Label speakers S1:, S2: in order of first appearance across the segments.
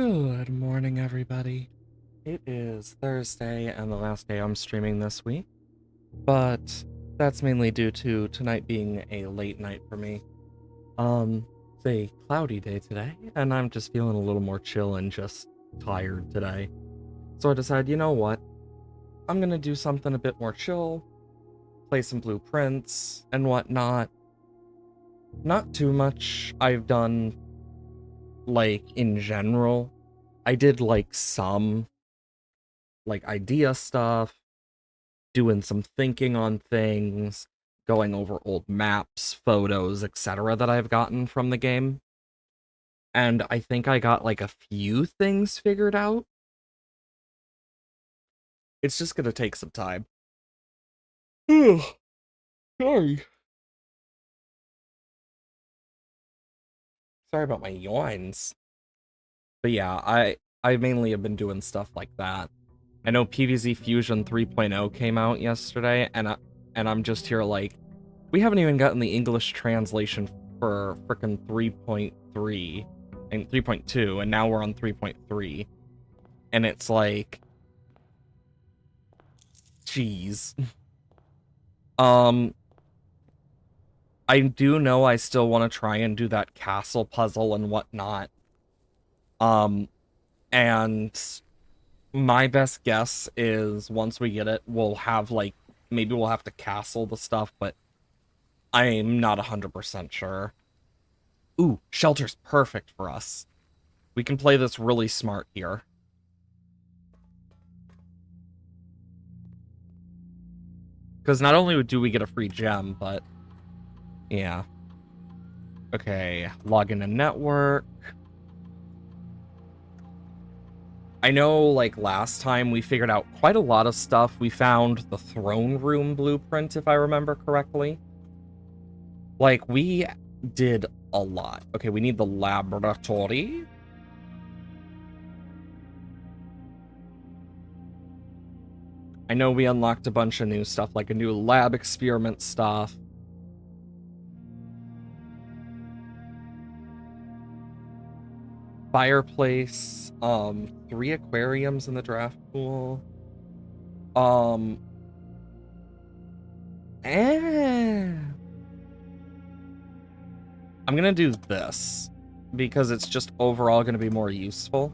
S1: Good morning, everybody. It is Thursday and the last day I'm streaming this week, but that's mainly due to tonight being a late night for me. It's a cloudy day today, and I'm just feeling a little more chill and just tired today. So I decided, you know what? I'm gonna do something a bit more chill, play some blueprints and whatnot. Not too much I've done, like, in general. I did, like, some like idea stuff, doing some thinking on things, going over old maps, photos, etc. that I've gotten from the game. And I think I got like a few things figured out. It's just gonna take some time. Ugh, sorry. Sorry about my yawns. But yeah, I mainly have been doing stuff like that. I know PvZ Fusion 3.0 came out yesterday, and I'm just here like, we haven't even gotten the English translation for frickin' 3.3 and 3.2, and now we're on 3.3. And it's like, jeez. Um, I do know I still want to try and do that castle puzzle and whatnot. Um, and my best guess is once we get it, we'll have like, maybe we'll have to castle the stuff, but I'm not 100% sure. Ooh, shelter's perfect for us. We can play this really smart here. Because not only do we get a free gem, but yeah. Okay, log in a network. I know, like, last time we figured out quite a lot of stuff. We found the throne room blueprint, if I remember correctly. Like, we did a lot. Okay, we need the laboratory. I know we unlocked a bunch of new stuff, like a new lab experiment stuff. Fireplace, 3 aquariums in the draft pool. Eh. I'm gonna do this because it's just overall gonna be more useful.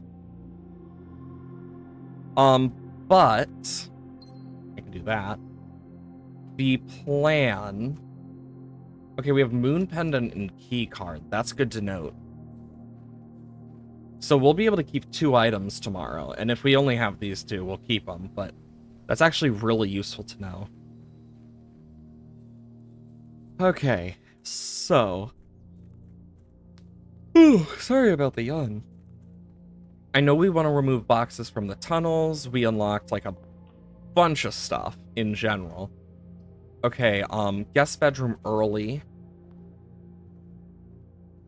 S1: But I can do that. The plan. Okay, we have Moon Pendant and Key Card. That's good to note. So we'll be able to keep 2 items tomorrow, and if we only have these 2, we'll keep them, but that's actually really useful to know. Okay, so... Ooh, sorry about the yawn. I know we want to remove boxes from the tunnels. We unlocked, like, a bunch of stuff in general. Okay, guest bedroom early.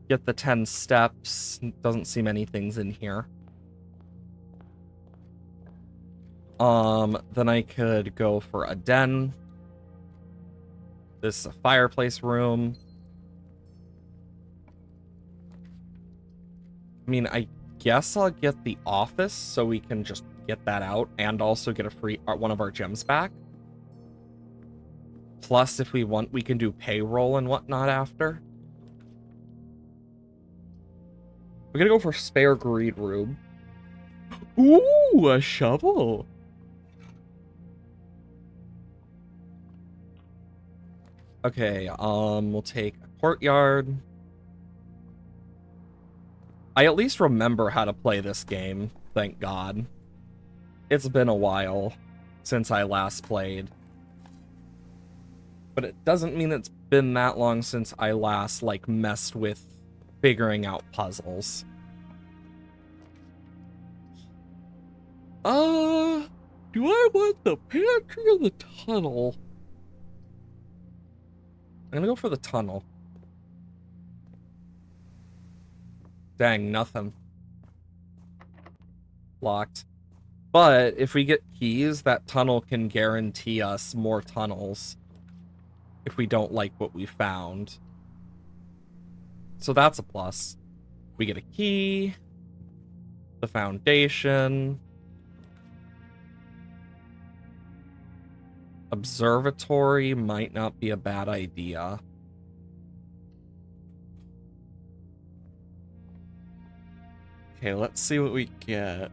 S1: Get the 10 steps. Doesn't seem anything's in here. Then I could go for a den. This is a fireplace room. I mean, I guess I'll get the office so we can just get that out and also get a free one of our gems back. Plus, if we want, we can do payroll and whatnot after. We're gonna go for spare greed room. Ooh, a shovel. Okay, we'll take a courtyard. I at least remember how to play this game, thank God. It's been a while since I last played. But it doesn't mean it's been that long since I last, like, messed with figuring out puzzles. Do I want the pantry or the tunnel? I'm gonna go for the tunnel. Dang, nothing. Locked. But if we get keys, that tunnel can guarantee us more tunnels if we don't like what we found. So that's a plus. We get a key. the foundation. Observatory might not be a bad idea. Okay, let's see what we get.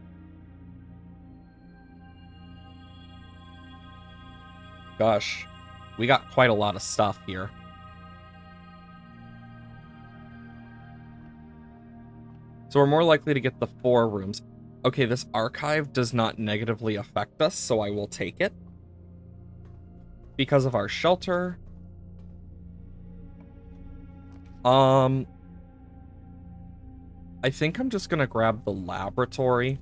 S1: Gosh, we got quite a lot of stuff here. So we're more likely to get the 4 rooms. Okay, this archive does not negatively affect us, so I will take it. Because of our shelter. I think I'm just gonna grab the laboratory.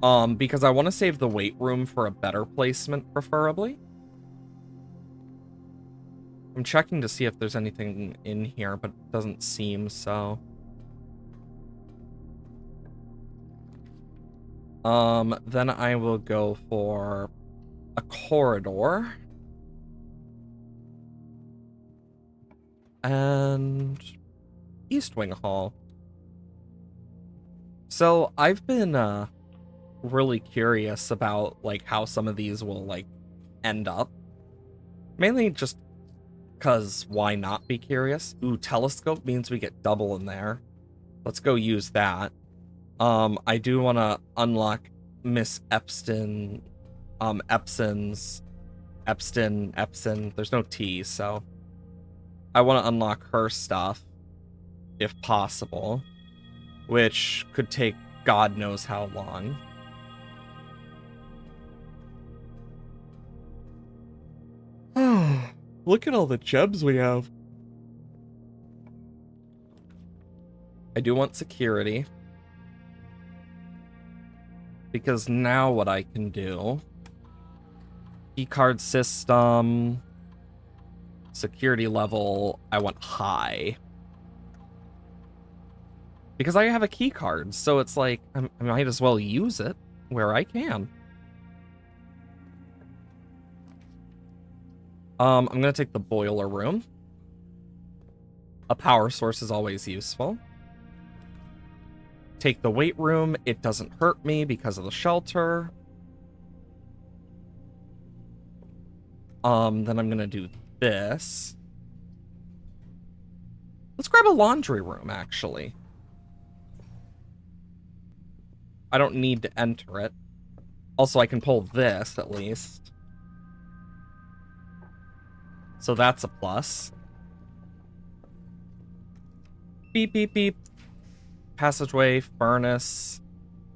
S1: Because I want to save the weight room for a better placement, preferably. I'm checking to see if there's anything in here, but it doesn't seem so. Then I will go for a corridor. And East Wing Hall. So I've been, really curious about, like, how some of these will, like, end up. Mainly just because why not be curious? Ooh, telescope means we get double in there. Let's go use that. I do want to unlock Miss Epstein, Epstein, there's no T, so I want to unlock her stuff, if possible, which could take God knows how long. Look at all the gems we have. I do want security. Because now what I can do... Keycard system... Security level, I want high. Because I have a keycard, so it's like, I might as well use it where I can. I'm gonna take the boiler room. A power source is always useful. Take the weight room. It doesn't hurt me because of the shelter. Then I'm gonna do this. Let's grab a laundry room, actually. I don't need to enter it. Also, I can pull this, at least. So that's a plus. Beep, beep, beep. Passageway, furnace,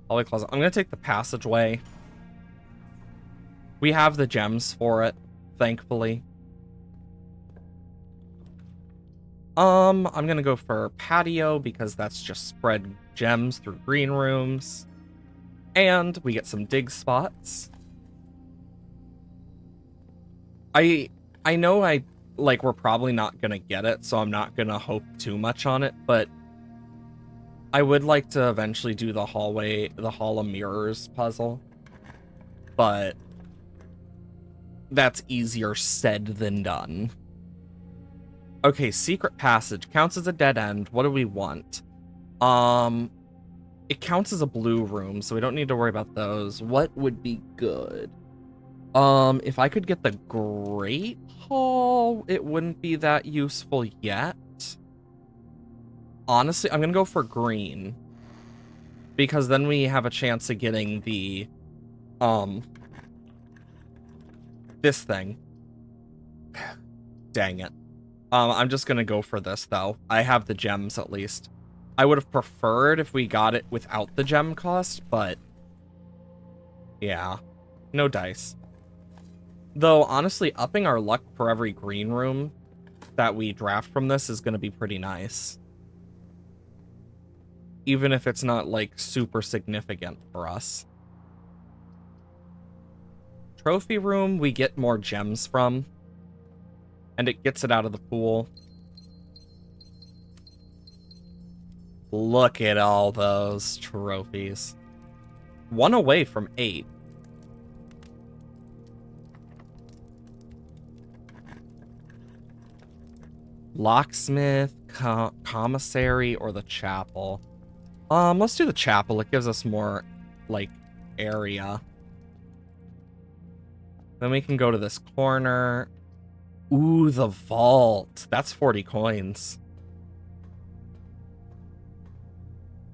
S1: hallway closet. I'm gonna take the passageway. We have the gems for it, thankfully. I'm gonna go for patio because that's just spread gems through green rooms. And we get some dig spots. I know we're probably not gonna get it, so I'm not gonna hope too much on it, but I would like to eventually do the Hall of Mirrors puzzle. But that's easier said than done. Okay, secret passage counts as a dead end. What do we want? It counts as a blue room, so we don't need to worry about those. What would be good? If I could get the Great Hall, it wouldn't be that useful yet. Honestly, I'm gonna go for green. Because then we have a chance of getting the, this thing. Dang it. I'm just gonna go for this, though. I have the gems, at least. I would have preferred if we got it without the gem cost, but... yeah. No dice. Though, honestly, upping our luck for every green room that we draft from this is gonna be pretty nice. Even if it's not, like, super significant for us. Trophy room, we get more gems from. And it gets it out of the pool. Look at all those trophies. 1 away from 8. Locksmith, commissary, or the chapel. Let's do the chapel. It gives us more, like, area. Then we can go to this corner. Ooh, the vault. That's 40 coins.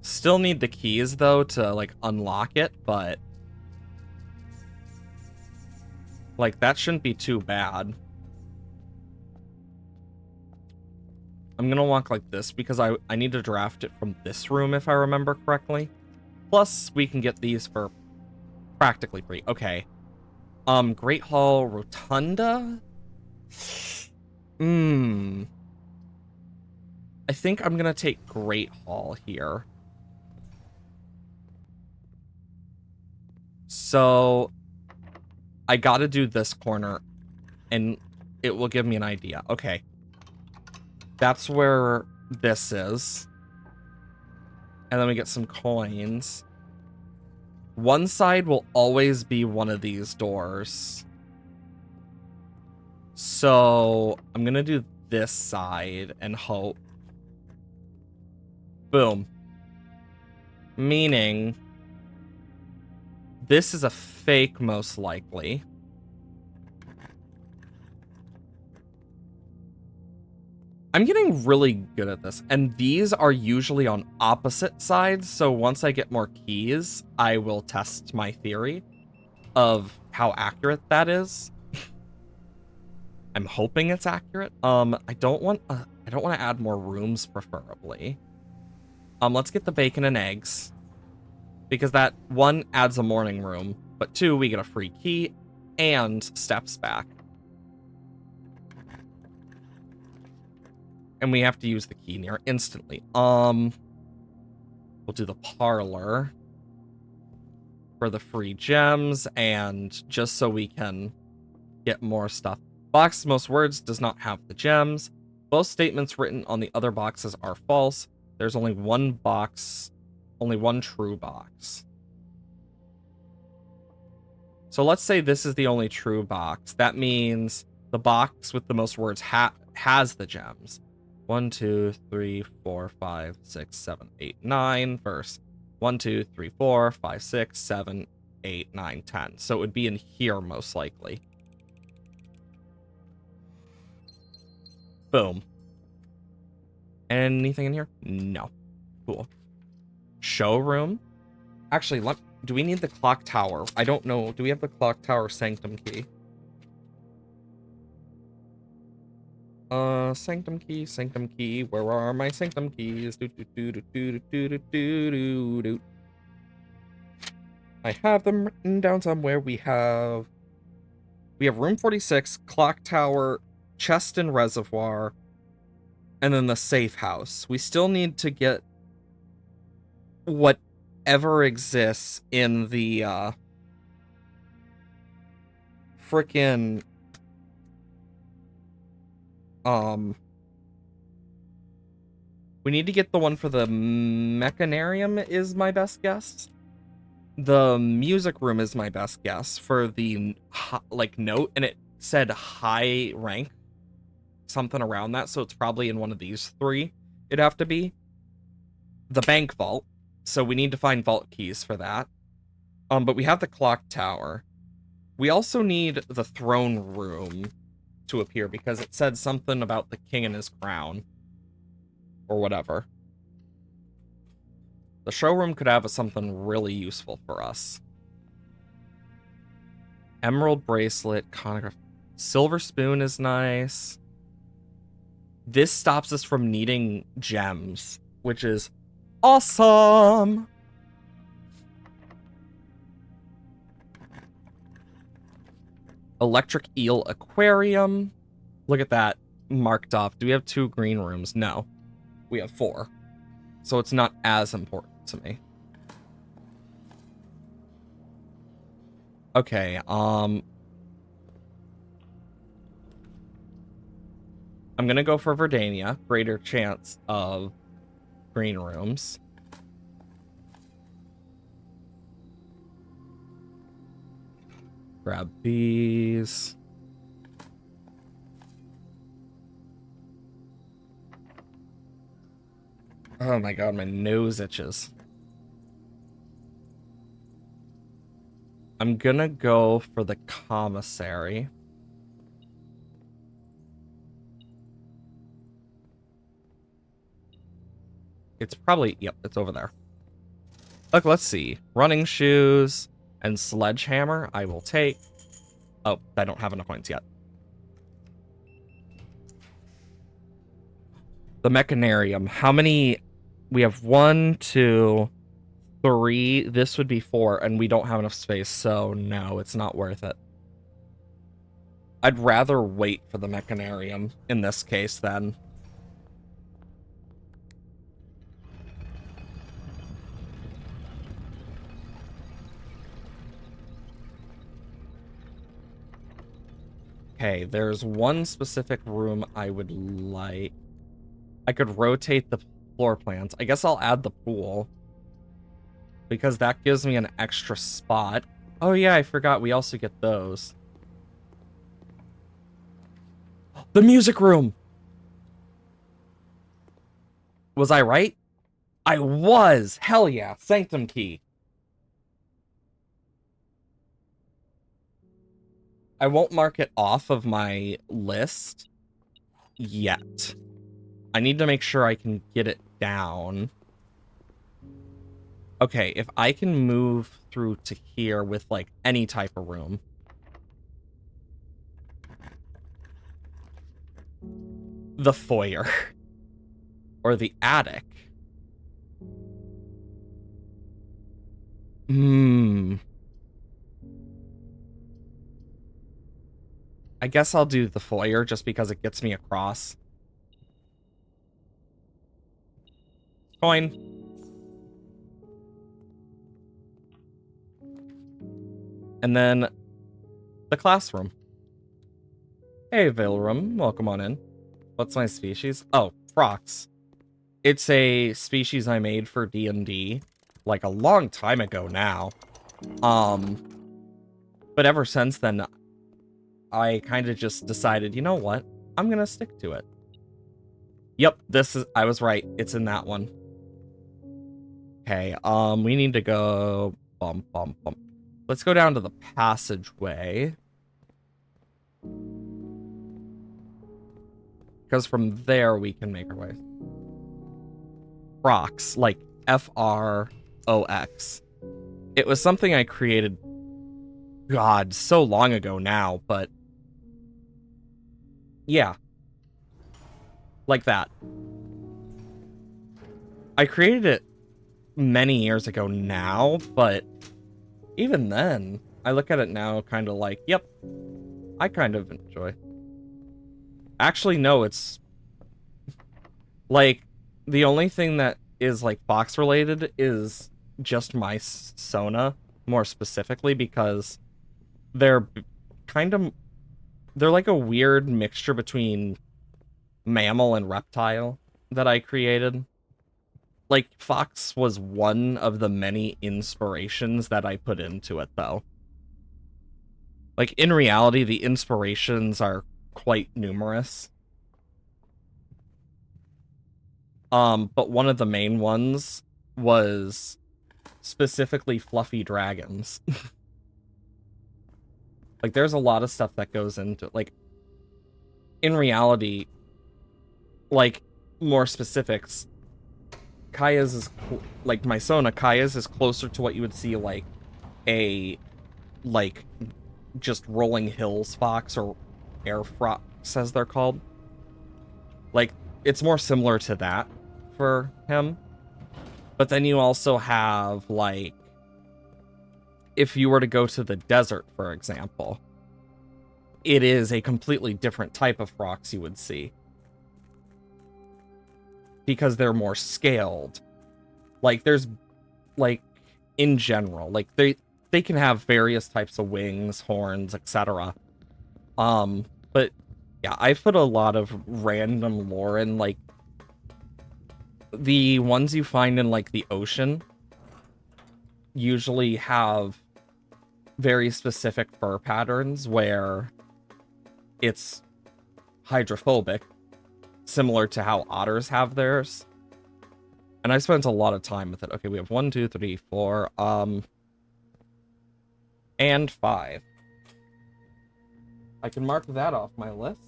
S1: Still need the keys, though, to, like, unlock it, but... like, that shouldn't be too bad. I'm gonna walk like this because I need to draft it from this room if I remember correctly. Plus, we can get these for practically free. Okay. Great Hall Rotunda? I think I'm gonna take Great Hall here. So, I gotta do this corner, and it will give me an idea. Okay. That's where this is. And then we get some coins. One side will always be one of these doors. So I'm gonna do this side and hope. Boom. Meaning this is a fake, most likely. I'm getting really good at this, and these are usually on opposite sides, so once I get more keys, I will test my theory of how accurate that is. I'm hoping it's accurate. I don't want to add more rooms, preferably. Let's get the bacon and eggs, because that, one, adds a morning room, but two, we get a free key and steps back. And we have to use the key near instantly. We'll do the parlor for the free gems and just so we can get more stuff. Box most words does not have the gems. Both statements written on the other boxes are false. There's only one box, only one true box. So let's say this is the only true box. That means the box with the most words has the gems. 1, 2, 3, 4, 5, 6, 7, 8, 9. Verse 1, 2, 3, 4, 5, 6, 7, 8, 9, 10. So it would be in here most likely. Boom. Anything in here? No. Cool. Showroom. Actually, do we need the clock tower? I don't know. Do we have the clock tower sanctum key? Sanctum key. Where are my sanctum keys? I have them written down somewhere. We have room 46, clock tower, chest and reservoir, and then the safe house. We still need to get whatever exists in the frickin' we need to get the one for the mechanarium is my best guess. The music room is my best guess for the like note, and it said high rank, something around that, so it's probably in one of these three. It'd have to be the bank vault, so we need to find vault keys for that. But we have the clock tower. We also need the throne room to appear because it said something about the king and his crown or whatever. The showroom could have something really useful for us. Emerald bracelet, chronograph, silver spoon is nice. This stops us from needing gems, which is awesome. Electric eel aquarium. Look at that marked off. Do we have 2 green rooms? No. We have 4. So it's not as important to me. Okay, I'm gonna go for Verdania. Greater chance of green rooms. Grab these. Oh my god, my nose itches. I'm gonna go for the commissary. It's probably, yep, it's over there. Look, let's see. Running shoes and sledgehammer, I will take. Oh, I don't have enough points yet. The mechanarium. How many? We have 1, 2, 3. This would be 4, and we don't have enough space, so no, it's not worth it. I'd rather wait for the mechanarium in this case then. Okay, there's one specific room I would like. I could rotate the floor plans. I guess I'll add the pool, because that gives me an extra spot. Oh yeah, I forgot we also get those. The music room! Was I right? I was! Hell yeah, Sanctum Key. I won't mark it off of my list yet. I need to make sure I can get it down. Okay, if I can move through to here with, like, any type of room. The foyer. Or the attic. I guess I'll do the foyer just because it gets me across. Coin. And then the classroom. Hey, Vilrum, welcome on in. What's my species? Oh, Frox. It's a species I made for D&D, like a long time ago now. But ever since then, I kind of just decided, you know what? I'm gonna stick to it. Yep, I was right. It's in that one. Okay, we need to go Let's go down to the passageway. Because from there we can make our way. Frox, like F-R-O-X. It was something I created, God, so long ago now, but yeah. Like that. I created it many years ago now, but even then, I look at it now kind of like, yep, I kind of enjoy. Actually, no, it's like the only thing that is like Fox related is just my Sona, more specifically, because they're they're like a weird mixture between mammal and reptile that I created. Like, Fox was one of the many inspirations that I put into it, though. Like, in reality, the inspirations are quite numerous. But one of the main ones was specifically fluffy dragons. Like, there's a lot of stuff that goes into, like, in reality, like, more specifics, Kaya's is, like, my Sona, Kaya's is closer to what you would see, like, a, like, just rolling hills fox, or air fox, as they're called. Like, it's more similar to that for him. But then you also have, like, if you were to go to the desert, for example, it is a completely different type of frogs you would see. Because they're more scaled. Like, there's, like, in general, like, they can have various types of wings, horns, etc. But, yeah, I've put a lot of random lore in, like, the ones you find in, like, the ocean usually have very specific fur patterns where it's hydrophobic, similar to how otters have theirs. And I spent a lot of time with it. Okay, we have 1, 2, 3, 4. and 5. I can mark that off my list.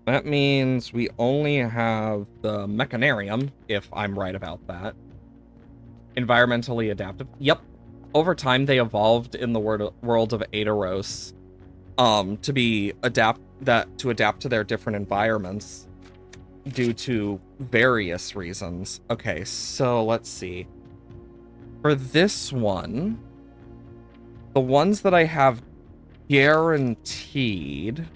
S1: That means we only have the Mechanarium, if I'm right about that. Environmentally adaptive. Yep. Over time, they evolved in the world of Aetheros to adapt to their different environments due to various reasons. Okay, so let's see. For this one, the ones that I have guaranteed.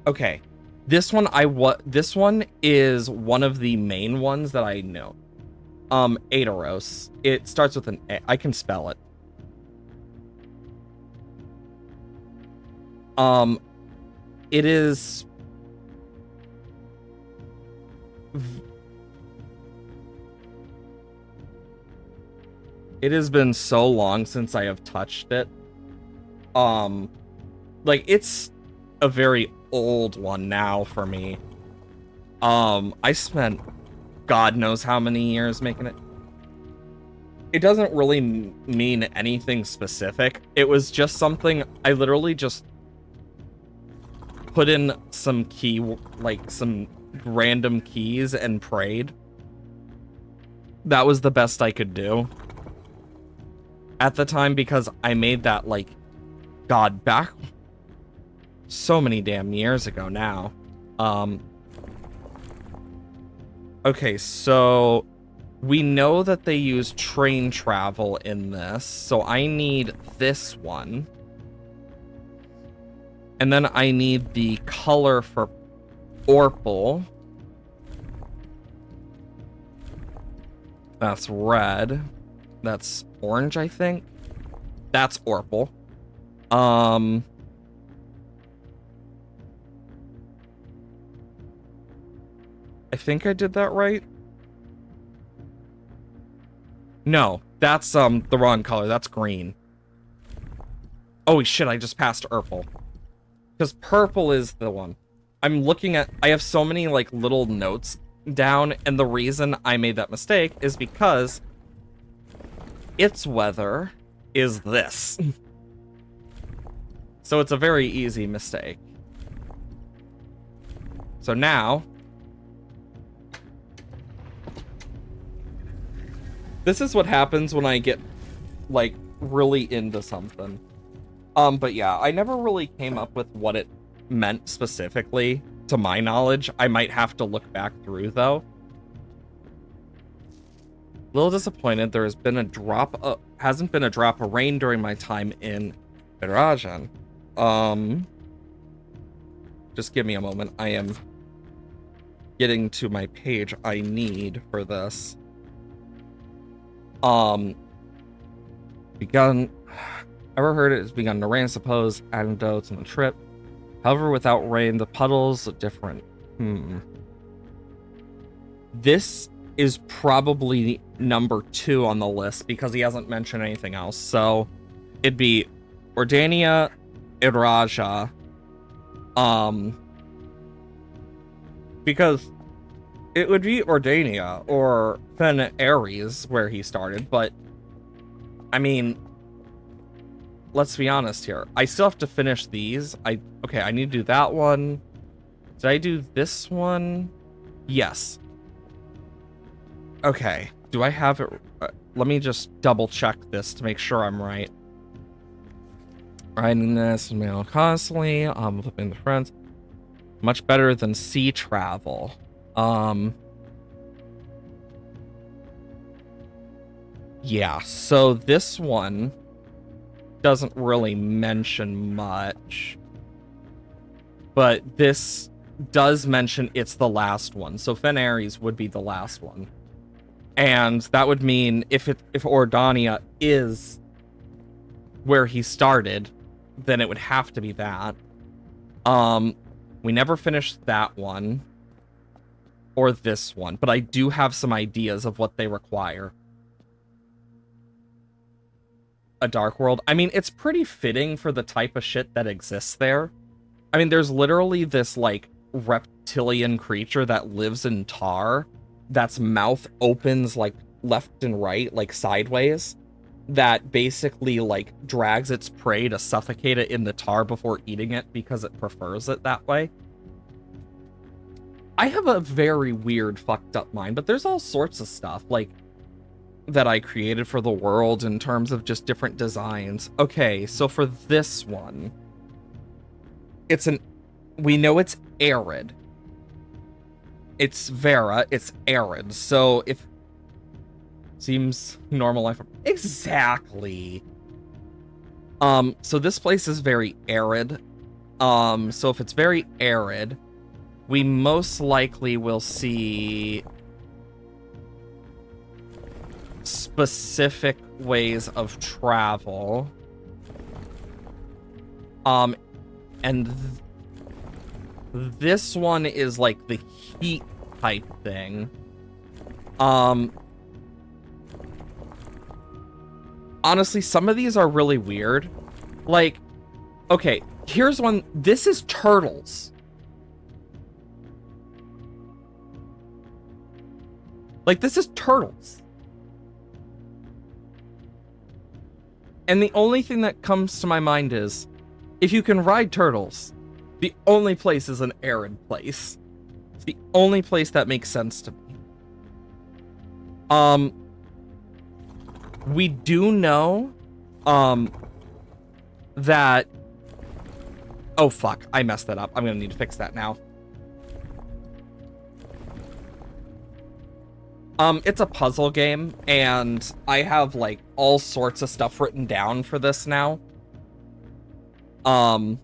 S1: Okay, this one is one of the main ones that I know. Aetheros. It starts with an A. I can spell it. It is it has been so long since I have touched it. Like, it's a very old one now for me. I spent God knows how many years making it. It doesn't really mean anything specific. It was just something I literally just put in some some random keys and prayed. That was the best I could do at the time, because I made that, like, God, back so many damn years ago now. Okay, so we know that they use train travel in this, so I need this one. And then I need the color for Orpal. That's red. That's orange, I think. That's Orpal. I think I did that right. No, that's the wrong color. That's green. Oh shit, I just passed Urple. Because purple is the one. I'm looking at, I have so many like little notes down, and the reason I made that mistake is because its weather is this. So it's a very easy mistake. So now, this is what happens when I get, like, really into something. But yeah, I never really came up with what it meant specifically, to my knowledge. I might have to look back through, though. A little disappointed there has been a drop, hasn't been a drop of rain during my time in Virajan. Just give me a moment. I am getting to my page I need for this. Ever heard it has begun to rain, suppose, anecdotes on the trip. However, without rain, the puddles are different. This is probably number 2 on the list because he hasn't mentioned anything else. So it'd be Ordania, Iraja, because it would be Ordania or Fen Ares where he started, but I mean, let's be honest here. I still have to finish these. Okay, I need to do that one. Did I do this one? Yes. Okay. Do I have it? Let me just double check this to make sure I'm right. Riding this mail constantly. Flipping the friends. Much better than sea travel. Yeah, so this one doesn't really mention much, but this does mention it's the last one. So Fen Ares would be the last one, and that would mean if Ordania is where he started, then it would have to be that. We never finished that one or this one, but I do have some ideas of what they require. A dark world. I mean, it's pretty fitting for the type of shit that exists there. I mean, there's literally this, like, reptilian creature that lives in tar, that's mouth opens like left and right, like sideways, that basically like drags its prey to suffocate it in the tar before eating it because it prefers it that way. I have a very weird, fucked up mind, but there's all sorts of stuff like that I created for the world in terms of just different designs. Okay, so for this one, we know it's arid. It's Vera, it's arid. So if seems normal life. Exactly. So this place is very arid. So if it's very arid, we most likely will see specific ways of travel. And this one is like the heat type thing. Honestly, some of these are really weird. Like, okay, here's one. This is turtles. Like, this is turtles. And the only thing that comes to my mind is, if you can ride turtles, the only place is an arid place. It's the only place that makes sense to me. We do know, that... Oh, fuck. I messed that up. I'm gonna need to fix that now. It's a puzzle game, and I have, like, all sorts of stuff written down for this now. But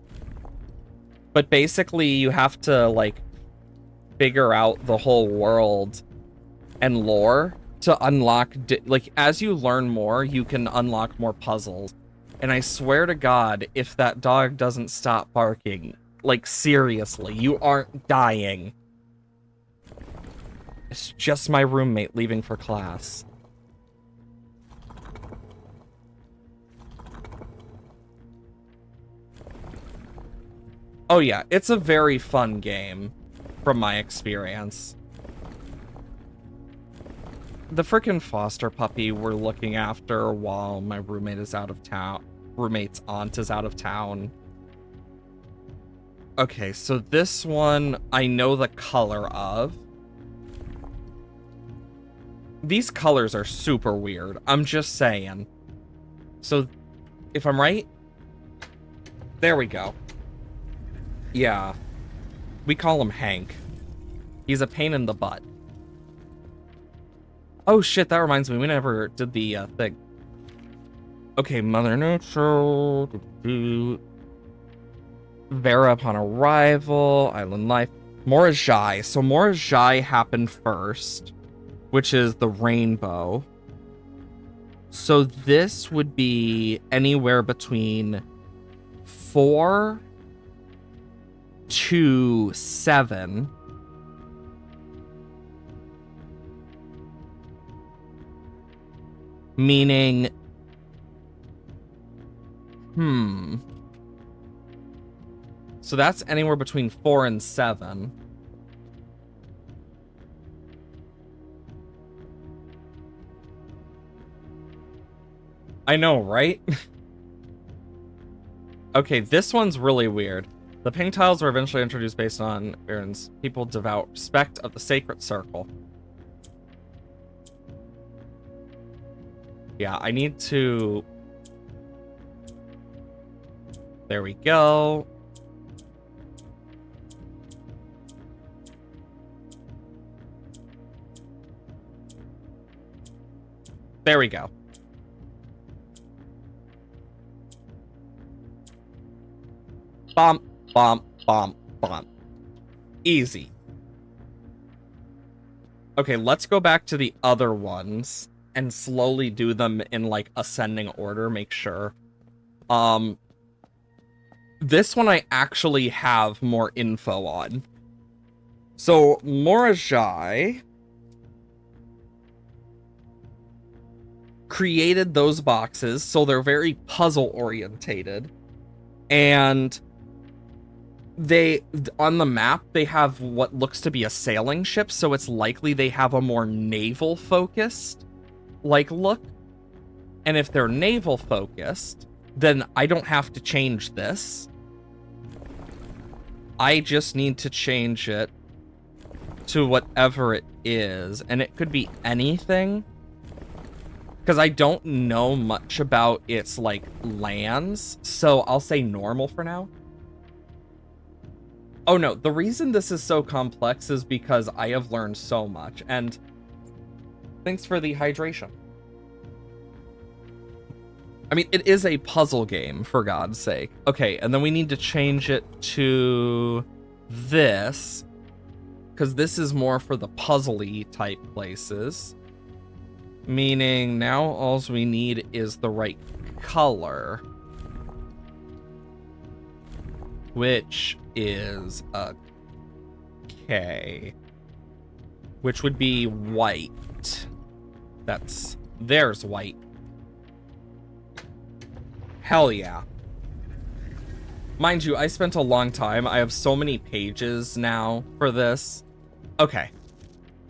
S1: basically, you have to, like, figure out the whole world and lore to unlock, like, as you learn more, you can unlock more puzzles. And I swear to God, if that dog doesn't stop barking, like, seriously, you aren't dying. It's just my roommate leaving for class. Oh yeah, it's a very fun game, from my experience. The frickin' foster puppy we're looking after while my roommate is out of town. Roommate's aunt is out of town. Okay, so this one I know the color of. These colors are super weird. I'm just saying. So, if I'm right... There we go. Yeah. We call him Hank. He's a pain in the butt. Oh shit, that reminds me, we never did the thing. Okay, Mother Nature. Vera upon arrival. Island life. Morajai. So Morajai happened first, which is the rainbow. So this would be anywhere between 4 to 7. Meaning, so that's anywhere between 4 and 7. I know, right? Okay, this one's really weird. The pink tiles were eventually introduced based on Aaron's people devout respect of the sacred circle. Yeah, I need to... There we go. There we go. Bump, bump, bump, bump. Easy. Okay, let's go back to the other ones and slowly do them in, like, ascending order, make sure. This one I actually have more info on. So, Morajai created those boxes, so they're very puzzle-orientated. And they, on the map, they have what looks to be a sailing ship, so it's likely they have a more naval-focused look. And if they're naval focused, then I don't have to change this. I just need to change it to whatever it is. And it could be anything. Because I don't know much about its, like, lands. So I'll say normal for now. Oh no, the reason this is so complex is because I have learned so much. And thanks for the hydration. I mean, it is a puzzle game, for God's sake. Okay, and then we need to change it to this, because this is more for the puzzly type places. Meaning now all we need is the right color, which is a K, which would be white. There's white. Hell yeah. Mind you, I spent a long time. I have so many pages now for this. Okay.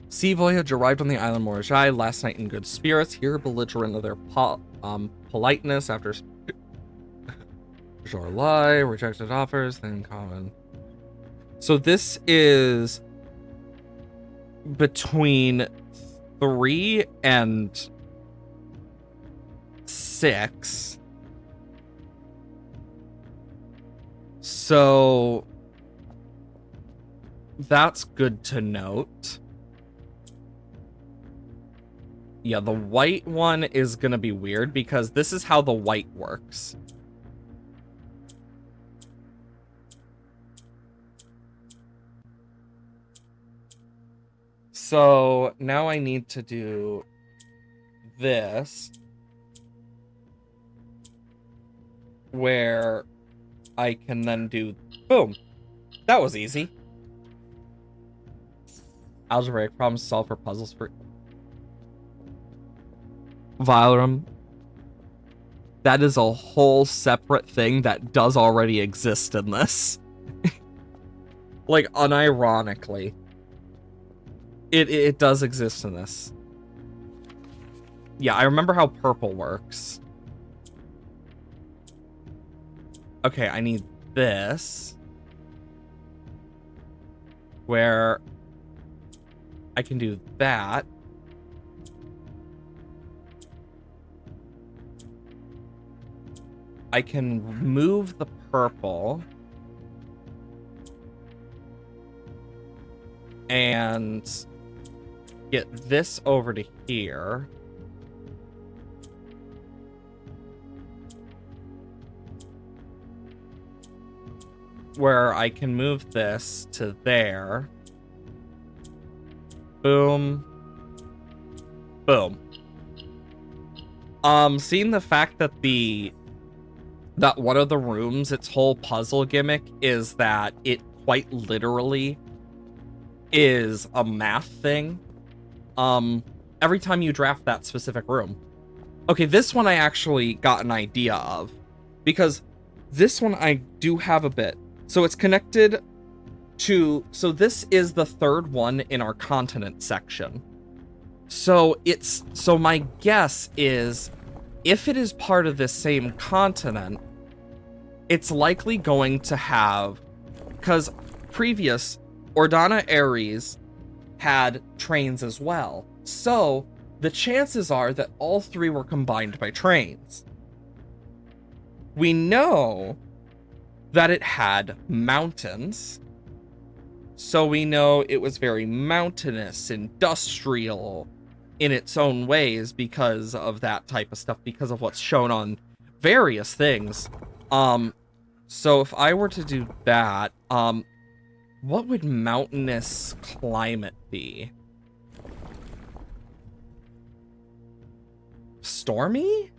S1: Sea Voyage arrived on the island Morajai last night in good spirits. Here, belligerent of their politeness after Jorlai rejected offers, then common. So this is between 3 and 6. So that's good to note. Yeah, the white one is going to be weird because this is how the white works. So now I need to do this, where I can then do, boom. That was easy. Algebraic problems solved for puzzles for Valerum. That is a whole separate thing that does already exist in this. Like, unironically. It does exist in this. Yeah, I remember how purple works. Okay, I need this, where I can do that. I can move the purple and get this over to here. Where I can move this to there. Boom. Boom. Seeing the fact that that one of the rooms, its whole puzzle gimmick is that it quite literally is a math thing. Every time you draft that specific room. Okay, this one I actually got an idea of, because this one I do have a bit. So it's connected to, so this is the third one in our continent section. So my guess is, if it is part of this same continent, it's likely going to have, because previous Ordana Ares had trains as well. So the chances are that all three were combined by trains. We know that it had mountains. So we know it was very mountainous, industrial in its own ways because of that type of stuff, because of what's shown on various things. So if I were to do that, what would mountainous climate be? Stormy?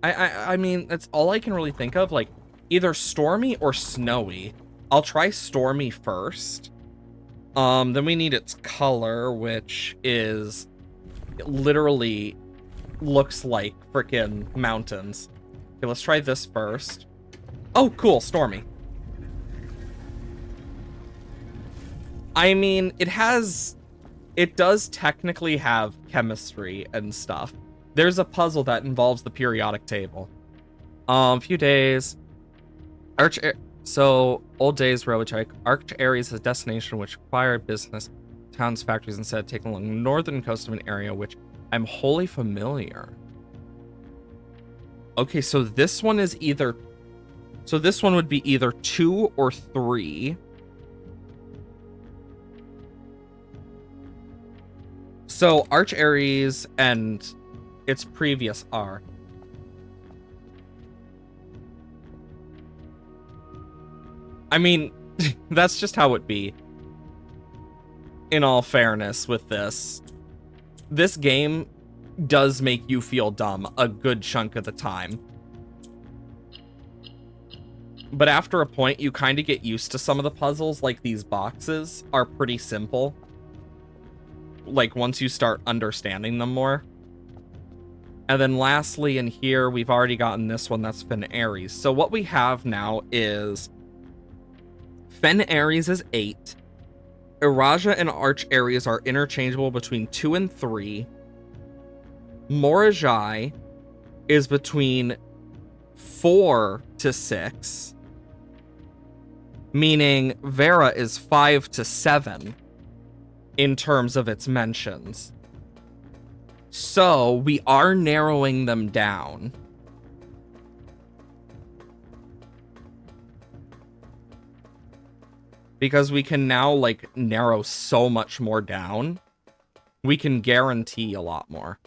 S1: I mean, that's all I can really think of, like, either stormy or snowy. I'll try stormy first. Then we need its color, which is, it literally looks like frickin' mountains. Okay, let's try this first. Oh, cool, stormy. I mean, it does technically have chemistry and stuff. There's a puzzle that involves the periodic table. A few days. So, old days, Robotype. Arch Aries is a destination which acquired business, towns, factories, instead of taking along the northern coast of an area which I'm wholly familiar. Okay, so this one is either... So this one would be either 2 or 3. So Arch Aries and its previous are. I mean, that's just how it be. In all fairness with this. This game does make you feel dumb a good chunk of the time. But after a point, you kind of get used to some of the puzzles, like these boxes are pretty simple. Like, once you start understanding them more. And then lastly, in here, we've already gotten this one, that's Fen Aries. So what we have now is... Fen Aries is 8. Iraja and Arch Aries are interchangeable between 2 and 3. Morajai is between 4 to 6. Meaning Vera is 5 to 7 in terms of its mentions. So we are narrowing them down. Because we can now, like, narrow so much more down. We can guarantee a lot more.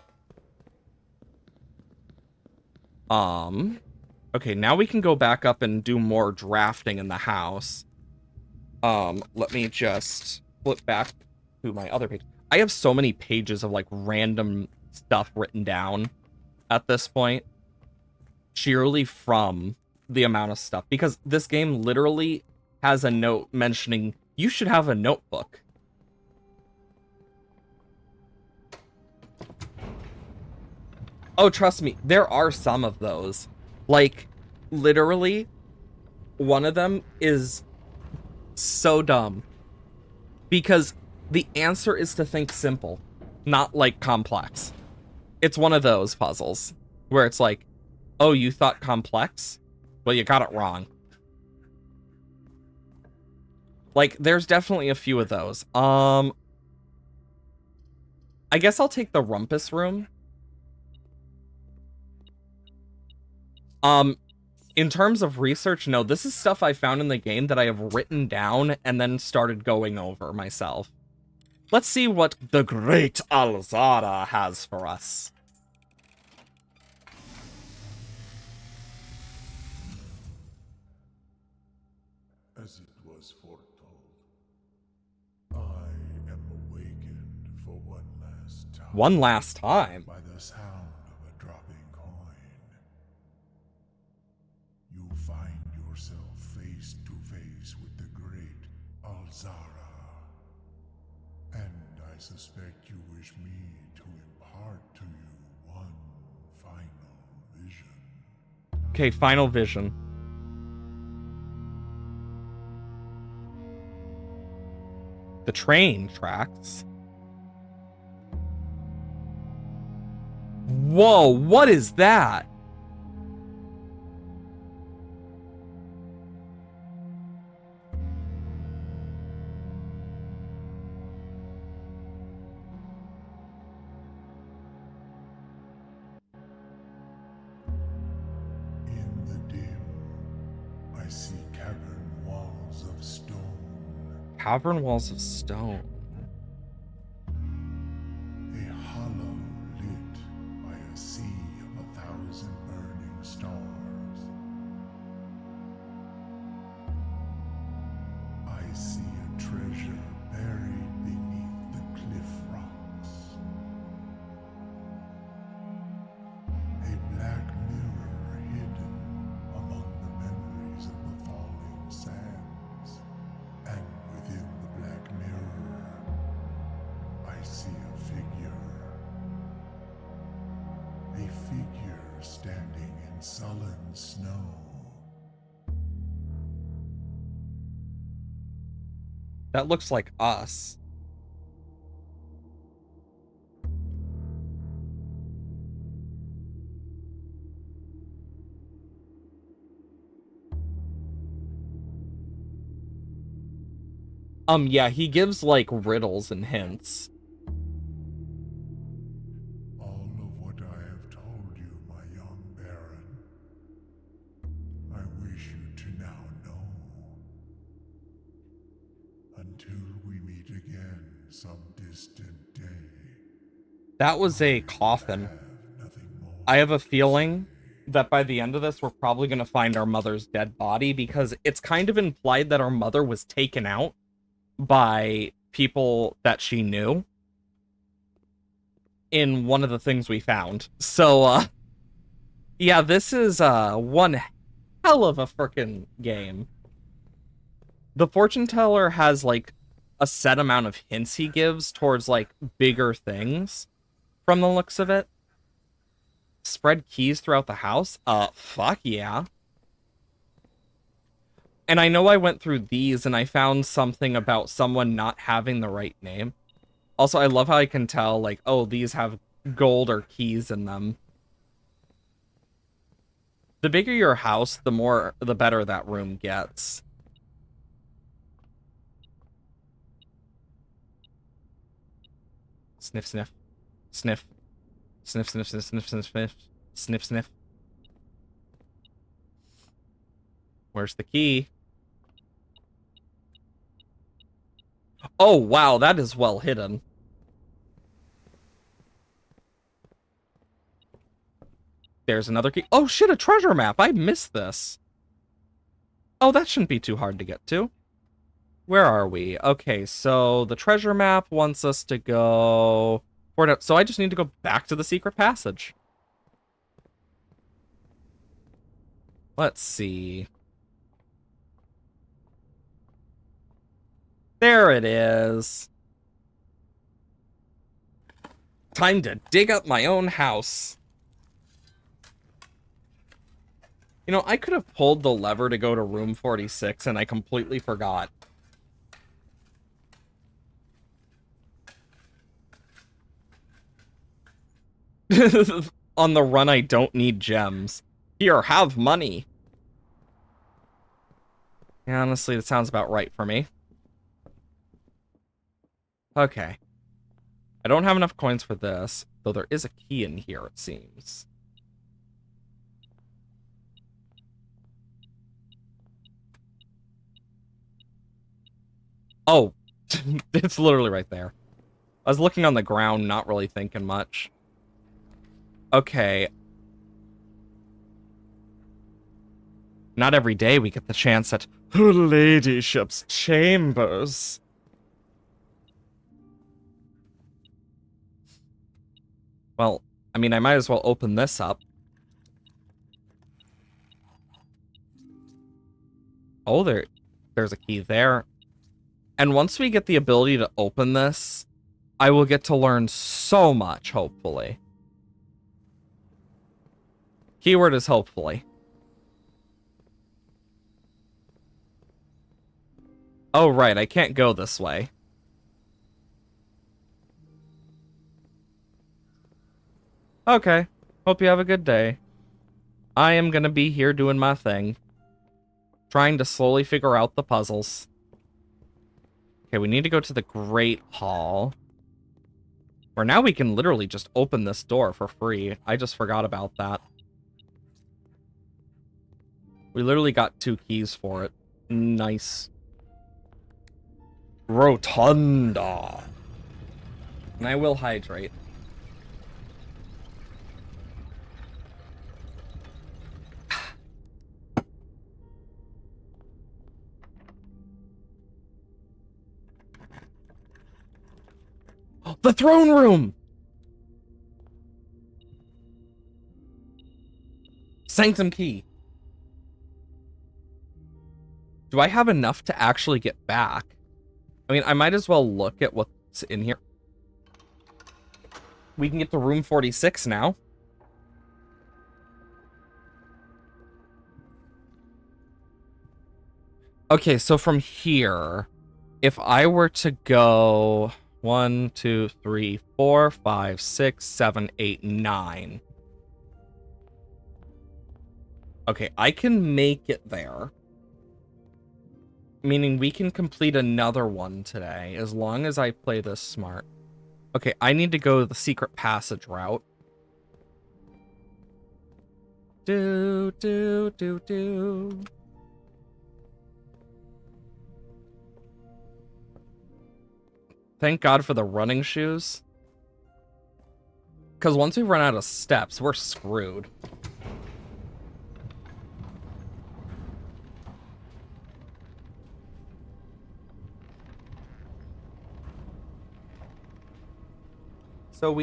S1: Okay, now we can go back up and do more drafting in the house. Let me just flip back to my other page. I have so many pages of, like, random stuff written down at this point. Sheerly from the amount of stuff. Because this game literally has a note mentioning you should have a notebook. Oh, trust me, there are some of those. Like, literally, one of them is so dumb. Because the answer is to think simple, not, like, complex. It's one of those puzzles where it's like, oh, you thought complex? Well, you got it wrong. Like, there's definitely a few of those. I guess I'll take the Rumpus Room. In terms of research, no, this is stuff I found in the game that I have written down and then started going over myself. Let's see what the Great Alzara has for us.
S2: As it was foretold, I am awakened for one last time.
S1: One last time?
S2: By the sound of a dropping coin. You find yourself face to face with the great Alzara. And I suspect you wish me to impart to you one final vision.
S1: Okay, final vision. The train tracks. Whoa, what is that?
S2: In the dim, I see cavern walls of stone.
S1: Cavern walls of stone.
S2: A hollow lit by a sea of 1,000 burning stars. I see a treasure buried beneath the cliff rocks. A black mirror hidden among the memories of the falling sands. And within the black mirror, I see a figure. A figure standing in sullen snow.
S1: That looks like us. Yeah, he gives, like, riddles and hints.
S2: All of what I have told you, my young Baron, I wish you to now know. Until we meet again some distant day,
S1: That was a
S2: I
S1: coffin.
S2: have nothing more
S1: I have a
S2: to say.
S1: feeling that by the end of this, we're probably going to find our mother's dead body because it's kind of implied that our mother was taken out by people that she knew in one of the things we found. So, yeah, this is one hell of a frickin' game. The fortune teller has like a set amount of hints he gives towards like bigger things from the looks of it. Spread keys throughout the house? Fuck yeah. And I know I went through these and I found something about someone not having the right name. Also, I love how I can tell, like, oh, these have gold or keys in them. The bigger your house, the better that room gets. Sniff, sniff. Sniff. Sniff, sniff, sniff, sniff, sniff, sniff. Sniff, sniff. Where's the key? Oh, wow, that is well hidden. There's another key. Oh, shit, a treasure map. I missed this. Oh, that shouldn't be too hard to get to. Where are we? Okay, so the treasure map wants us to go... So I just need to go back to the secret passage. Let's see. There it is. Time to dig up my own house. You know, I could have pulled the lever to go to room 46 and I completely forgot. On the run, I don't need gems. Here, have money. Yeah, honestly, that sounds about right for me. Okay. I don't have enough coins for this, though there is a key in here, it seems. Oh, it's literally right there. I was looking on the ground, not really thinking much. Okay. Not every day we get the chance at her ladyship's chambers. Well, I mean, I might as well open this up. Oh, there's a key there. And once we get the ability to open this, I will get to learn so much, hopefully. Keyword is hopefully. Oh, right, I can't go this way. Okay, hope you have a good day. I am gonna be here doing my thing. Trying to slowly figure out the puzzles. Okay, we need to go to the Great Hall. Where now we can literally just open this door for free. I just forgot about that. We literally got 2 keys for it. Nice. Rotunda. And I will hydrate. The throne room! Sanctum key. Do I have enough to actually get back? I mean, I might as well look at what's in here. We can get to room 46 now. Okay, so from here, if I were to go 1, 2, 3, 4, 5, 6, 7, 8, 9. Okay, I can make it there. meaning we can complete another one today as long as I play this smart. Okay, I need to go the secret passage route. Do. Thank God for the running shoes. Because once we run out of steps, we're screwed. So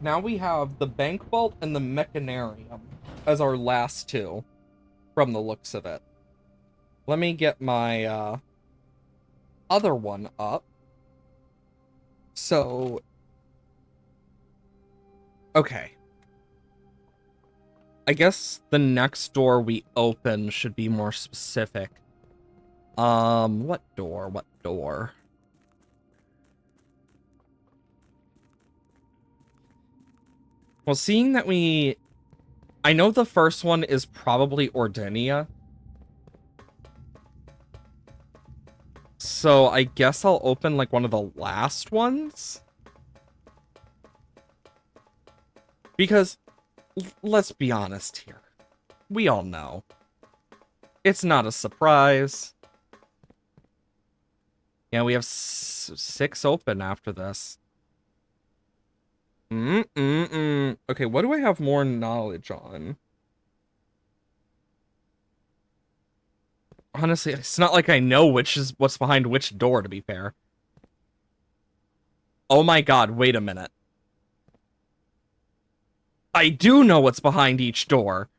S1: now we have the Bank Vault and the Mechanarium as our last two, from the looks of it. Let me get my other one up. So, okay. I guess the next door we open should be more specific. What door? What door? Well, seeing that I know the first one is probably Ordinia. So I guess I'll open like one of the last ones. Because, let's be honest here. We all know. It's not a surprise. Yeah, we have 6 open after this. Okay, what do I have more knowledge on? Honestly, it's not like I know what's behind which door, to be fair. Oh my god, wait a minute. I do know what's behind each door.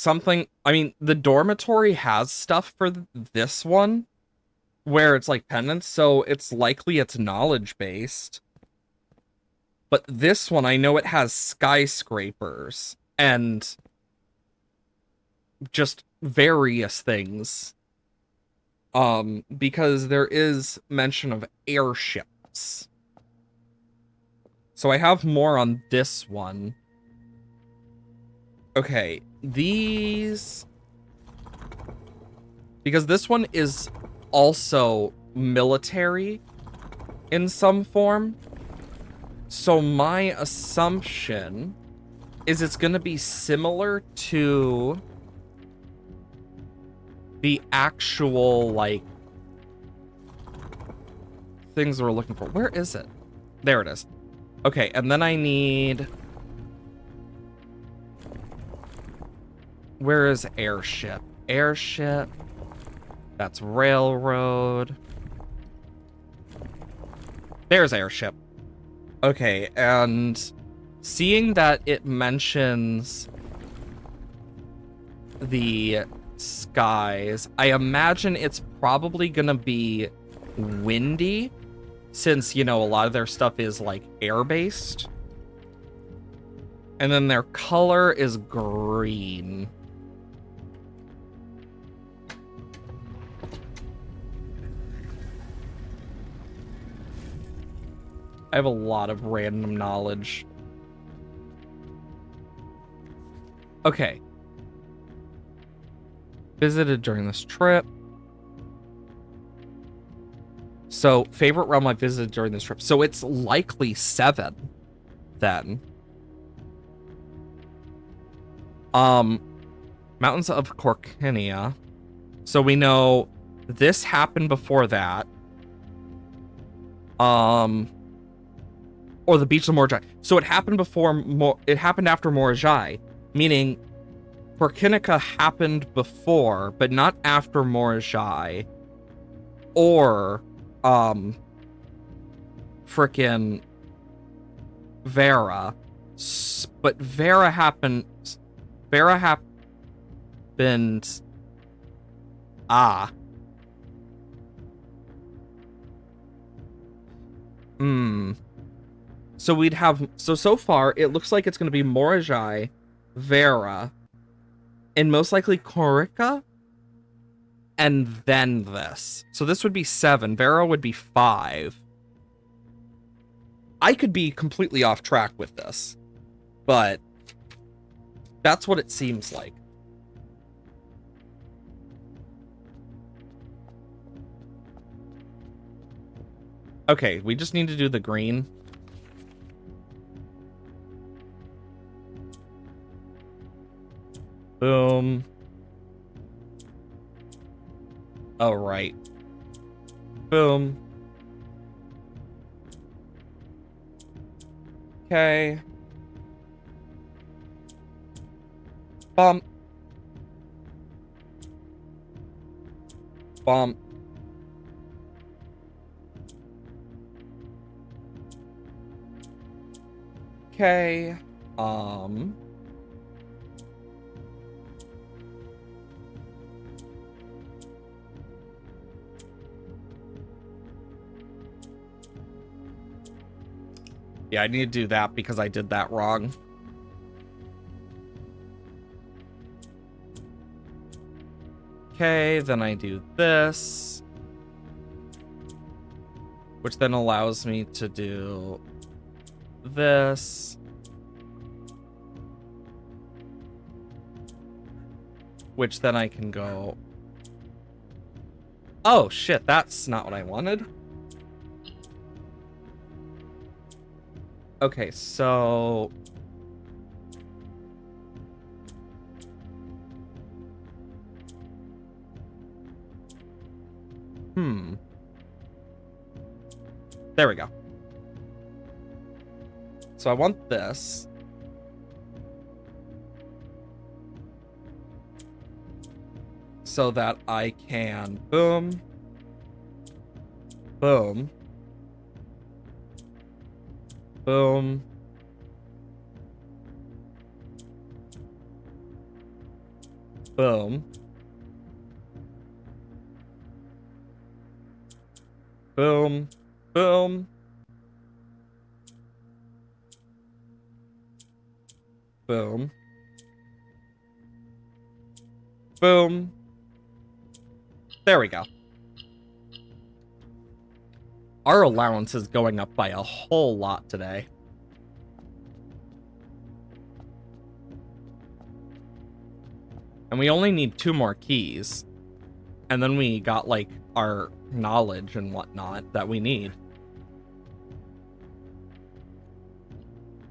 S1: I mean, the dormitory has stuff for this one, where it's like penance, so it's likely it's knowledge-based. But this one, I know it has skyscrapers and just various things. Because there is mention of airships. So I have more on this one. Okay, these... Because this one is also military in some form. So my assumption is it's going to be similar to the actual, like, things we're looking for. Where is it? There it is. Okay, and then I need... Where is airship? Airship. That's railroad. There's airship. Okay, and seeing that it mentions the skies, I imagine it's probably gonna be windy, since, you know, a lot of their stuff is like air-based. And then their color is green. I have a lot of random knowledge. Okay. Visited during this trip. So, favorite realm I visited during this trip. So it's likely 7, then. Mountains of Corkinia. So we know this happened before that. Or the Beach of Morajai. So it happened it happened after Morajai, meaning Korkinica happened before, but not after Morajai. Or, frickin' Vera. But Vera happened... So we'd have... So far, it looks like it's going to be Morajai, Vera, and most likely Korika, and then this. So this would be 7. Vera would be 5. I could be completely off track with this. But that's what it seems like. Okay, we just need to do the green. Boom. Oh, right. Boom. Okay. Bump. Bump. Okay. Yeah, I need to do that because I did that wrong. Okay, then I do this, which then allows me to do this, which then I can go... Oh, shit, that's not what I wanted. Okay, so... There we go. So I want this. So that I can boom. Boom. Boom. Boom. Boom. Boom. Boom. Boom. There we go. Our allowance is going up by a whole lot today. And we only need 2 more keys. And then we got, like, our knowledge and whatnot that we need.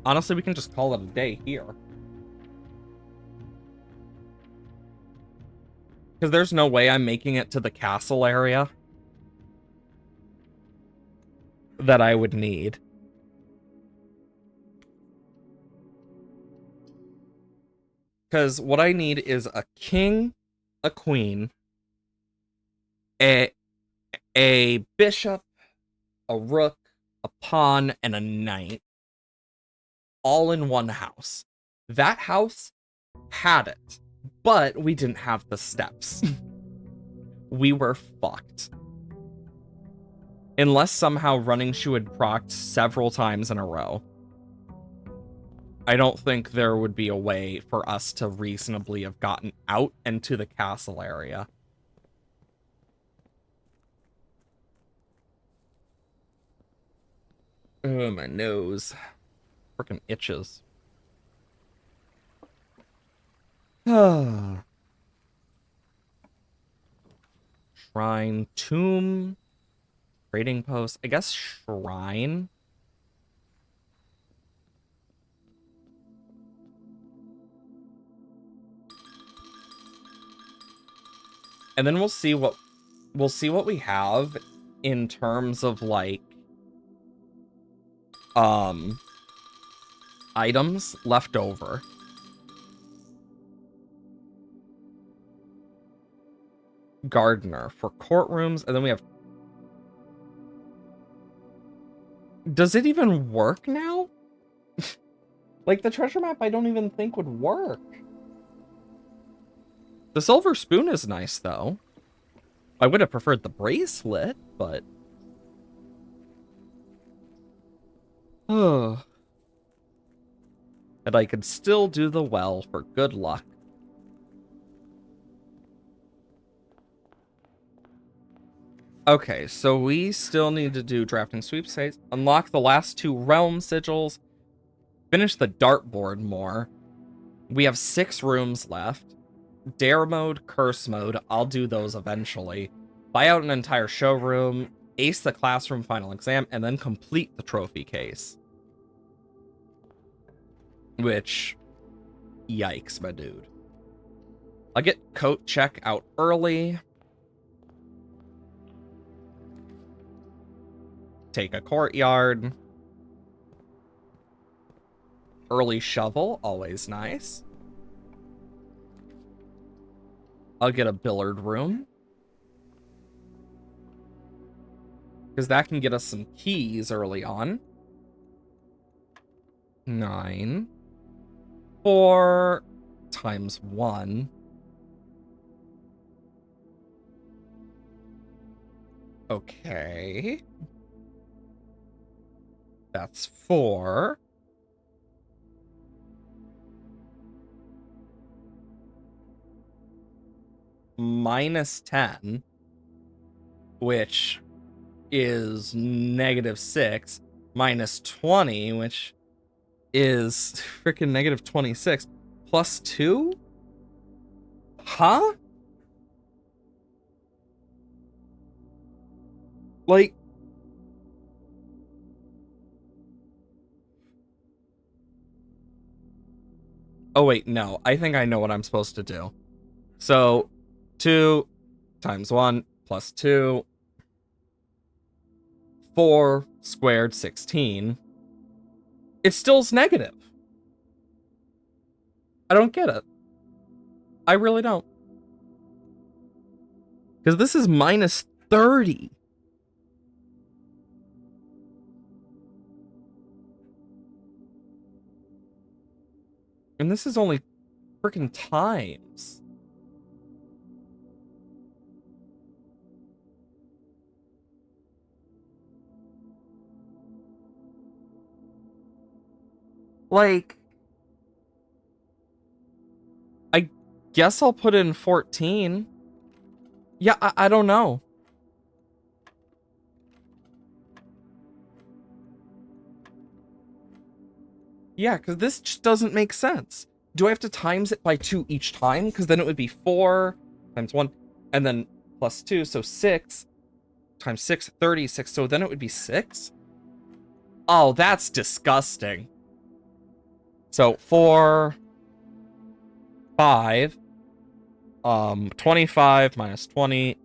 S1: Honestly, we can just call it a day here. Because there's no way I'm making it to the castle area that I would need. Because what I need is a king, a queen, a bishop, a rook, a pawn, and a knight. All in one house. That house had it, but we didn't have the steps. We were fucked. Unless somehow Running Shoe had procced several times in a row. I don't think there would be a way for us to reasonably have gotten out and to the castle area. Oh, my nose. Frickin' itches. Shrine, tomb, trading post. I guess shrine. And then we'll see what we have in terms of like items left over. Gardener for courtrooms, and then we have... Does it even work now? Like, the treasure map I don't even think would work. The silver spoon is nice, though. I would have preferred the bracelet, but... Oh. And I could still do the well for good luck. Okay, so we still need to do drafting sweepstakes, unlock the last 2 realm sigils, finish the dartboard more. We have 6 rooms left. Dare mode, curse mode, I'll do those eventually. Buy out an entire showroom, ace the classroom final exam, and then complete the trophy case. Which, yikes, my dude. I'll get coat check out early. Take a courtyard. Early shovel, always nice. I'll get a billiard room. Because that can get us some keys early on. 9. 4 times 1. Okay. That's 4. Minus 10, which is -6, minus 20, which is freaking -26, plus 2? Huh? Like, oh wait, no, I think I know what I'm supposed to do. So 2 times 1 plus 2, 4 squared 16. It still's negative. I don't get it. I really don't. Because this is minus 30. And this is only freaking times. Like, I guess I'll put in 14. Yeah, I don't know. Yeah, because this just doesn't make sense. Do I have to times it by 2 each time? Because then it would be 4 times 1, and then plus 2, so 6 times 6, 36. So then it would be 6? Oh, that's disgusting. So 4, 5, 25 minus 20.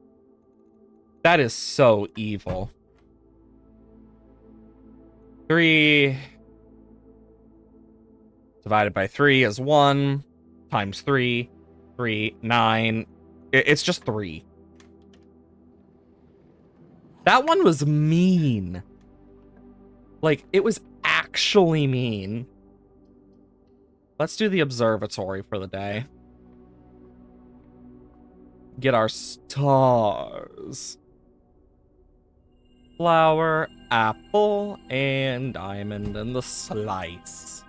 S1: That is so evil. 3 divided by 3 is 1 times 3, 3, 9. It's just 3. That one was mean. Like, it was actually mean. Let's do the observatory for the day. Get our stars. Flower, apple, and diamond in the slice.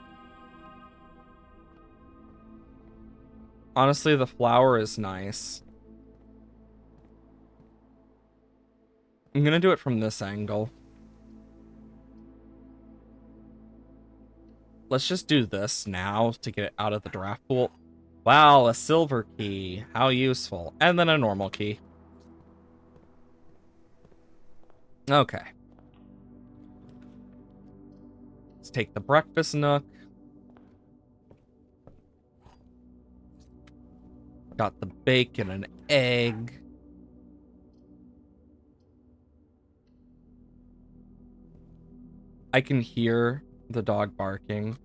S1: Honestly, the flower is nice. I'm gonna do it from this angle. Let's just do this now to get it out of the draft pool. Wow, a silver key. How useful. And then a normal key. Okay. Let's take the breakfast nook. Got the bacon and egg. I can hear the dog barking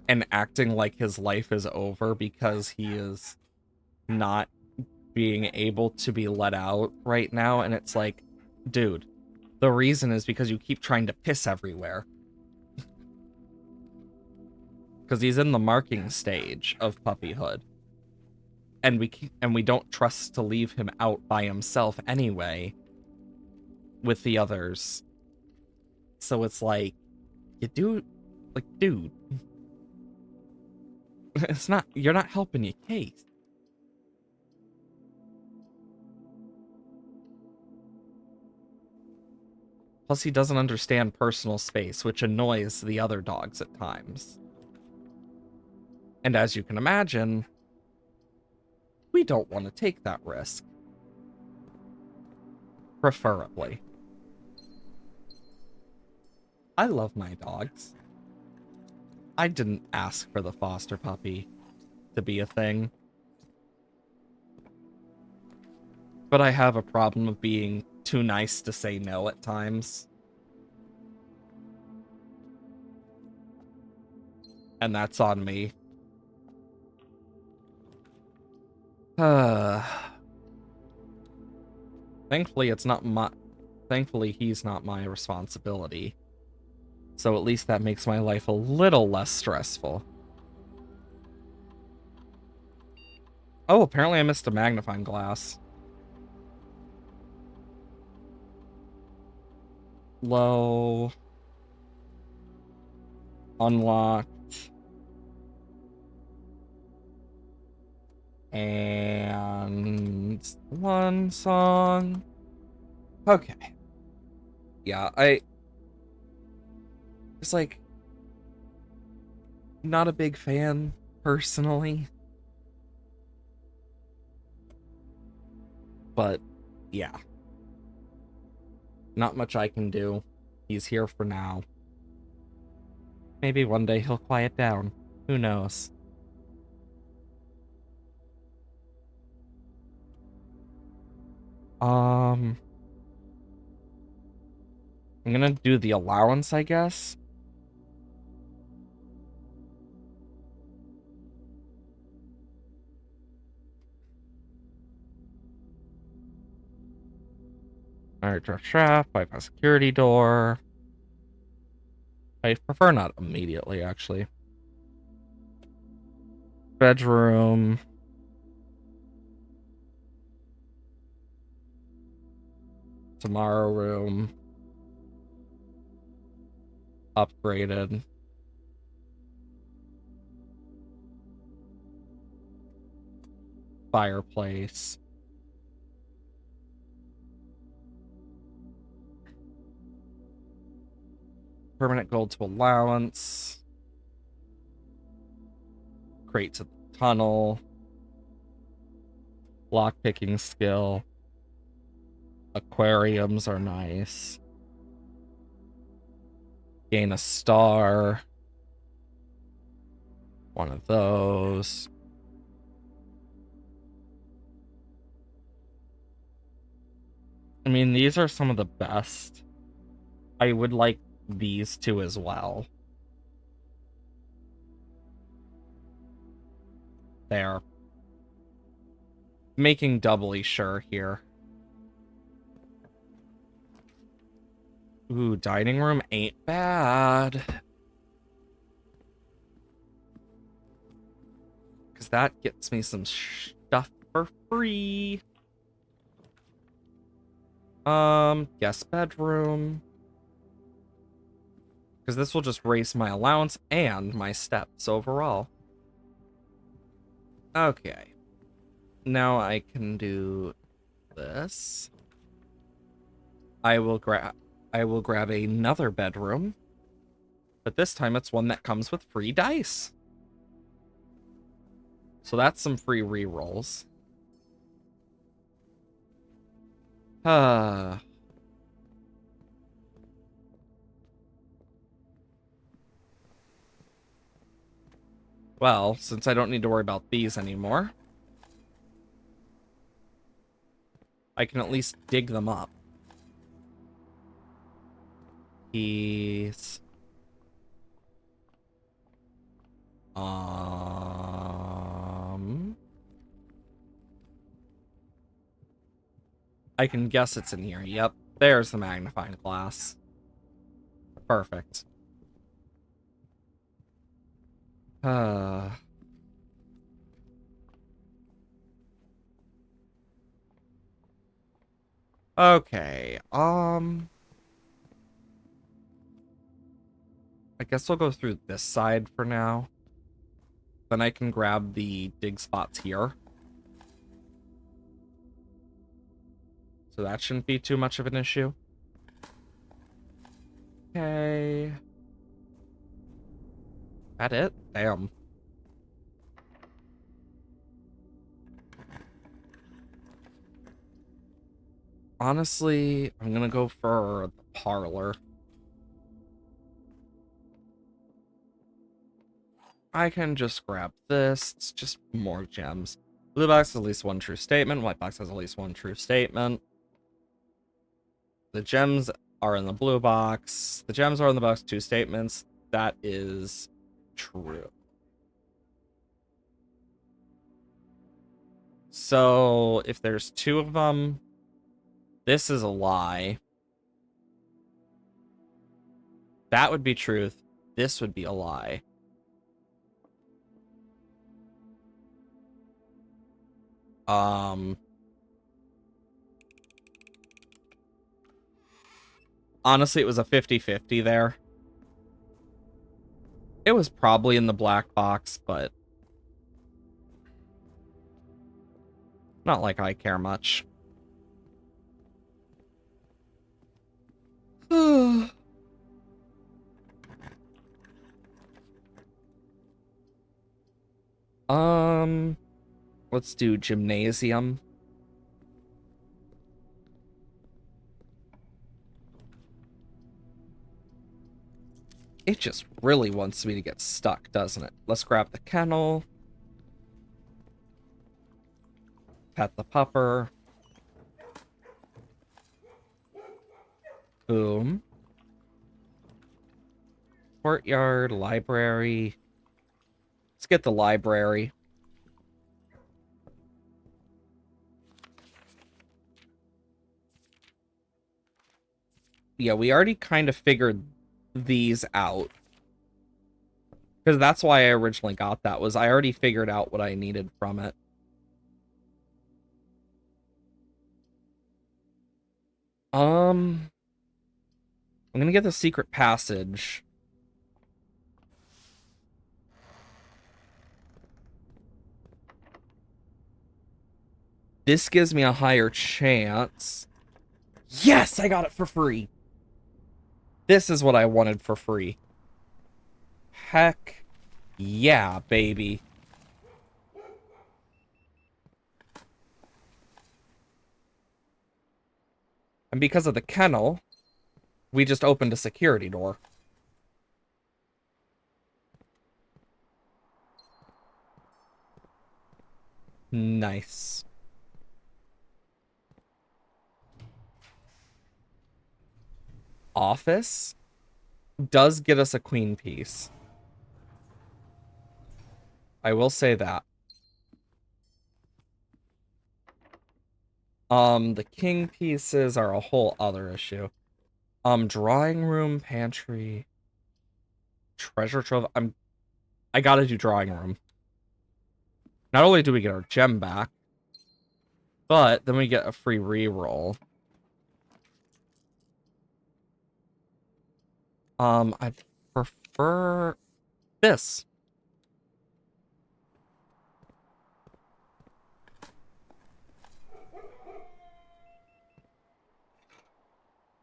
S1: and acting like his life is over because he is not being able to be let out right now. And it's like, dude, the reason is because you keep trying to piss everywhere. Because he's in the marking stage of puppyhood. And we don't trust to leave him out by himself anyway with the others. So it's like, you do, like, dude, it's not, you're not helping your case. Plus, he doesn't understand personal space, which annoys the other dogs at times. And as you can imagine, we don't want to take that risk. Preferably. I love my dogs. I didn't ask for the foster puppy to be a thing. But I have a problem of being too nice to say no at times. And that's on me. Thankfully, Thankfully, he's not my responsibility. So at least that makes my life a little less stressful. Oh, apparently I missed a magnifying glass. Low. Unlocked. And one song. Okay. Yeah, it's like not a big fan personally. But yeah. Not much I can do. He's here for now. Maybe one day he'll quiet down. Who knows? I'm gonna do the allowance, I guess. Alright, trap, bypass security door. I prefer not immediately, actually. Bedroom. Tomorrow room. Upgraded. Fireplace. Permanent gold to allowance. Crate to the tunnel. Lockpicking skill. Aquariums are nice. Gain a star. One of those. I mean, these are some of the best. I would like these two as well. There. Making doubly sure here. Ooh, dining room ain't bad. Because that gets me some stuff for free. Guest bedroom. Because this will just raise my allowance and my steps overall. Okay. Now I can do this. I will grab another bedroom. But this time it's one that comes with free dice. So that's some free rerolls. Well, since I don't need to worry about these anymore, I can at least dig them up. Keys. I can guess it's in here. Yep, there's the magnifying glass. Perfect. Okay, I guess I'll go through this side for now. Then I can grab the dig spots here. So that shouldn't be too much of an issue. Okay. That it? Damn. Honestly, I'm gonna go for the parlor. I can just grab this. It's just more gems. Blue box has at least one true statement. White box has at least one true statement. The gems are in the blue box. The gems are in the box, 2 statements. That is true. So if there's 2 of them, this is a lie. That would be truth. This would be a lie. Honestly, it was a 50-50 there. It was probably in the black box, but not like I care much. Let's do gymnasium. It just really wants me to get stuck, doesn't it? Let's grab the kennel. Pet the pupper. Boom. Courtyard, library. Let's get the library. Yeah, we already kind of figured these out. Because that's why I originally got that, was I already figured out what I needed from it. I'm gonna get the secret passage. This gives me a higher chance. Yes, I got it for free. This is what I wanted for free. Heck yeah, baby. And because of the kennel, we just opened a security door. Nice. Office does get us a queen piece. I will say that. The king pieces are a whole other issue. Drawing room, pantry, treasure trove. I gotta do drawing room. Not only do we get our gem back, but then we get a free reroll. I prefer this.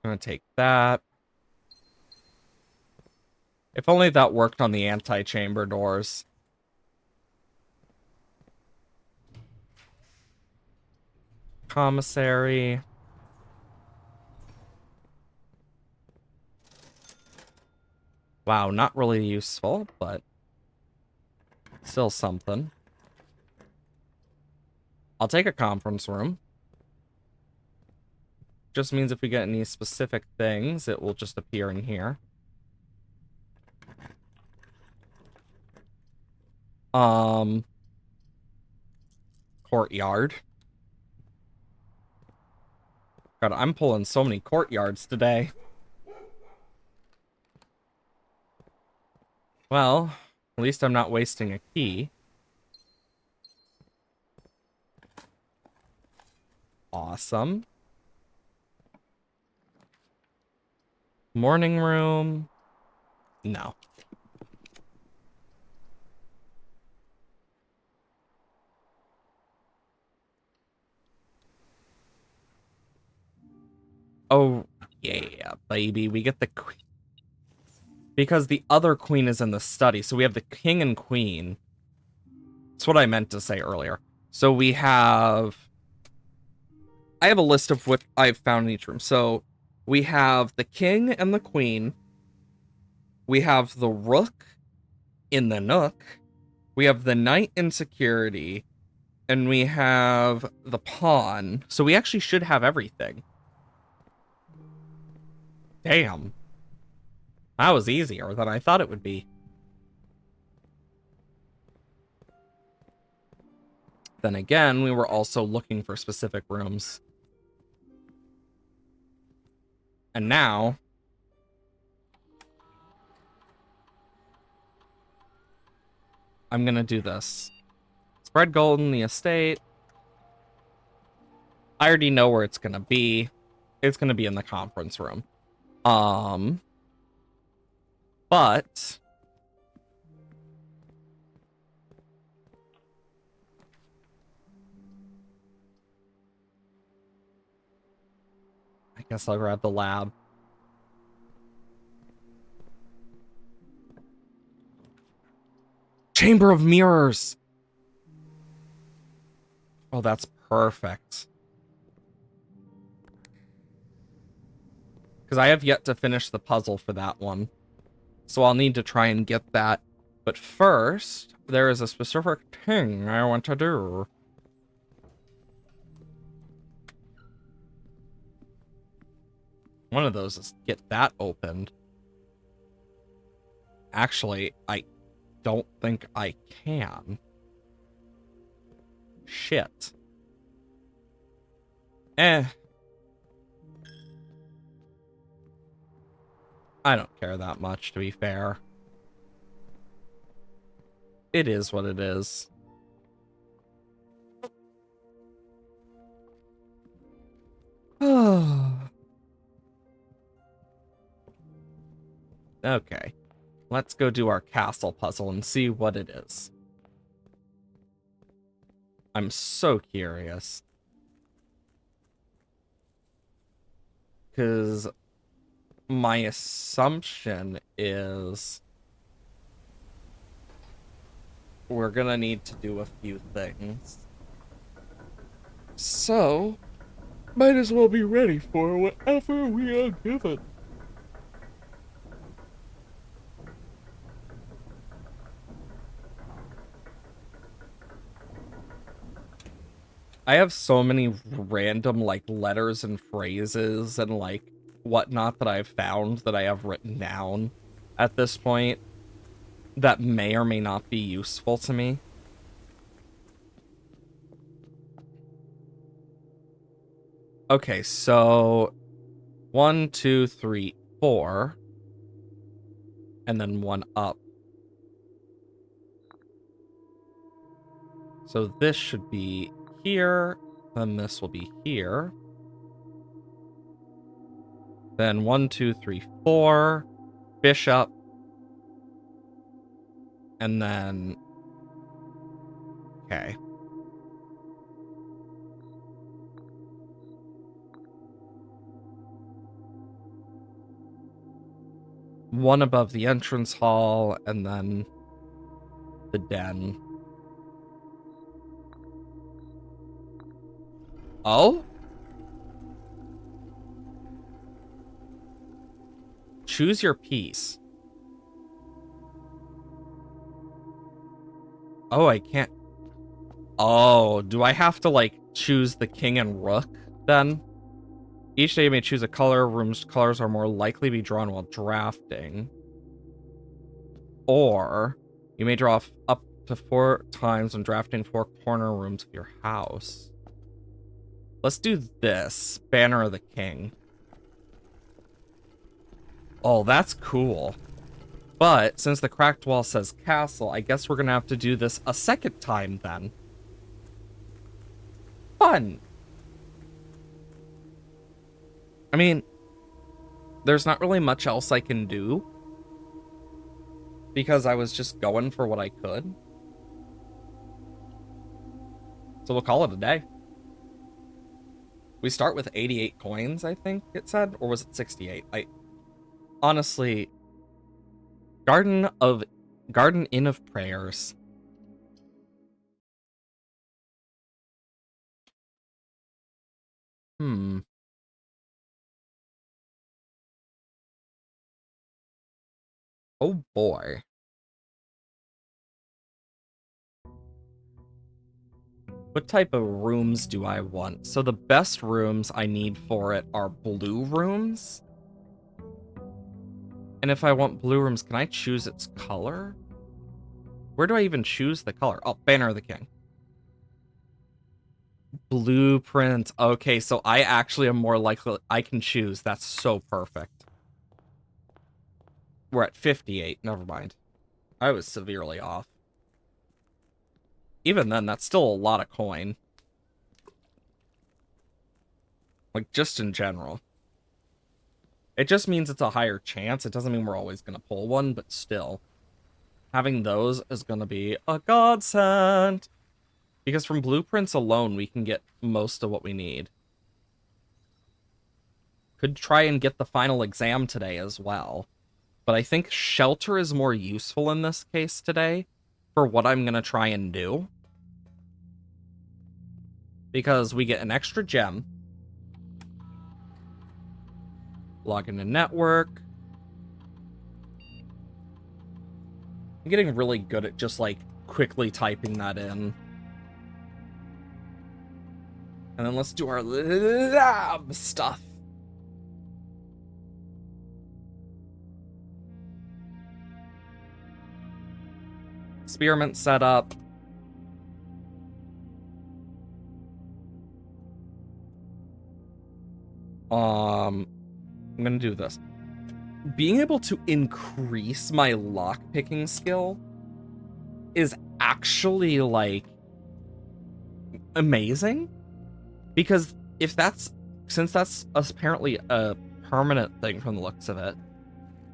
S1: I'm gonna take that. If only that worked on the anti-chamber doors. Commissary. Wow, not really useful, but still something. I'll take a conference room. Just means if we get any specific things, it will just appear in here. Courtyard. God, I'm pulling so many courtyards today. Well, at least I'm not wasting a key. Awesome. Morning room. No. Oh, yeah, baby. We get the queen. Because the other queen is in the study. So we have the king and queen. That's what I meant to say earlier. So we have I have a list of what I've found in each room. So we have the king and the queen. We have the rook in the nook. We have the knight in security. And we have the pawn. So we actually should have everything. Damn. That was easier than I thought it would be. Then again, we were also looking for specific rooms. And now... I'm gonna do this. Spread gold in the estate. I already know where it's gonna be. It's gonna be in the conference room. But... I guess I'll grab the lab. Chamber of Mirrors! Oh, that's perfect. Because I have yet to finish the puzzle for that one. So I'll need to try and get that. But first, there is a specific thing I want to do. One of those is get that opened. Actually, I don't think I can. Shit. I don't care that much, to be fair. It is what it is. Okay. Let's go do our castle puzzle and see what it is. I'm so curious. Because my assumption is we're gonna need to do a few things. So, might as well be ready for whatever we are given. I have so many random, like, letters and phrases and, like, whatnot that I've found that I have written down at this point that may or may not be useful to me. Okay, so 1, 2, 3, 4, and then 1 up. So this should be here, then this will be here. Then 1, 2, 3, 4, bishop, and then... Okay. One above the entrance hall, and then the den. Oh? Choose your piece. Oh, I can't... Oh, do I have to, like, choose the king and rook, then? Each day you may choose a color. Rooms' colors are more likely to be drawn while drafting. Or, you may draw up to 4 times when drafting 4 corner rooms of your house. Let's do this. Banner of the King. Oh, that's cool. But, since the cracked wall says castle, I guess we're gonna have to do this a second time, then. Fun! I mean, there's not really much else I can do, because I was just going for what I could. So we'll call it a day. We start with 88 coins, I think it said, or was it 68? Honestly, Garden Inn of Prayers. Oh boy. What type of rooms do I want? So the best rooms I need for it are blue rooms. And if I want blue rooms, can I choose its color? Where do I even choose the color? Oh, Banner of the King. Blueprint. Okay, so I actually am more likely I can choose. That's so perfect. We're at 58. Never mind. I was severely off. Even then, that's still a lot of coin. Like, just in general. It just means it's a higher chance. It doesn't mean we're always going to pull one, but still. Having those is going to be a godsend. Because from blueprints alone, we can get most of what we need. Could try and get the final exam today as well. But I think shelter is more useful in this case today for what I'm going to try and do. Because we get an extra gem. Log into network. I'm getting really good at just, like, quickly typing that in. And then let's do our lab stuff. Experiment setup. I'm gonna do this. Being able to increase my lockpicking skill is actually, like, amazing. Because since that's apparently a permanent thing from the looks of it,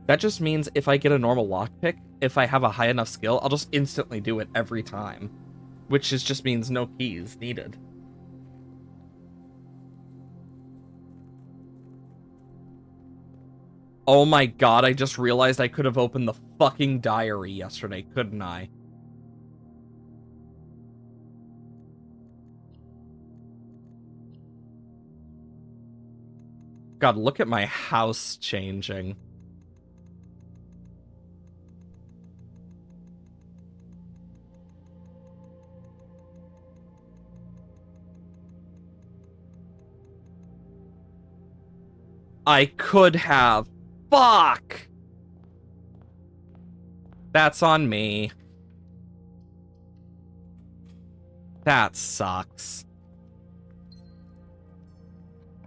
S1: that just means if I get a normal lockpick, if I have a high enough skill, I'll just instantly do it every time. Which just means no keys needed. Oh my god, I just realized I could have opened the fucking diary yesterday, couldn't I? God, look at my house changing. I could have. Fuck! That's on me. That sucks.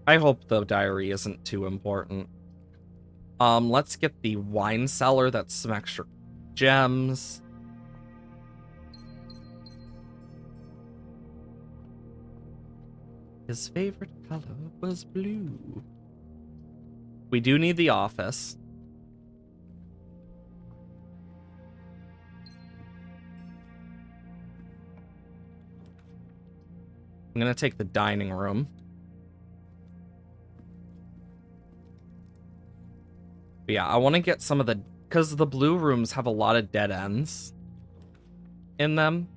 S1: I hope the diary isn't too important. Let's get the wine cellar. That's some extra gems. His favorite color was blue. We do need the office. I'm gonna take the dining room. But yeah, I want to get some of the... Because the blue rooms have a lot of dead ends in them.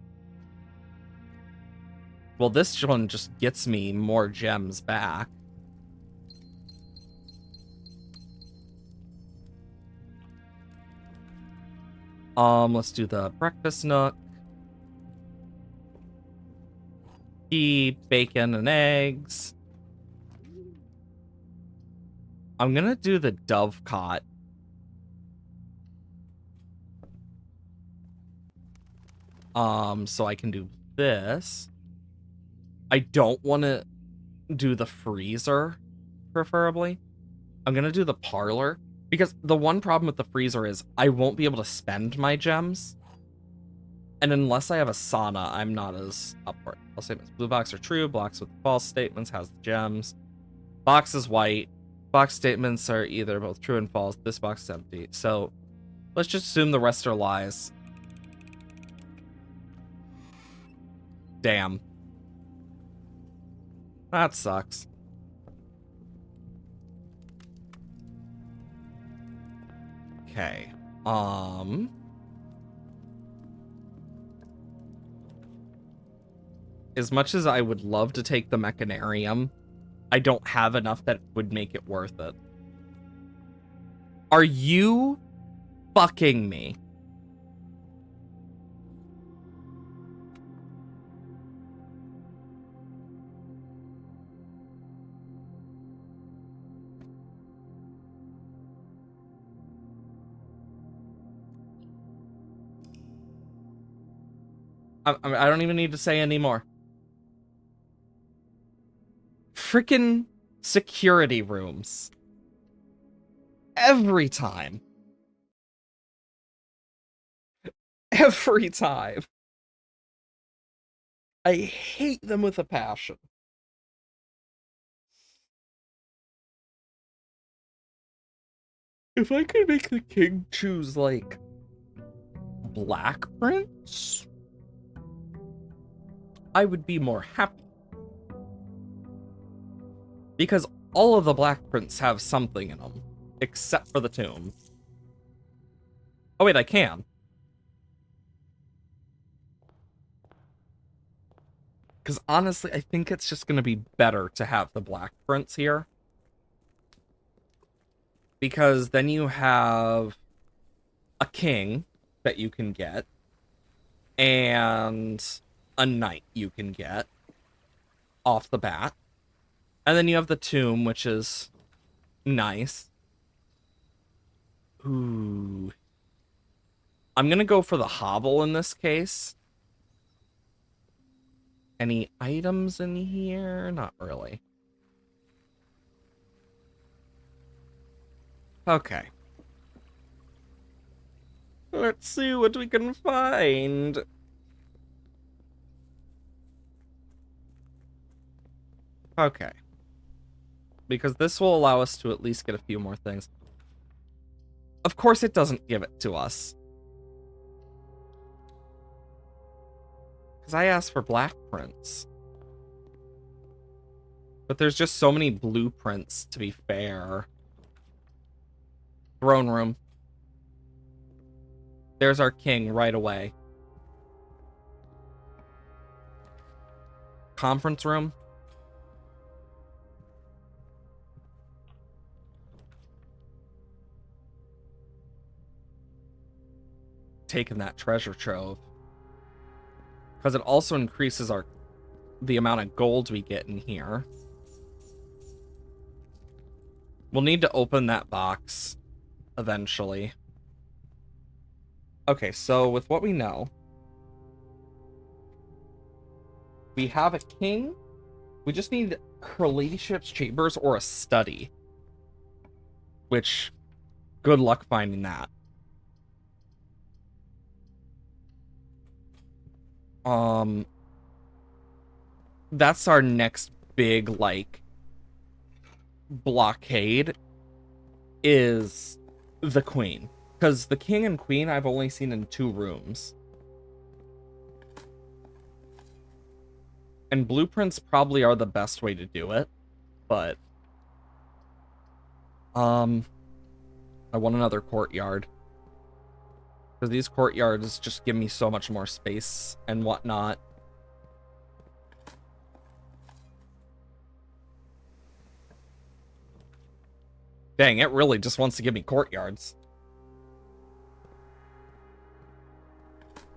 S1: Well, this one just gets me more gems back. Let's do the breakfast nook. Tea, bacon, and eggs. I'm gonna do the dovecot. So I can do this. I don't want to do the freezer, preferably. I'm gonna do the parlor. Because the one problem with the freezer is I won't be able to spend my gems. And unless I have a sauna, I'm not as up for it. I'll say blue box are true. Blocks with false statements has the gems. Box is white. Box statements are either both true and false. This box is empty. So let's just assume the rest are lies. Damn. That sucks. Okay. As much as I would love to take the mechanarium I don't have enough that would make it worth it. Are you fucking me? I don't even need to say anymore. Freaking security rooms. Every time. Every time. I hate them with a passion. If I could make the king choose, like, Black Prince, I would be more happy. Because all of the Black Prince have something in them, except for the tomb. Oh wait, I can. Because honestly, I think it's just going to be better to have the Black Prince here. Because then you have a king that you can get, and a knight you can get off the bat. And then you have the tomb, which is nice. Ooh. I'm going to go for the hovel in this case. Any items in here? Not really. Okay. Let's see what we can find. Okay. Because this will allow us to at least get a few more things. Of course it doesn't give it to us. Because I asked for Black Prince. But there's just so many blueprints, to be fair. Throne room. There's our king right away. Conference room. Taking that treasure trove. Because it also increases the amount of gold we get in here. We'll need to open that box eventually. Okay, so with what we know, we have a king. We just need her ladyship's chambers or a study. Which, good luck finding that. That's our next big, like, blockade is the queen. Because the king and queen I've only seen in 2 rooms. And blueprints probably are the best way to do it. But I want another courtyard. Because these courtyards just give me so much more space and whatnot. Dang, it really just wants to give me courtyards.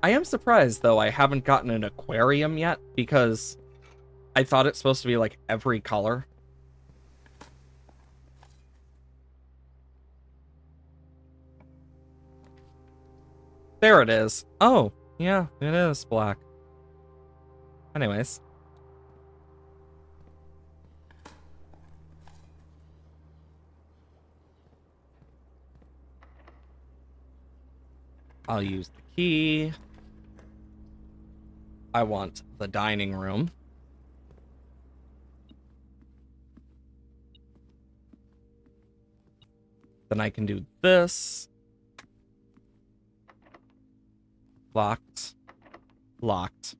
S1: I am surprised, though, I haven't gotten an aquarium yet, because I thought it's supposed to be, like, every color. There it is. Oh, yeah, it is black. Anyways. I'll use the key. I want the dining room. Then I can do this. Locked. Locked.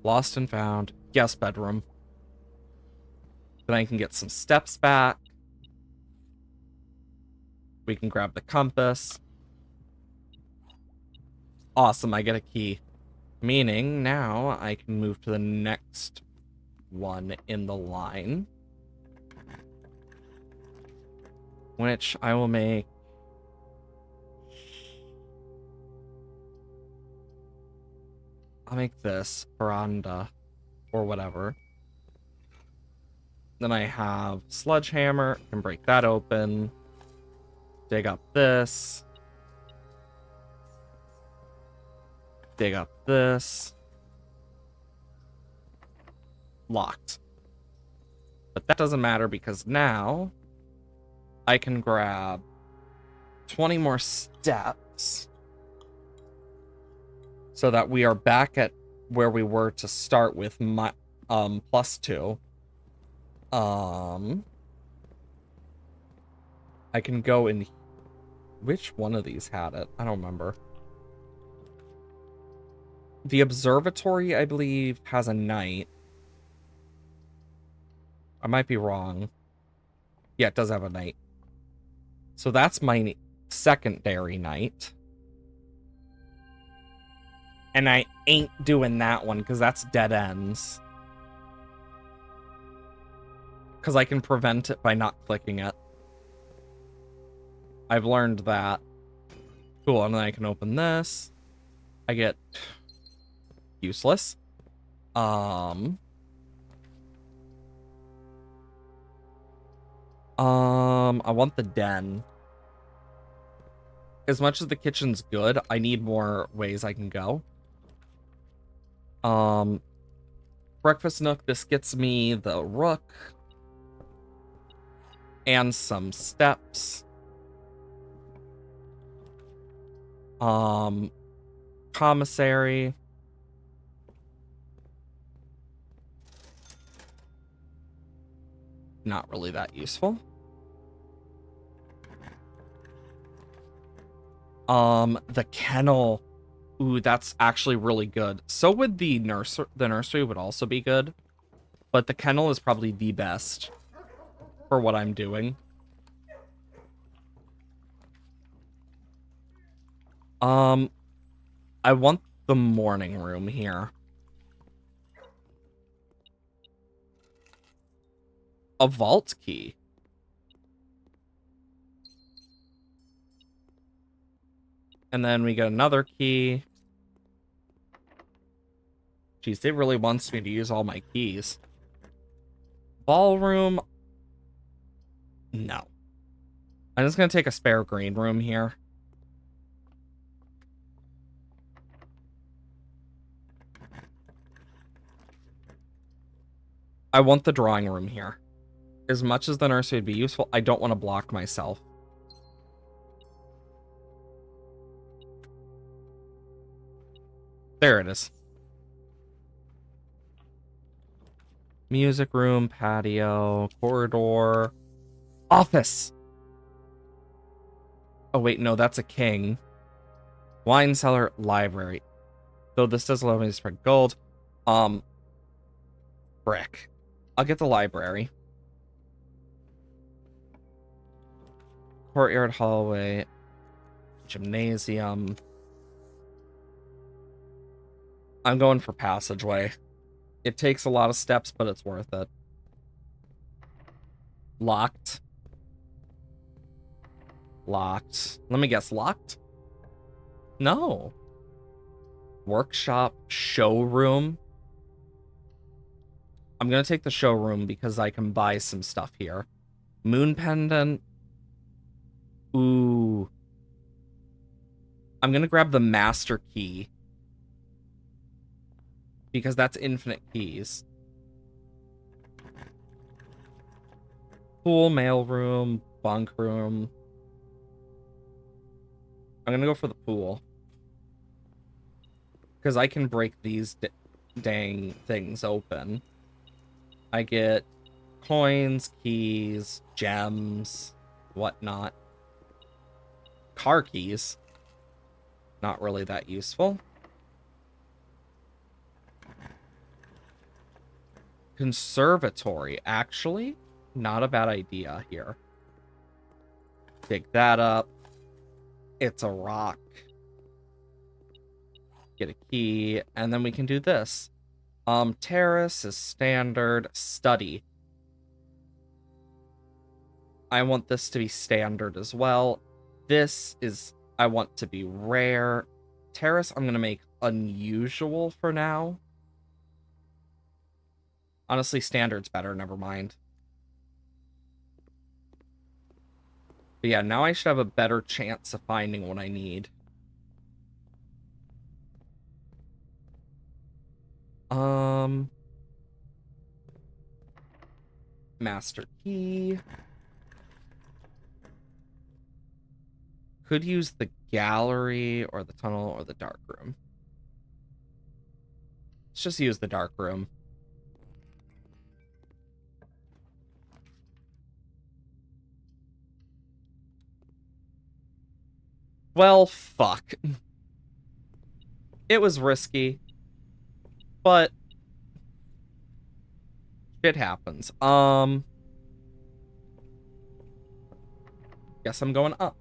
S1: Lost and found. Guest bedroom. Then I can get some steps back. We can grab the compass. Awesome, I get a key. Meaning now I can move to the next one in the line, which I will make. I'll make this veranda or whatever. Then I have sledgehammer, can break that open. Dig up this. Dig up this. Locked. But that doesn't matter because now I can grab 20 more steps so that we are back at where we were to start with my +2. I can go in. Which one of these had it? I don't remember. The observatory, I believe, has a night. I might be wrong. Yeah, it does have a night. So that's my secondary night. And I ain't doing that one because that's dead ends. Because I can prevent it by not clicking it. I've learned that. Cool, and then I can open this. I get useless. I want the den. As much as the kitchen's good, I need more ways I can go. Breakfast nook, this gets me the rook. And some steps. Commissary. Not really that useful. The kennel. Ooh, that's actually really good. So would the nursery would also be good. But the kennel is probably the best for what I'm doing. I want the morning room here. A vault key. And then we get another key. Jeez, it really wants me to use all my keys. Ballroom. No. I'm just going to take a spare green room here. I want the drawing room here. As much as the nursery would be useful, I don't want to block myself. There it is. Music room, patio, corridor, office. Oh, wait, no, that's a king. Wine cellar, library. Though this does allow me to spread gold. Brick. I'll get the library. Courtyard, hallway, gymnasium. I'm going for passageway. It takes a lot of steps, but it's worth it. Locked. Locked. Let me guess, locked? No. Workshop, showroom. I'm going to take the showroom because I can buy some stuff here. Moon pendant. Ooh. I'm going to grab the master key. Because that's infinite keys. Pool, mailroom, bunk room. I'm going to go for the pool. Because I can break these dang things open. I get coins, keys, gems, whatnot. Car keys. Not really that useful. Conservatory, actually, not a bad idea here. Dig that up. It's a rock. get a key, and then we can do this. Terrace is standard. Study. I want this to be standard as well. This is, I want to be rare. Terrace, I'm going to make unusual for now. Honestly, standard's better, never mind. But yeah, now I should have a better chance of finding what I need. Master key. Could use the gallery or the tunnel or the dark room. Let's just use the dark room. Well, fuck. It was risky, but shit happens. Guess I'm going up.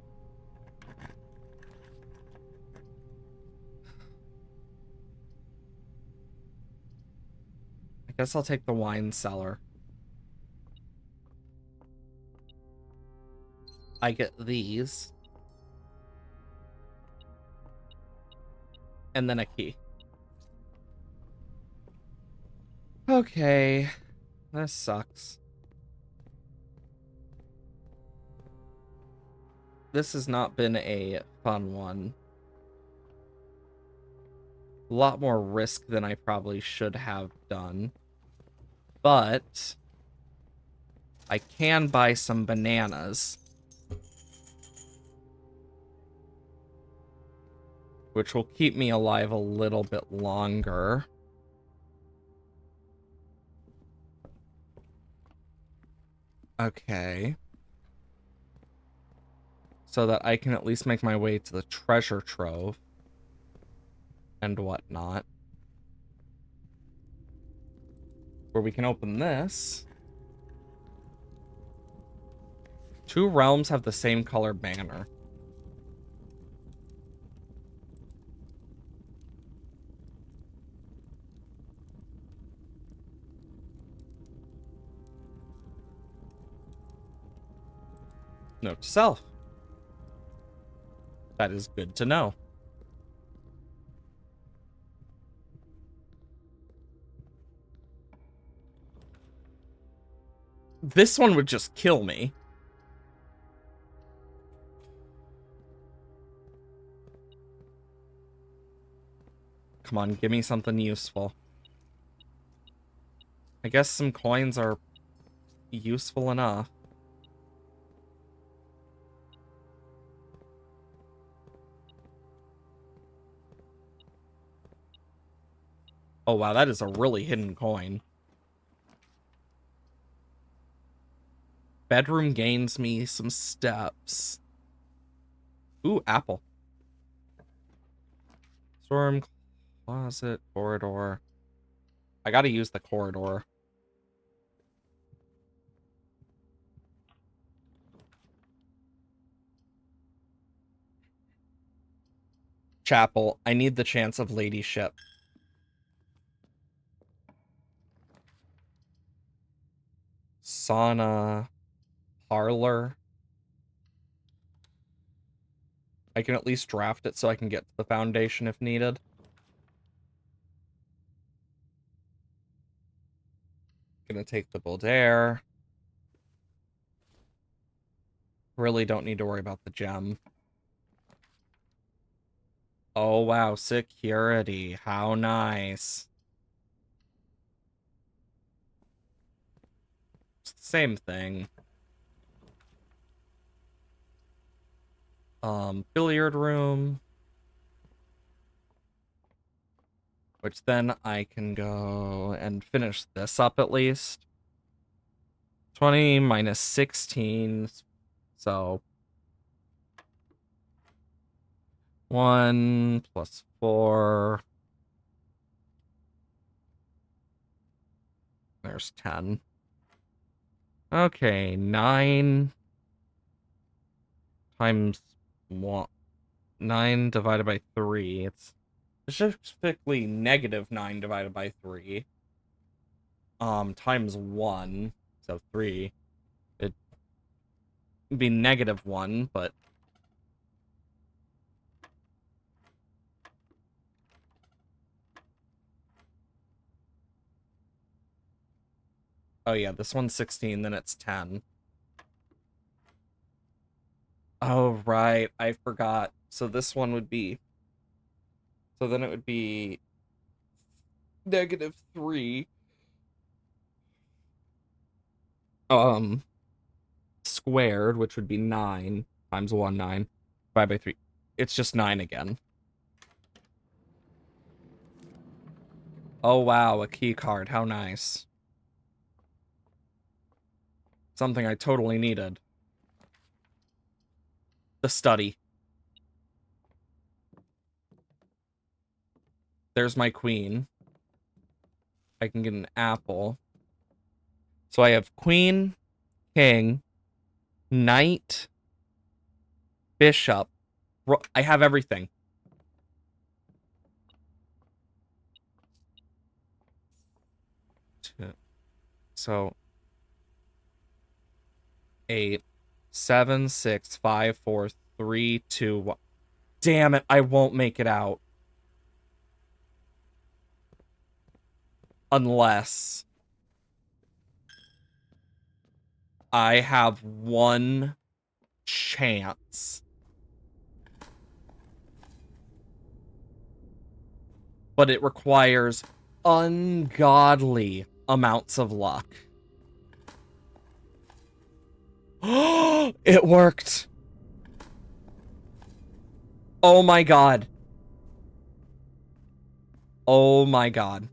S1: I guess I'll take the wine cellar. I get these. And then a key. Okay. This sucks. This has not been a fun one. A lot more risk than I probably should have done. But I can buy some bananas, which will keep me alive a little bit longer. Okay. So that I can at least make my way to the treasure trove and whatnot. Where we can open this. 2 realms have the same color banner. Note to self. That is good to know. This one would just kill me. Come on, give me something useful. I guess some coins are useful enough. Oh wow, that is a really hidden coin. Bedroom gains me some steps. Ooh, apple. Storm closet, corridor. I gotta use the corridor. Chapel. I need the chance of ladyship. Sauna. Parlor. I can at least draft it so I can get to the foundation if needed. Gonna take the Buildair. Really don't need to worry about the gem. Oh wow, security. How nice. It's the same thing. Billiard room. Which then I can go and finish this up at least. 20 minus 16. So 1 plus 4. There's 10. Okay, 9 times 1. 9 divided by 3. It's specifically negative 9 divided by 3, times 1, so 3, it'd be negative 1, but oh yeah, this one's 16, then it's 10. Oh, right, I forgot. So this one would be, so then it would be negative 3, squared, which would be 9 times 1, 9, divided by 3. It's just 9 again. Oh wow, a key card, how nice. Something I totally needed. The study. There's my queen. I can get an apple. So I have queen, king, knight, bishop. I have everything. So 8, 7, 6, 5, 4, 3, 2, 1. Damn it, I won't make it out. Unless I have one chance. But it requires ungodly amounts of luck. It worked. Oh my god. Oh my god.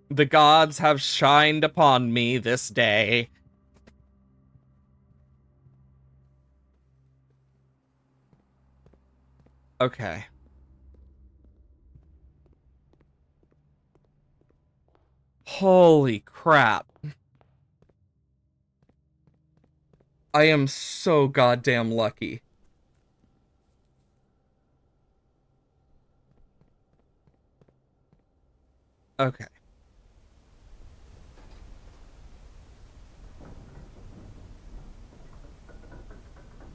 S1: The gods have shined upon me this day. Okay. Holy crap. I am so goddamn lucky. Okay.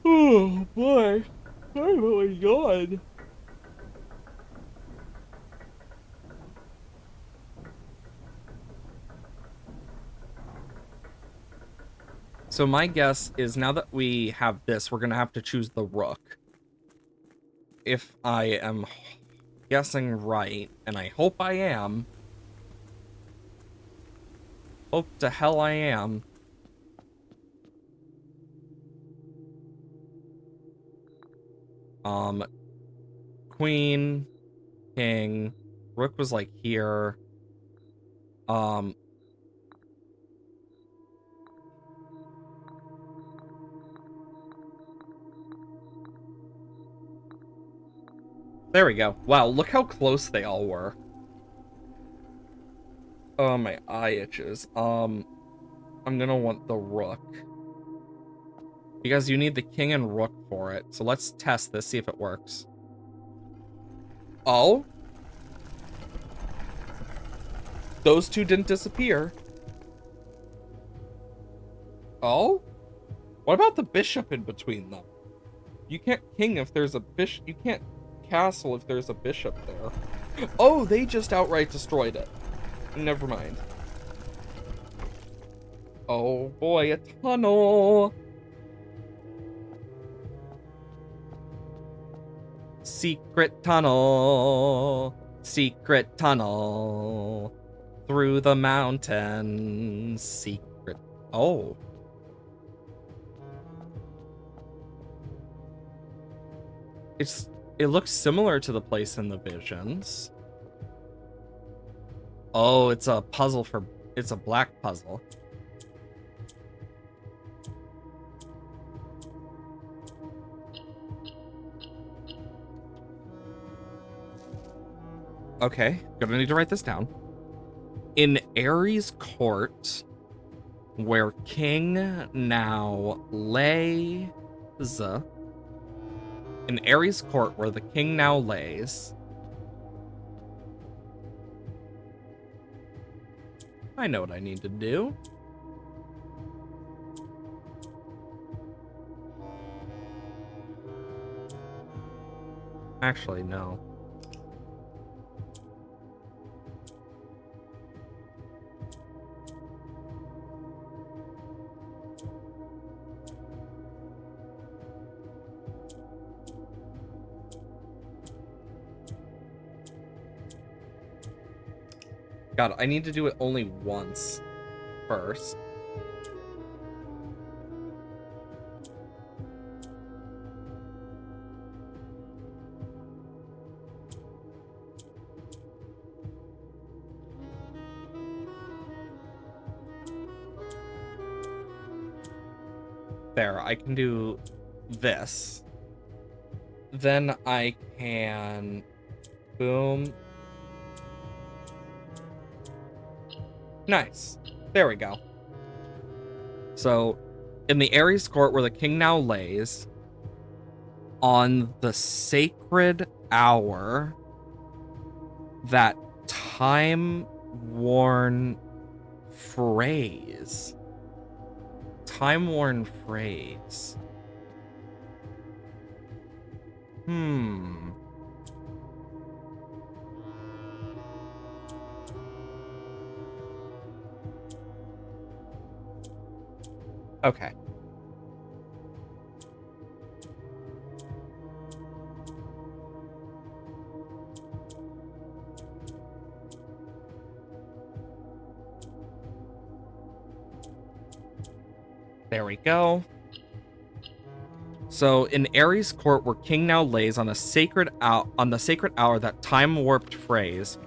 S1: Oh boy. Oh my god. So my guess is now that we have this, we're gonna have to choose the rook. If I am guessing right, and I hope I am. Hope to hell I am. Queen, king, rook was like here. There we go. Wow, look how close they all were. Oh, my eye itches. I'm gonna want the rook. Because you need the king and rook for it. So let's test this, see if it works. Oh? Those two didn't disappear. Oh? What about the bishop in between them? You can't king if there's a bishop. You can't castle if there's a bishop there. Oh, they just outright destroyed it. Never mind. Oh boy, a tunnel. Secret tunnel. Secret tunnel. Through the mountains. Secret. Oh. It looks similar to the place in the visions. Oh, it's a puzzle for... It's a black puzzle. Okay, gonna need to write this down. In Ares Court, where King now lays... In Ares Court, where the king now lays, I know what I need to do. Actually, no. God, I need to do it only once first. There, I can do this. Then I can... Boom. Nice. There we go. So, in the Ares court where the king now lays, on the sacred hour, that time-worn phrase. Time-worn phrase. Okay. There we go. So in Ares court, where king now lays on the sacred hour, that time warped phrase,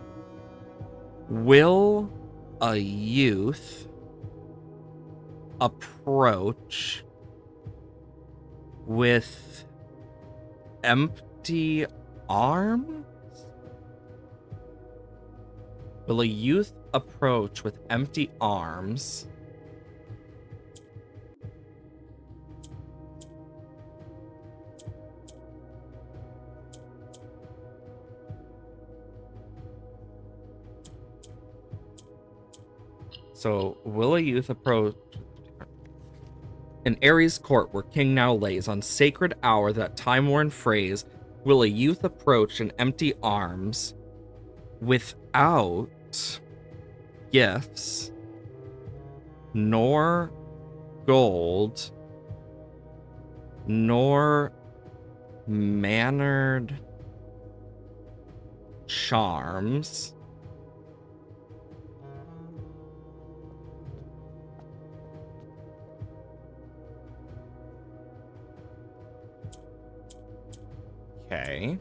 S1: will a youth approach with empty arms? Will a youth approach with empty arms? So, will a youth approach in Ares court where king now lays on sacred hour, that time-worn phrase, will a youth approach in empty arms without gifts nor gold nor mannered charms? Okay.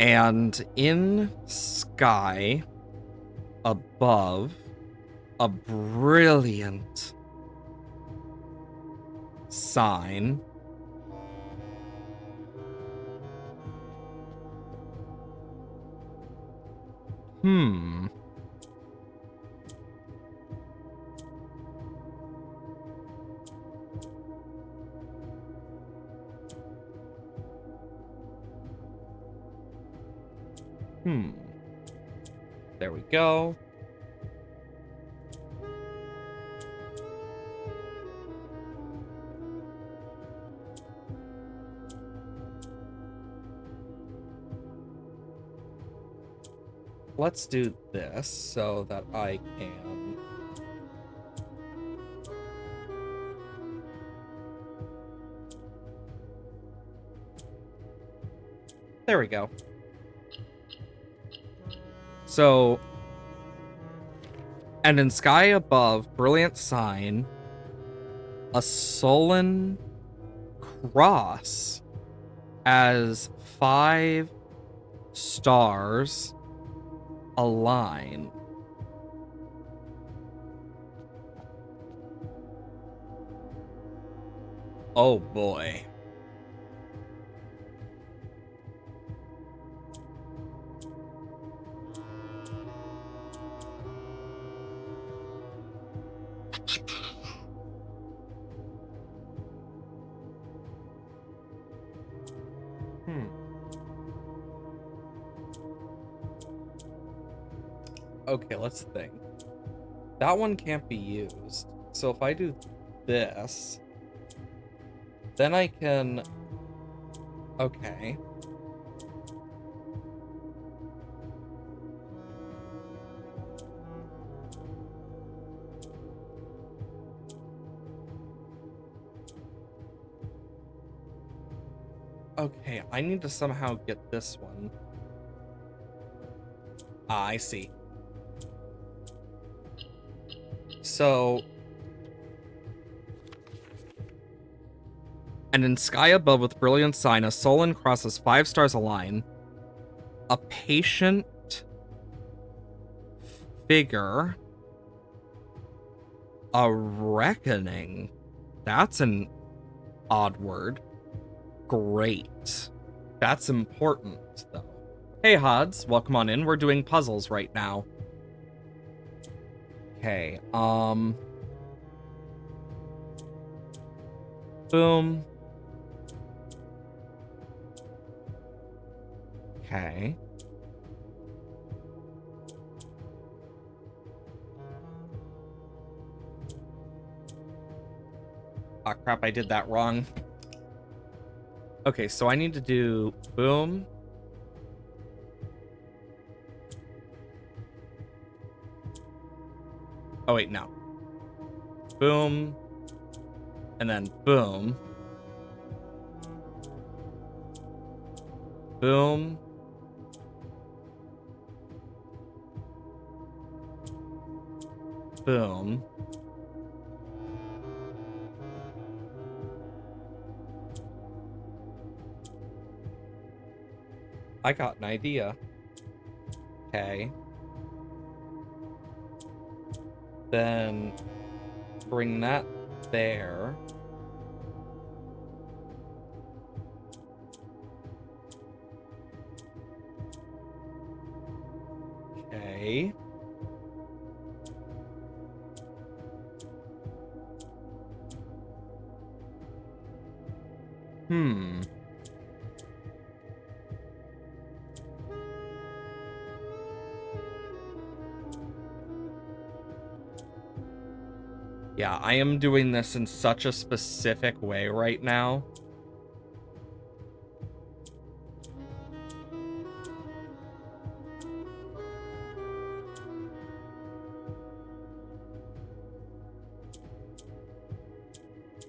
S1: And in sky above, a brilliant sign. Hmm. There we go. Let's do this so that I can... There we go. So, and in sky above, brilliant sign, a sullen cross as 5 stars align. Oh boy. Okay, let's think. That one can't be used. So if I do this, then I can... Okay. Okay, I need to somehow get this one. Ah, I see. So... And in sky above with brilliant sign, a sullen crosses 5 stars align. A patient figure. A reckoning. That's an odd word. Great. That's important, though. Hey, Hods, welcome on in. We're doing puzzles right now. Okay, boom. Okay. Ah, crap, I did that wrong. Okay, so I need to do boom. Oh, wait, no. Boom. And then boom. Boom. Boom. I got an idea. Okay. Then bring that there. Okay. Yeah, I am doing this in such a specific way right now.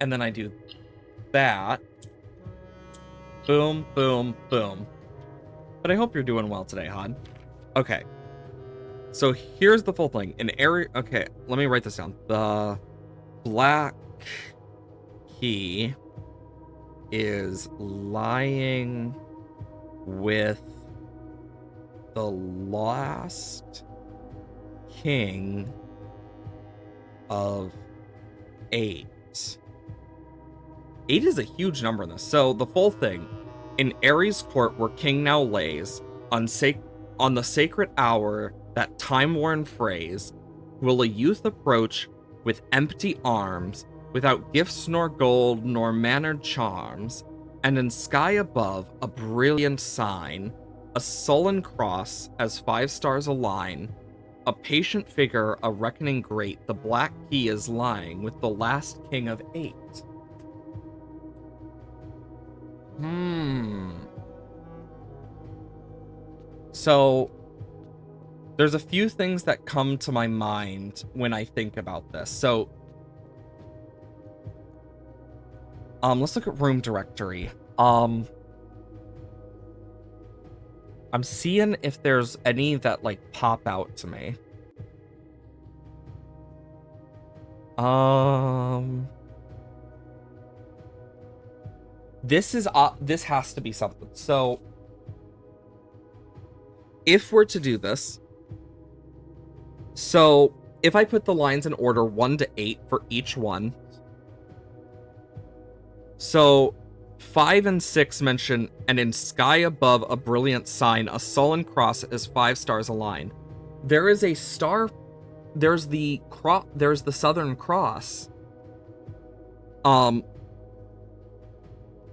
S1: And then I do that. Boom, boom, boom. But I hope you're doing well today, Hod. Okay. So here's the full thing. An area... Okay, let me write this down. The black key is lying with the last king of 8. 8 is a huge number in this. So the full thing, in Ares' court where King now lays, on the sacred hour, that time-worn phrase, will a youth approach with empty arms, without gifts nor gold nor mannered charms, and in sky above a brilliant sign, a sullen cross as 5 stars align, a patient figure, a reckoning great, the black key is lying with the last king of 8. So, there's a few things that come to my mind when I think about this. So, let's look at room directory. I'm seeing if there's any that, like, pop out to me. This has to be something. So, if we're to do this, so if I put the lines in order 1 to 8 for each one, so 5 and 6 mention, and in sky above a brilliant sign, a sullen cross as 5 stars align. There is a star. There's the Southern Cross.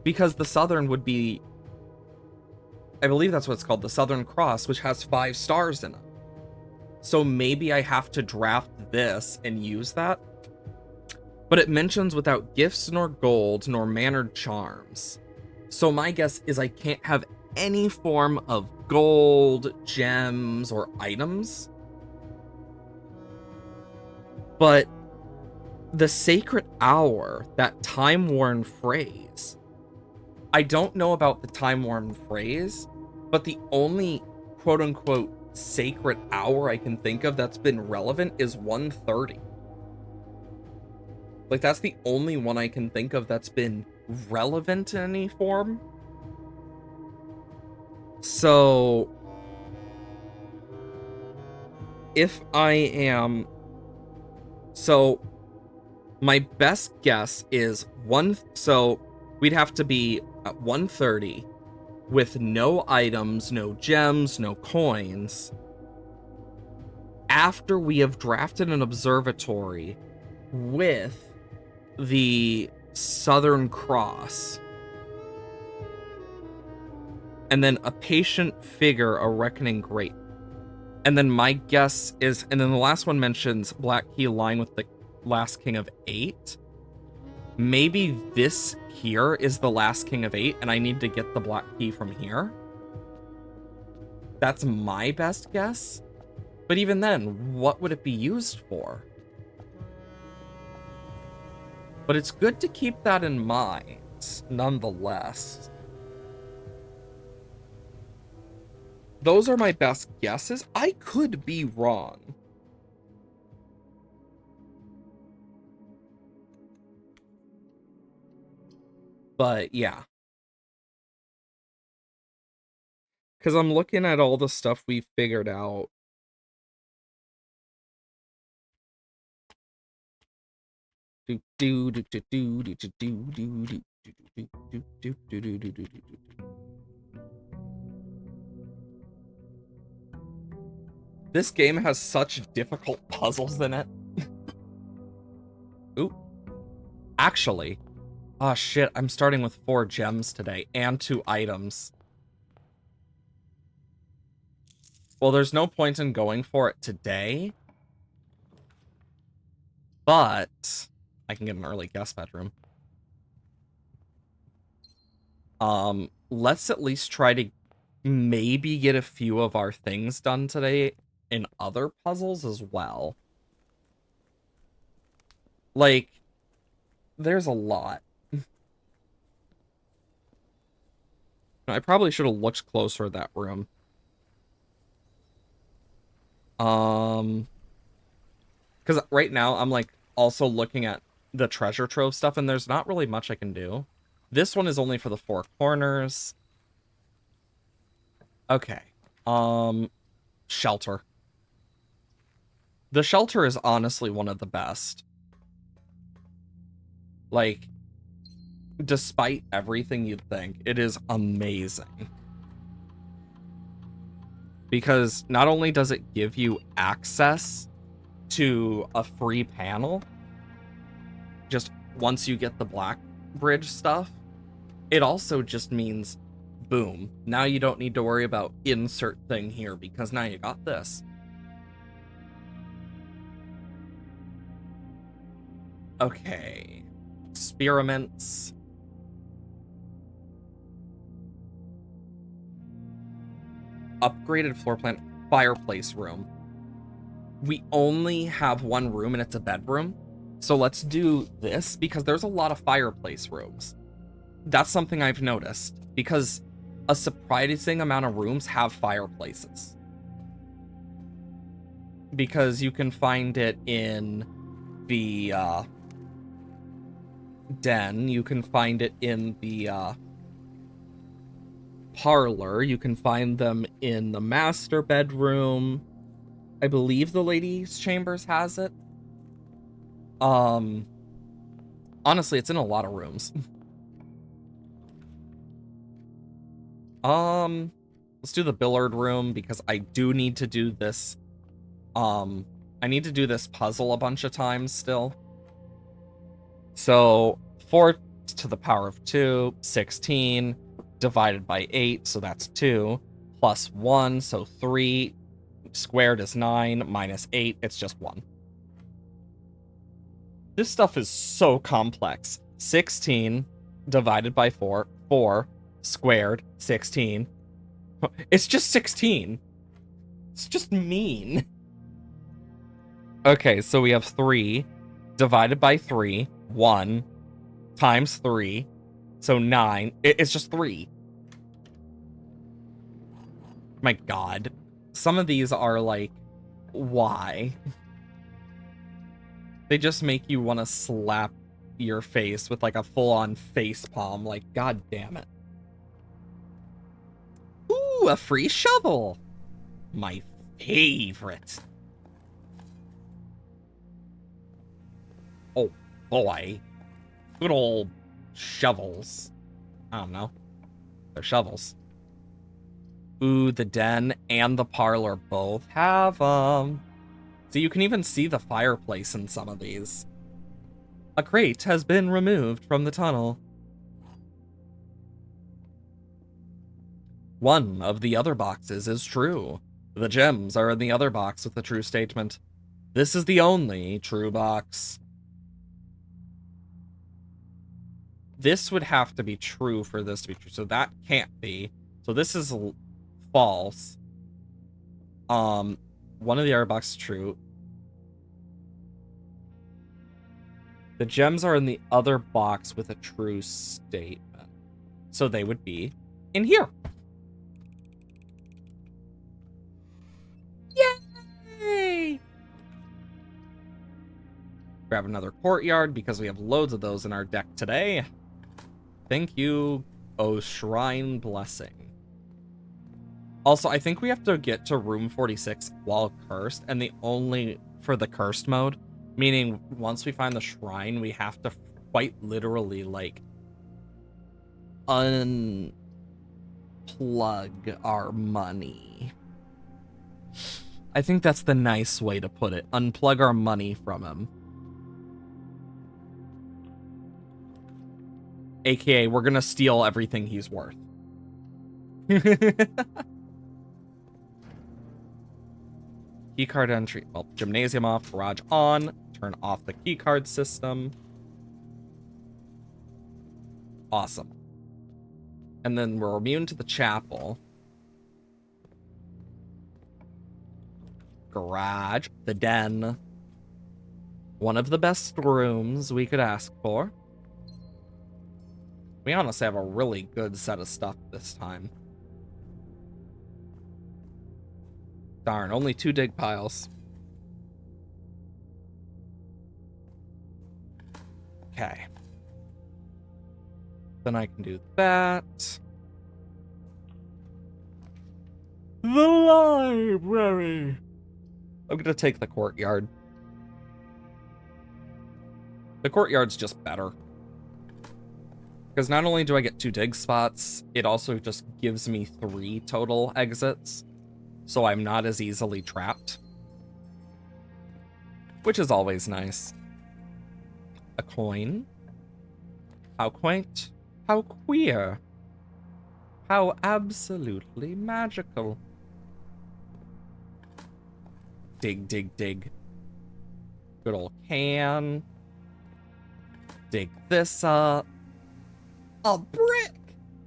S1: Because the Southern would be, I believe that's what it's called, the Southern Cross, which has 5 stars in it. So maybe I have to draft this and use that. But it mentions without gifts nor gold nor mannered charms. So my guess is I can't have any form of gold, gems, or items. But the sacred hour, that time-worn phrase, I don't know about the time-worn phrase, but the only quote-unquote sacred hour I can think of that's been relevant is 1:30. Like, that's the only one I can think of that's been relevant in any form. So, if I am... So, my best guess is so we'd have to be at 1:30 with no items, no gems, no coins, after we have drafted an observatory with the Southern Cross, and then a patient figure, a reckoning great. And then my guess is, and then the last one mentions Black Key line with the last king of 8. Maybe this here is the last king of 8, and I need to get the black key from here. That's my best guess. But even then, what would it be used for? But it's good to keep that in mind, nonetheless. Those are my best guesses. I could be wrong. But yeah. Because I'm looking at all the stuff we figured out. This game has such difficult puzzles in it. Oop. Actually, oh shit, I'm starting with 4 gems today and 2 items. Well, there's no point in going for it today, but I can get an early guest bedroom. Let's at least try to maybe get a few of our things done today in other puzzles as well. Like, there's a lot. I probably should have looked closer at that room. Because right now I'm like also looking at the treasure trove stuff, and there's not really much I can do. This one is only for the 4 corners. Okay. Shelter. The shelter is honestly one of the best. Like, despite everything you'd think, it is amazing. Because not only does it give you access to a free panel, just once you get the Black Bridge stuff, it also just means, boom, now you don't need to worry about insert thing here, because now you got this. Okay. Experiments. Upgraded floor plan, fireplace room. We only have 1 room and it's a bedroom. So let's do this because there's a lot of fireplace rooms. That's something I've noticed because a surprising amount of rooms have fireplaces. Because you can find it in the den, you can find it in the parlor, you can find them in the master bedroom. I believe the ladies' chambers has it. Honestly, it's in a lot of rooms. Let's do the billiard room because I do need to do this. I need to do this puzzle a bunch of times still. So 4 to the power of 2, 16 divided by 8, so that's 2, plus 1, so 3, squared is 9, minus 8, it's just 1. This stuff is so complex. 16 divided by 4, 4 squared, 16. It's just 16. It's just mean. Okay, so we have 3 divided by 3, 1 times 3, so 9. It's just 3. My god. Some of these are like, why? They just make you want to slap your face with like a full-on face palm. Like, god damn it. Ooh, a free shovel. My favorite. Oh boy. Good old shovels. I don't know. They're shovels. Ooh, the den and the parlor both have them. So you can even see the fireplace in some of these. A crate has been removed from the tunnel. One of the other boxes is true. The gems are in the other box with the true statement. This is the only true box. This would have to be true for this to be true. So that can't be. So this is false. One of the other boxes is true. The gems are in the other box with a true statement. So they would be in here. Yay! Grab another courtyard because we have loads of those in our deck today. Thank you, oh shrine blessing. Also, I think we have to get to room 46 while cursed, and the only for the cursed mode, meaning once we find the shrine, we have to quite literally like unplug our money. I think that's the nice way to put it. Unplug our money from him. AKA, we're gonna steal everything he's worth. Keycard entry. Well, gymnasium off, garage on. Turn off the keycard system. Awesome. And then we're immune to the chapel. Garage. The den. One of the best rooms we could ask for. We honestly have a really good set of stuff this time. Darn, only 2 dig piles. Okay. Then I can do that. The library. I'm gonna take the courtyard. The courtyard's just better. Because not only do I get 2 dig spots, it also just gives me 3 total exits. So I'm not as easily trapped. Which is always nice. A coin. How quaint. How queer. How absolutely magical. Dig, dig, dig. Good old can. Dig this up. A brick!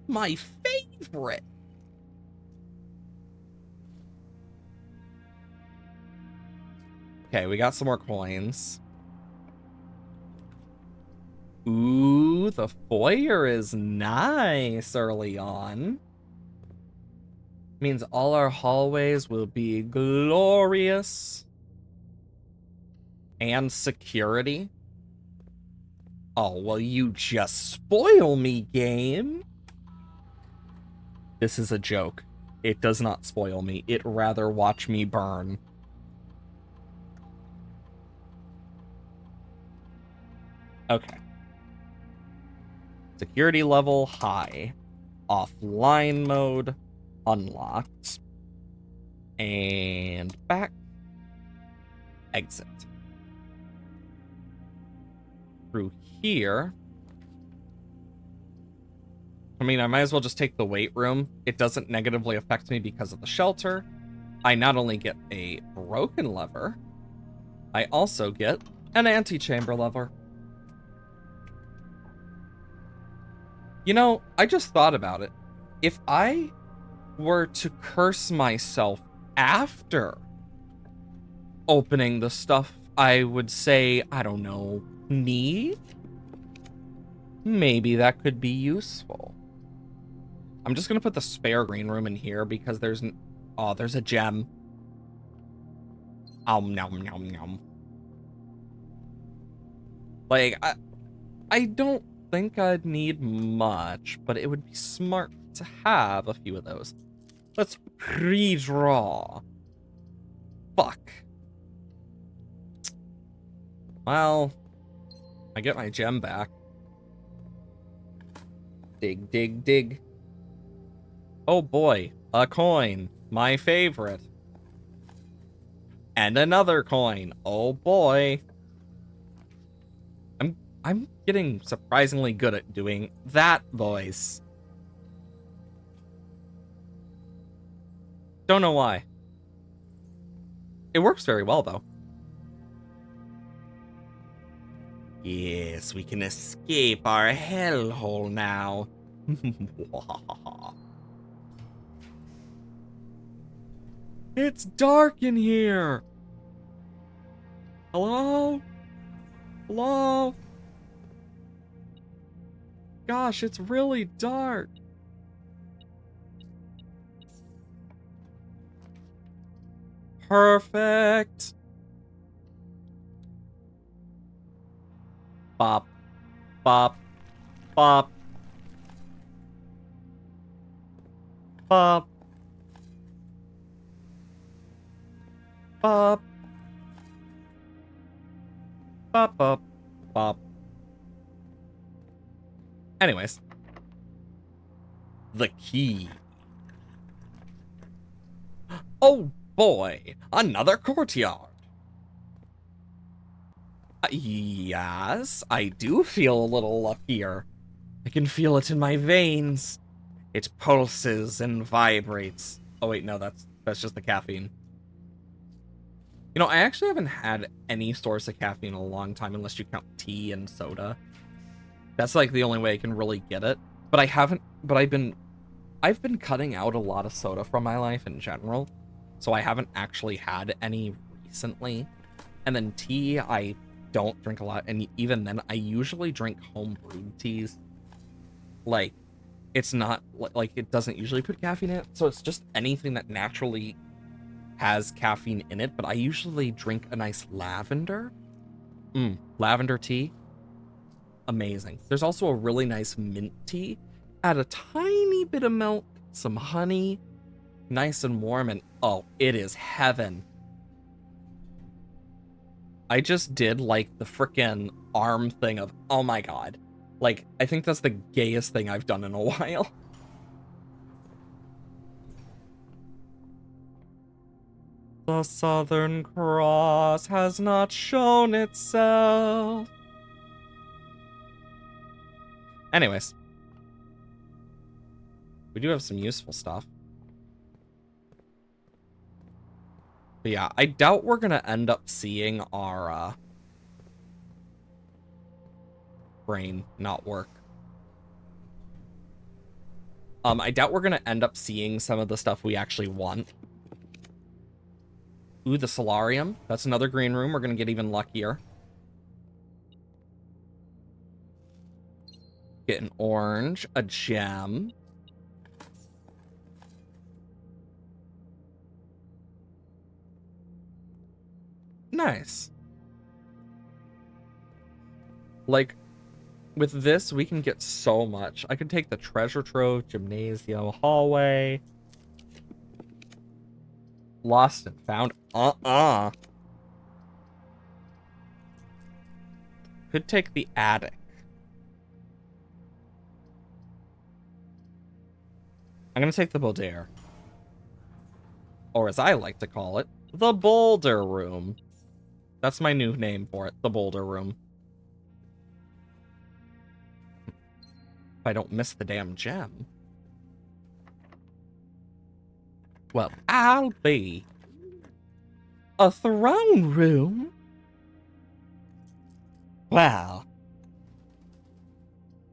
S1: My favorite! Okay, we got some more coins. Ooh, the foyer is nice early on. Means all our hallways will be glorious. And security. Oh, well, you just spoil me, game. This is a joke. It does not spoil me. It rather watch me burn. Okay. Security level high. Offline mode unlocked. And back. Exit. Through here. I mean, I might as well just take the weight room. It doesn't negatively affect me because of the shelter. I not only get a broken lever, I also get an antechamber lever. You know, I just thought about it. If I were to curse myself after opening the stuff I would say, I don't know, need? Maybe that could be useful. I'm just gonna put the spare green room in here because there's there's a gem. Nom nom nom. Like, I don't think I'd need much, but it would be smart to have a few of those. Let's pre-draw. Fuck. Well, I get my gem back. Dig, dig, dig. Oh boy, a coin. My favorite. And another coin. Oh boy. I'm getting surprisingly good at doing that voice. Don't know why. It works very well, though. Yes, we can escape our hellhole now. It's dark in here. Hello? Hello? Gosh, it's really dark. Perfect. Bop. Bop. Bop. Bop. Bop. Bop, bop, bop. Anyways. The key. Oh boy, another courtyard. Yes, I do feel a little luckier. I can feel it in my veins. It pulses and vibrates. Oh wait, no, that's just the caffeine. You know, I actually haven't had any source of caffeine in a long time, unless you count tea and soda. That's like the only way I can really get it. But I've been cutting out a lot of soda from my life in general, so I haven't actually had any recently. And then tea, I don't drink a lot, and even then, I usually drink home brewed teas. Like, it's not like it doesn't usually put caffeine in it, so it's just anything that naturally has caffeine in it. But I usually drink a nice lavender. Lavender tea. Amazing. There's also a really nice mint tea. Add a tiny bit of milk, some honey, nice and warm, and oh, it is heaven. I just did like the frickin' arm thing of, oh my god. Like, I think that's the gayest thing I've done in a while. The Southern Cross has not shown itself. Anyways. We do have some useful stuff. But yeah, I doubt we're gonna end up seeing our, brain not work. I doubt we're gonna end up seeing some of the stuff we actually want. Ooh, the solarium. That's another green room. We're gonna get even luckier. Get an orange, a gem. Nice. Like, with this, we can get so much. I can take the treasure trove, gymnasium, hallway. Lost and found. Could take the attic. I'm gonna take the Boulder. Or as I like to call it, the Boulder Room. That's my new name for it, the Boulder Room. If I don't miss the damn gem. Well, I'll be. A throne room? Wow.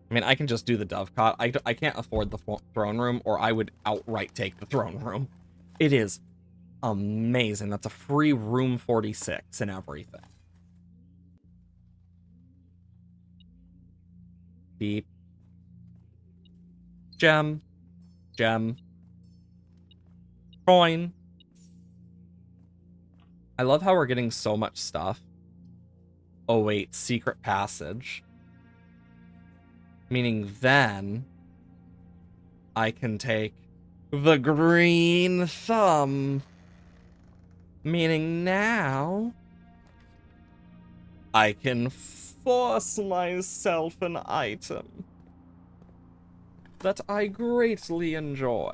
S1: I mean, I can just do the Dovecot. I can't afford the throne room, or I would outright take the throne room. It is amazing. That's a free room 46 and everything. Beep. Gem. Gem. Coin. I love how we're getting so much stuff. Oh wait, secret passage. Meaning then I can take the green thumb. Meaning now I can force myself an item that I greatly enjoy.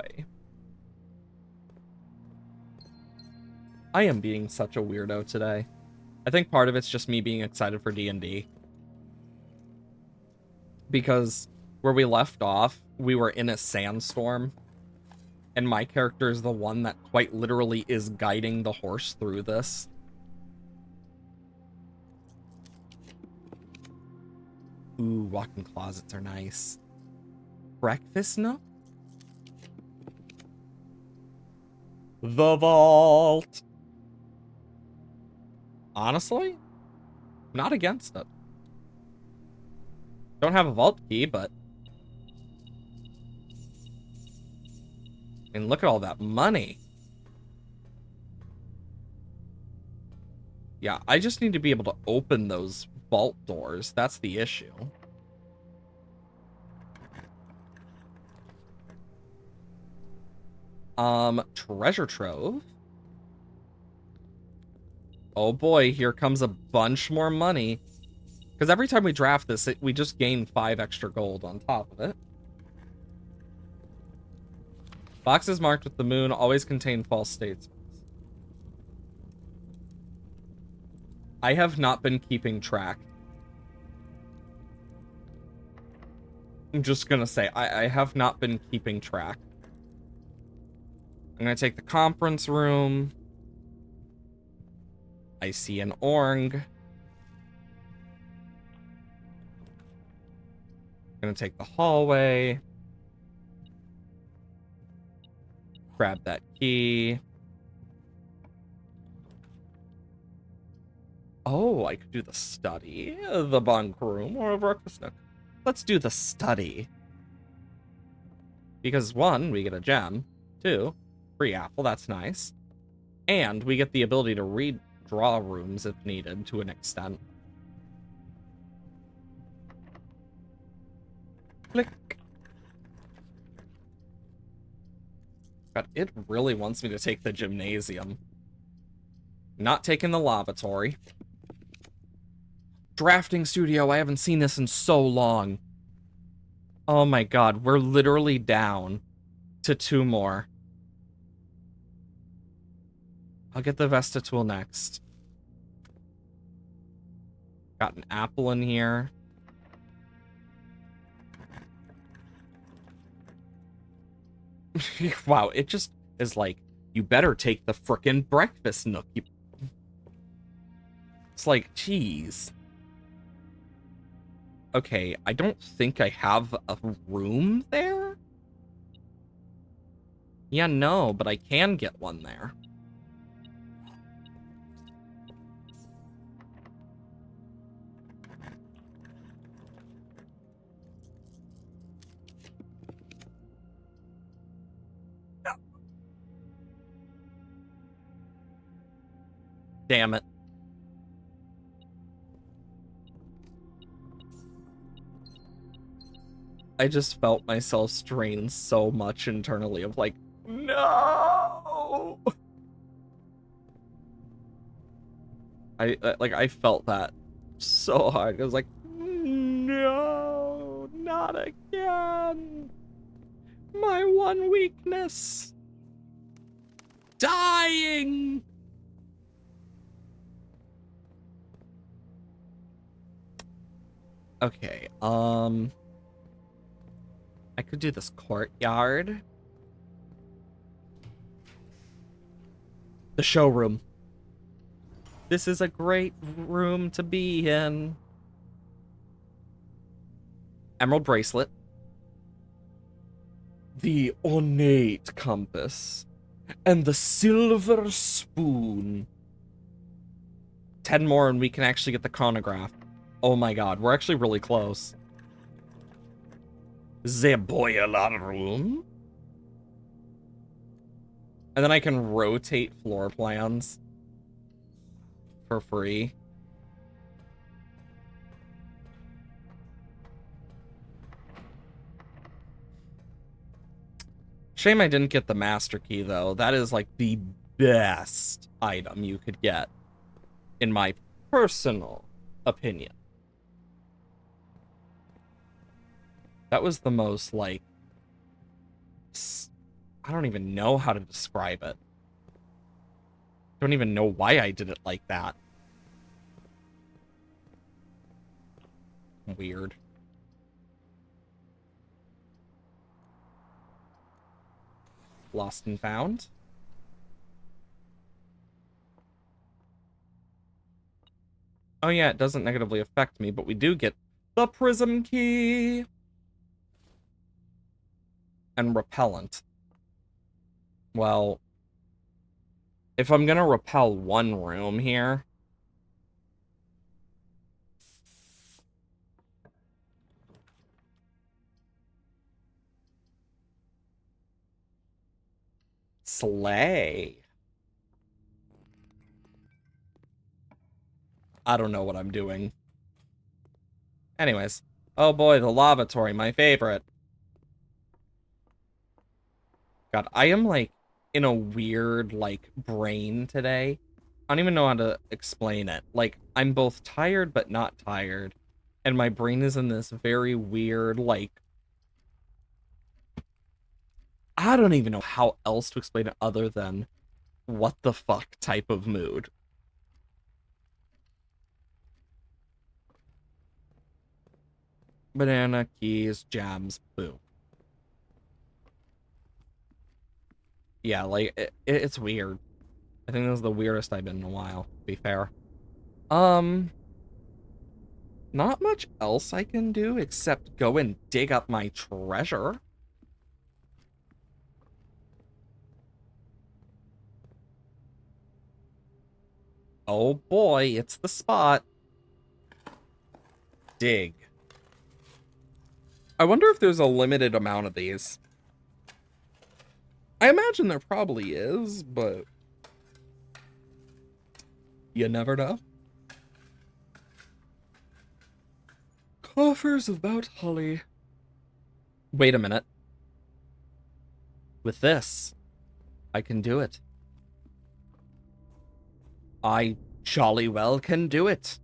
S1: I am being such a weirdo today. I think part of it's just me being excited for D&D. Because where we left off, we were in a sandstorm. And my character is the one that quite literally is guiding the horse through this. Ooh, walk-in closets are nice. Breakfast nook? The vault. Honestly, not against it. Don't have a vault key, but I mean, look at all that money. Yeah, I just need to be able to open those vault doors. That's the issue. Treasure trove. Oh boy, here comes a bunch more money. Because every time we draft this, we just gain 5 extra gold on top of it. Boxes marked with the moon always contain false statements. I have not been keeping track. I'm just gonna say, I have not been keeping track. I'm gonna take the conference room. I see an Orng. Gonna take the hallway. Grab that key. Oh, I could do the study, the bunk room, or a breakfast nook. Let's do the study. Because 1, we get a gem. 2, free apple, that's nice. And we get the ability to redraw rooms if needed to an extent. Click. God, it really wants me to take the gymnasium. Not taking the lavatory. Drafting studio, I haven't seen this in so long. Oh my god, we're literally down to 2 more. I'll get the Vesta tool next. Got an apple in here. Wow, it just is like, you better take the frickin' breakfast nook. It's like, geez. Okay, I don't think I have a room there. Yeah, no, but I can get one there. Damn it. I just felt myself strain so much internally of like, no! I felt that so hard. I was like, no, not again. My one weakness. Dying. Okay, I could do this courtyard. The showroom. This is a great room to be in. Emerald bracelet. The ornate compass. And the silver spoon. 10 more and we can actually get the chronograph. Oh my god, we're actually really close. The boiler room. And then I can rotate floor plans for free. Shame I didn't get the master key though. That is like the best item you could get, in my personal opinion. That was the most, like, I don't even know how to describe it. Don't even know why I did it like that. Weird. Lost and found. Oh yeah, it doesn't negatively affect me, but we do get the prism key. And repellent. Well, if I'm gonna repel one room here, slay. I don't know what I'm doing. Anyways. Oh boy, the lavatory, my favorite. God, I am, like, in a weird, like, brain today. I don't even know how to explain it. Like, I'm both tired but not tired. And my brain is in this very weird, like... I don't even know how else to explain it other than what the fuck type of mood. Banana, keys, jams, boom. Yeah, like, it's weird. I think this is the weirdest I've been in a while, to be fair. Not much else I can do except go and dig up my treasure. Oh boy, it's the spot. Dig. I wonder if there's a limited amount of these. I imagine there probably is, but you never know. Coffers of Mount Holly. Wait a minute. With this, I can do it. I jolly well can do it.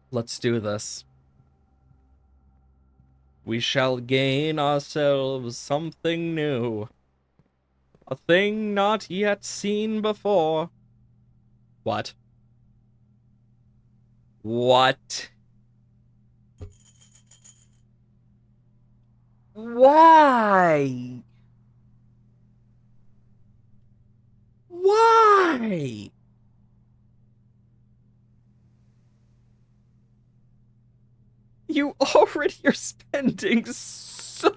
S1: Let's do this. We shall gain ourselves something new. A thing not yet seen before. What? What? Why? Why? You already are spending so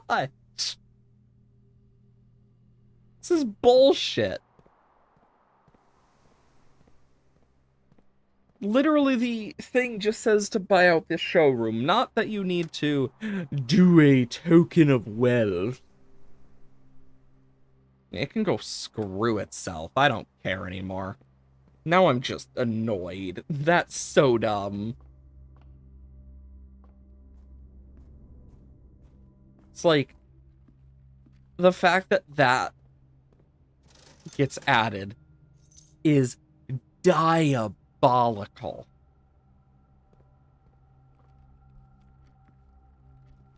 S1: much. This is bullshit. Literally, the thing just says to buy out this showroom, not that you need to do a token of wealth. It can go screw itself. I don't care anymore. Now I'm just annoyed. That's so dumb. It's like, the fact that that gets added is diabolical.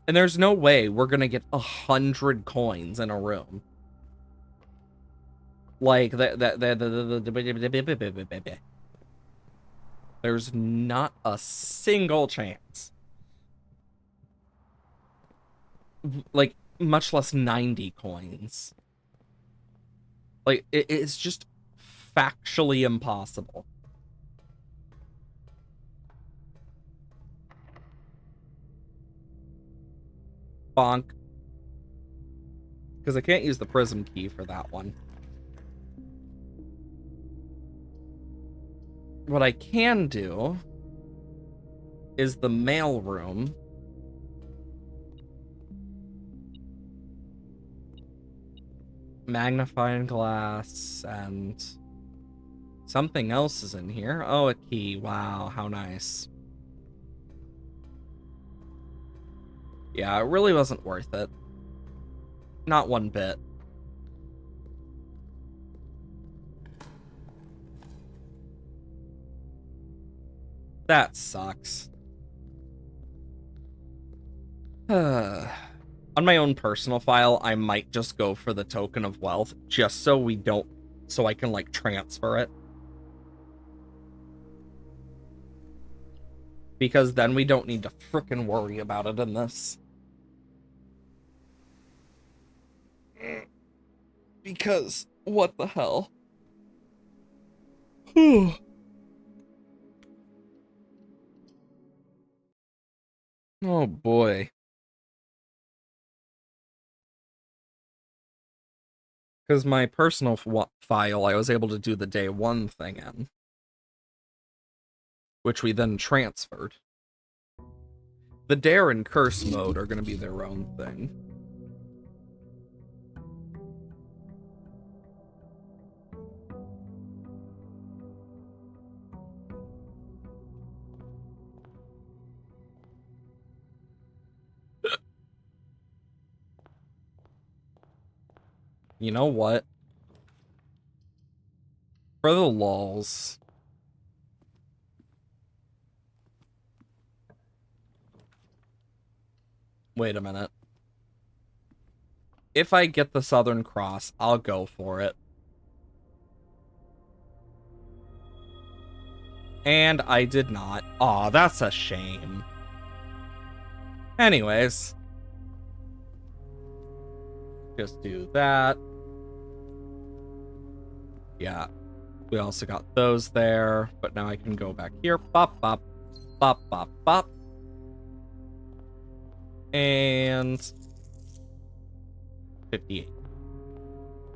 S1: And there's no way we're gonna get 100 coins in a room. Like, there's not a single chance. like, much less 90 coins. Like, it's just factually impossible. Bonk. Because I can't use the prism key for that one. What I can do is the mail room. Magnifying glass and something else is in here. Oh, a key. Wow, how nice. Yeah, it really wasn't worth it. Not one bit. That sucks. On my own personal file, I might just go for the token of wealth, just so we don't, so I can, like, transfer it. Because then we don't need to frickin' worry about it in this. Because, what the hell? Oh boy. Because my personal file, I was able to do the day one thing in, which we then transferred. The Dare and Curse mode are going to be their own thing. You know what? For the lulz. Wait a minute. If I get the Southern Cross, I'll go for it. And I did not. Aw, that's a shame. Anyways. Just do that. Yeah. We also got those there, but now I can go back here. Bop, bop, bop, bop, bop. And 58.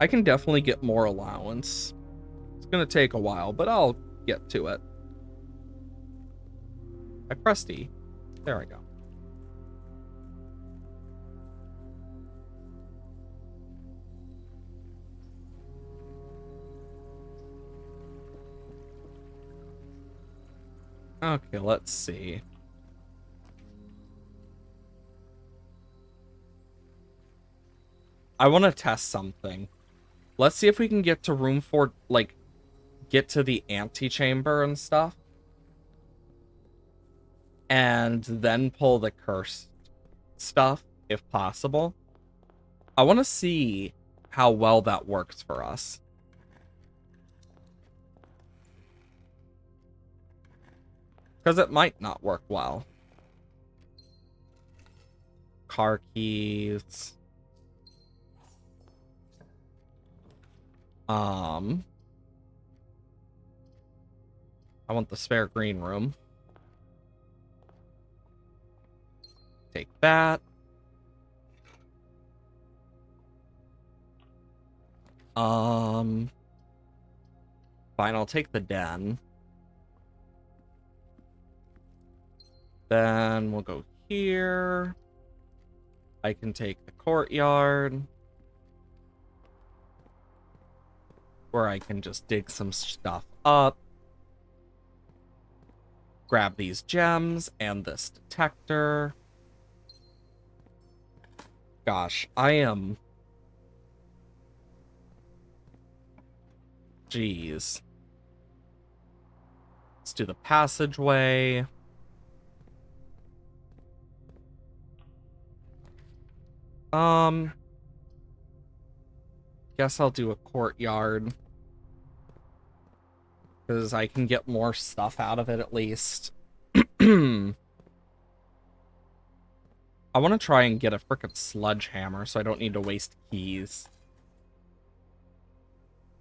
S1: I can definitely get more allowance. It's gonna take a while, but I'll get to it. I pressed E. There I go. Okay, let's see. I want to test something. Let's see if we can get to room 4, like, get to the antechamber and stuff. And then pull the cursed stuff, if possible. I want to see how well that works for us. Because it might not work well. Car keys. I want the spare green room. Take that. Fine, I'll take the den. Then we'll go here. I can take the courtyard, where I can just dig some stuff up. Grab these gems and this detector. Gosh, I am... Jeez. Let's do the passageway. Guess I'll do a courtyard. Because I can get more stuff out of it at least. I I want to try and get a frickin' sledgehammer so I don't need to waste keys.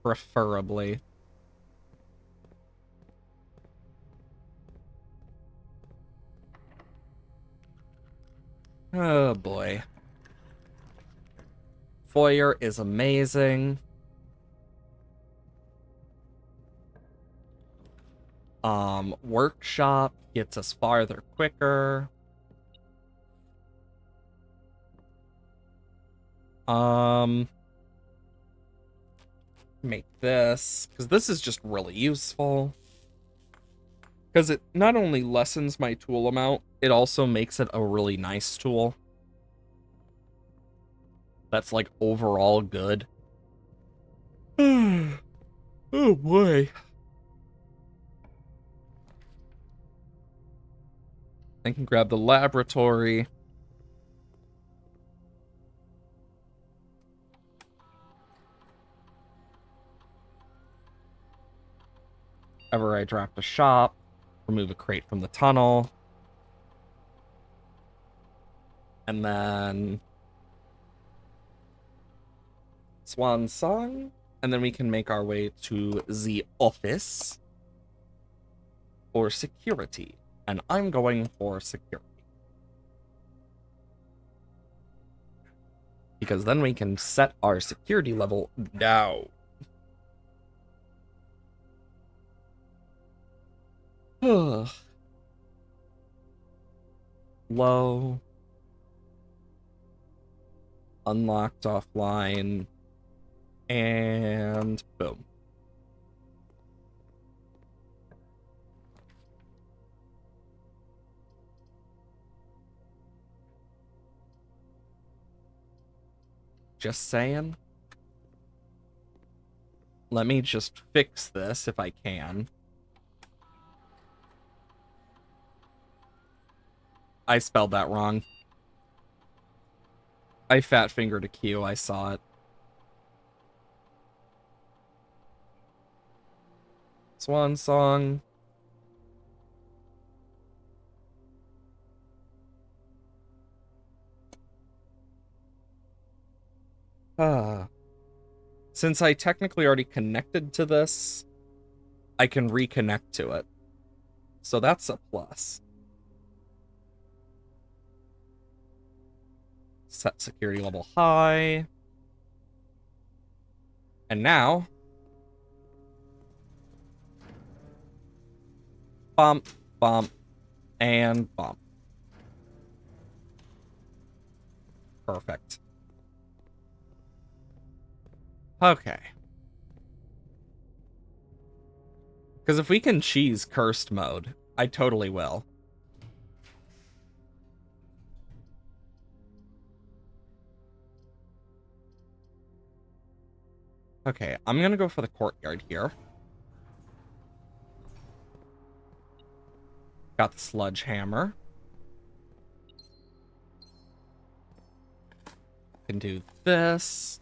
S1: Preferably. Oh boy. Foyer is amazing. Workshop gets us farther quicker. Make this, because this is just really useful. Because it not only lessens my tool amount, it also makes it a really nice tool. That's like overall good. Oh boy. I can grab the laboratory. Ever I draft a shop, remove a crate from the tunnel. And then Swan Song. And then we can make our way to the office for security. And I'm going for security. Because then we can set our security level down. Low. Unlocked offline. And boom. Just saying. Let me just fix this if I can. I spelled that wrong. I fat fingered a Q, I saw it. Swan Song. Since I technically already connected to this, I can reconnect to it. So that's a plus. Set security level high. And now, bump, bump, and bump. Perfect. Okay. Because if we can cheese cursed mode, I totally will. Okay, I'm gonna go for the courtyard here. Got the sledgehammer. Can do this.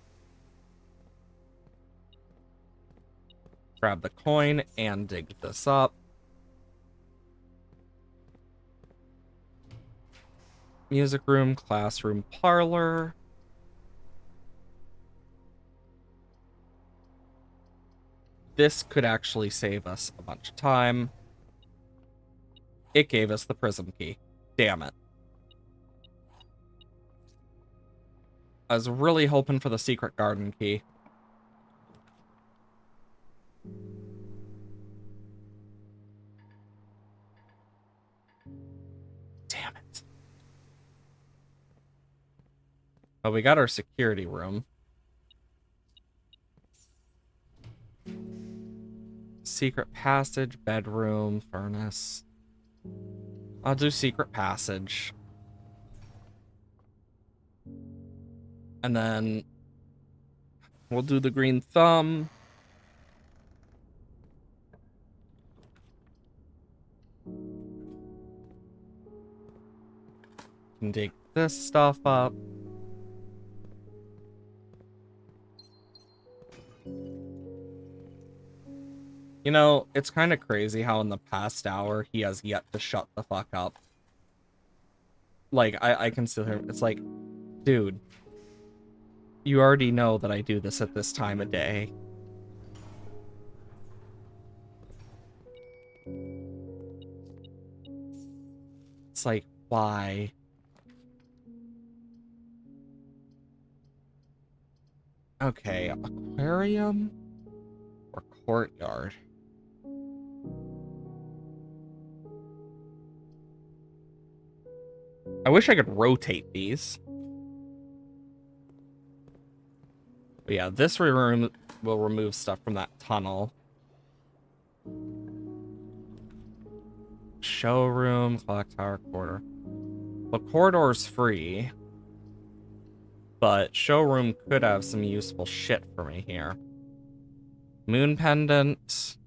S1: Grab the coin and dig this up. Music room, classroom, parlor. This could actually save us a bunch of time. It gave us the prism key. Damn it. I was really hoping for the secret garden key. Damn it. Oh, we got our security room. Secret passage, bedroom, furnace. I'll do secret passage. And then we'll do the green thumb. Can dig this stuff up. You know, it's kind of crazy how in the past hour he has yet to shut the fuck up. Like, I can still hear him. It's like, dude, you already know that I do this at this time of day. It's like, why? Okay, aquarium or courtyard? I wish I could rotate these. But yeah, this room will remove stuff from that tunnel. Showroom, clock tower, corridor. Well, corridor's free. But showroom could have some useful shit for me here. Moon pendant.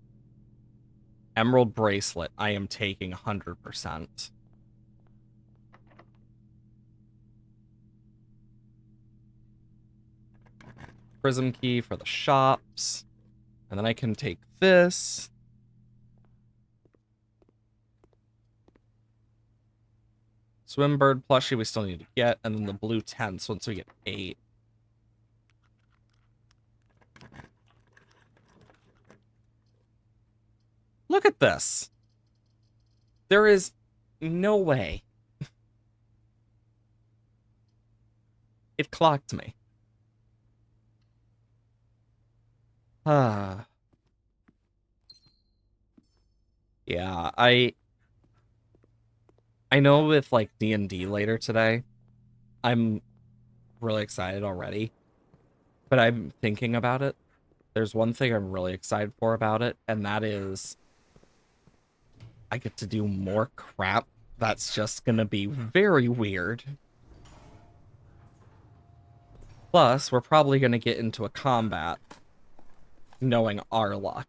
S1: Emerald bracelet. I am taking 100%. Prism key for the shops. And then I can take this. Swimbird plushie we still need to get. And then the blue tents once we get 8. Look at this. There is no way. It clocked me. Yeah, I know with like D&D later today, I'm really excited already. But I'm thinking about it. There's one thing I'm really excited for about it, and that is I get to do more crap that's just gonna be very weird. Plus, we're probably gonna get into a combat knowing our luck.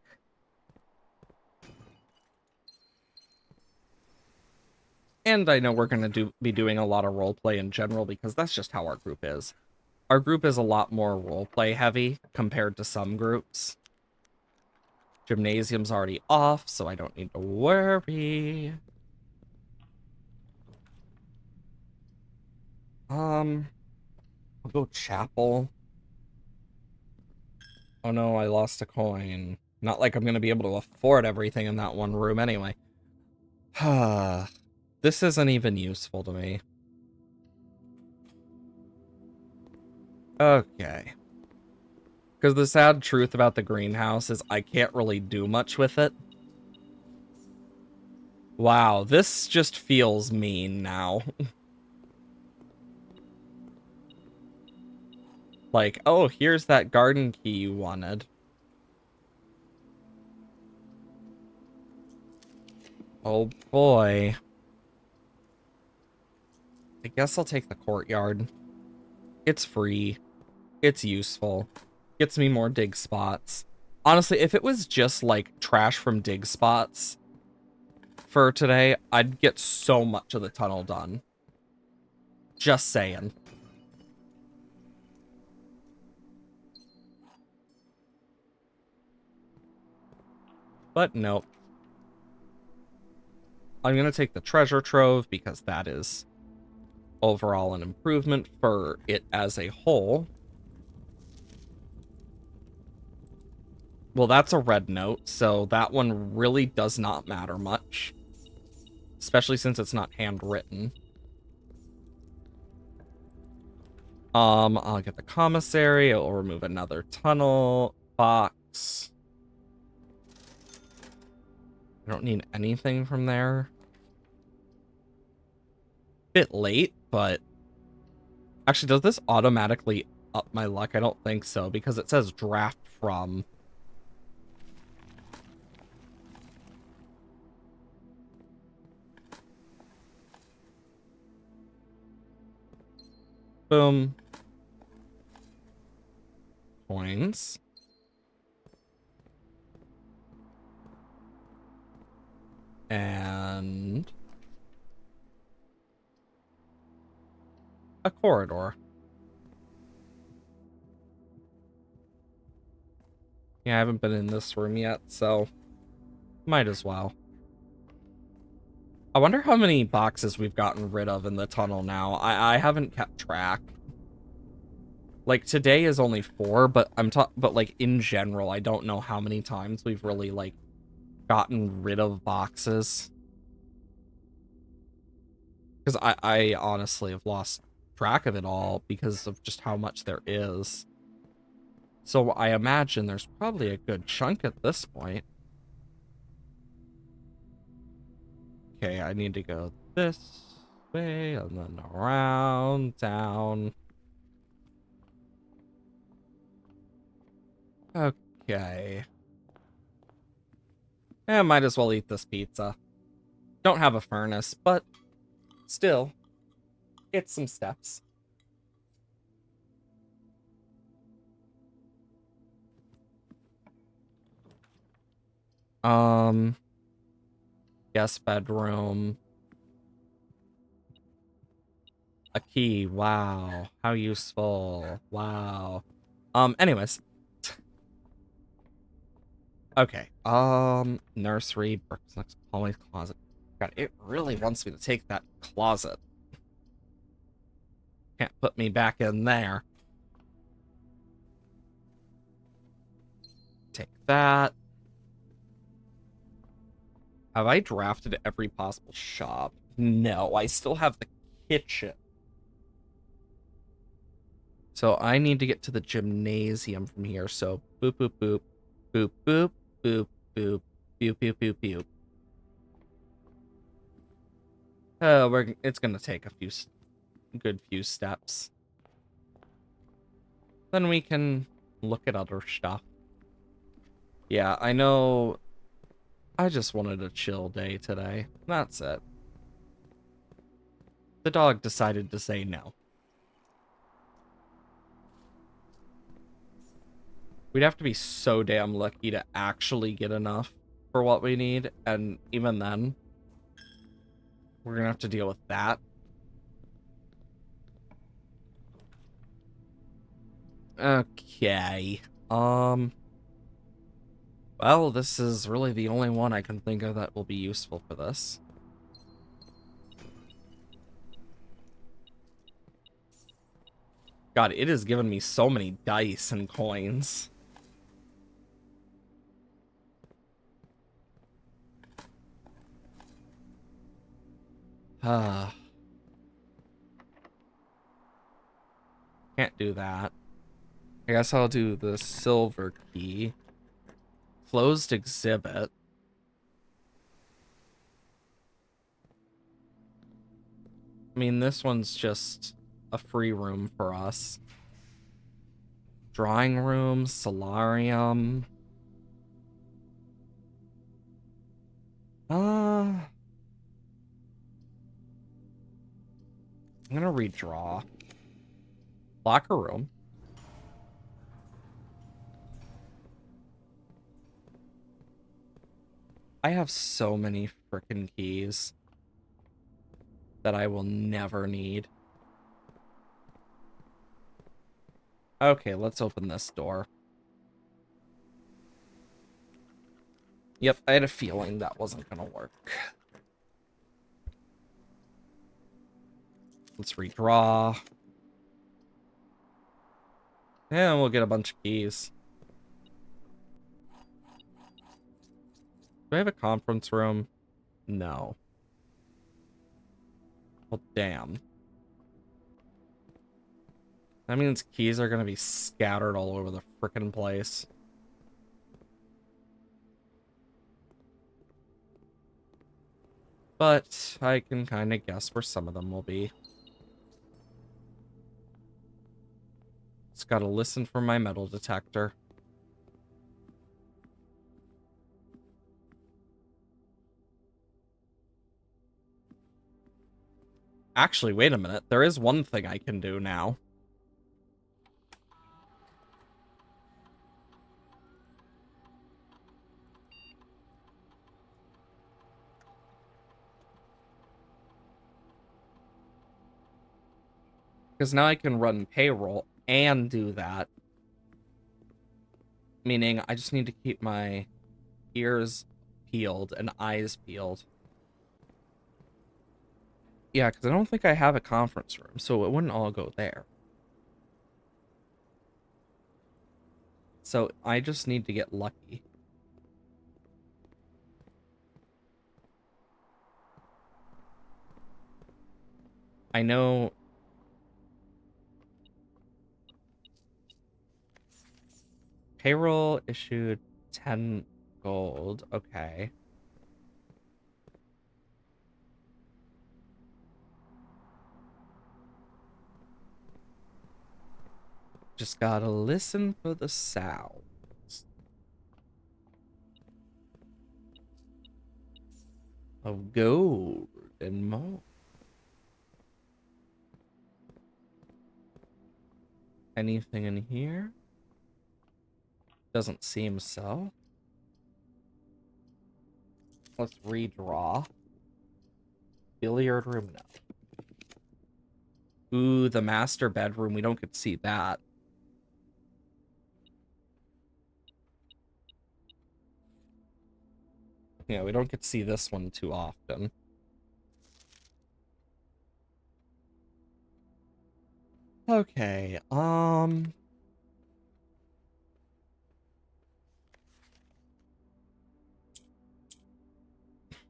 S1: And I know we're gonna be doing a lot of roleplay in general because that's just how our group is. Our group is a lot more roleplay heavy compared to some groups. Gymnasium's already off, so I don't need to worry. I'll go chapel. Oh no, I lost a coin. Not like I'm gonna be able to afford everything in that one room anyway. This isn't even useful to me. Okay. Because the sad truth about the greenhouse is I can't really do much with it. Wow, this just feels mean now. Like, oh, here's that garden key you wanted. Oh boy. I guess I'll take the courtyard. It's free. It's useful. Gets me more dig spots. Honestly, if it was just like trash from dig spots for today, I'd get so much of the tunnel done. Just saying. But nope. I'm going to take the treasure trove because that is overall an improvement for it as a whole. Well, that's a red note, so that one really does not matter much. Especially since it's not handwritten. I'll get the commissary. It'll remove another tunnel box. I don't need anything from there. Bit late, but actually, does this automatically up my luck? I don't think so, because it says draft from. Boom. Coins. And a corridor. Yeah, I haven't been in this room yet, so might as well. I wonder how many boxes we've gotten rid of in the tunnel now. I haven't kept track. Like, today is only 4, but but like in general, I don't know how many times we've really like gotten rid of boxes. Because I honestly have lost track of it all because of just how much there is. So I imagine there's probably a good chunk at this point. Okay, I need to go this way and then around, down. Okay. Might as well eat this pizza. Don't have a furnace, but still, it's some steps. Guest bedroom. A key. Wow. How useful. Wow. Anyways. Okay. Nursery, Brooks, hallway, closet. God, it really wants me to take that closet. Can't put me back in there. Take that. Have I drafted every possible shop? No, I still have the kitchen. So I need to get to the gymnasium from here. So boop, boop, boop, boop, boop, boop, boop, boop, boop, boop, boop. It's gonna take a good few steps. Then we can look at other stuff. Yeah, I know. I just wanted a chill day today. That's it. The dog decided to say no. We'd have to be so damn lucky to actually get enough for what we need, and even then, we're gonna have to deal with that. Okay. Well, this is really the only one I can think of that will be useful for this. God, it has given me so many dice and coins. Ah. Can't do that. I guess I'll do the silver key. Closed exhibit. I mean, this one's just a free room for us. Drawing room, solarium. I'm gonna redraw. Locker room. I have so many frickin' keys that I will never need. Okay, let's open this door. Yep, I had a feeling that wasn't gonna work. Let's redraw. And we'll get a bunch of keys. Do I have a conference room? No. Well, damn. That means keys are gonna be scattered all over the frickin' place. But I can kind of guess where some of them will be. Just gotta listen for my metal detector. Actually, wait a minute. There is one thing I can do now. Because now I can run payroll and do that. Meaning I just need to keep my ears peeled and eyes peeled. Yeah, because I don't think I have a conference room, so it wouldn't all go there. So I just need to get lucky. I know payroll issued 10 gold. Okay. Just gotta listen for the sounds of gold and more. Anything in here? Doesn't seem so. Let's redraw. Billiard room, no. Ooh, the master bedroom. We don't get to see that. Yeah, we don't get to see this one too often. Okay,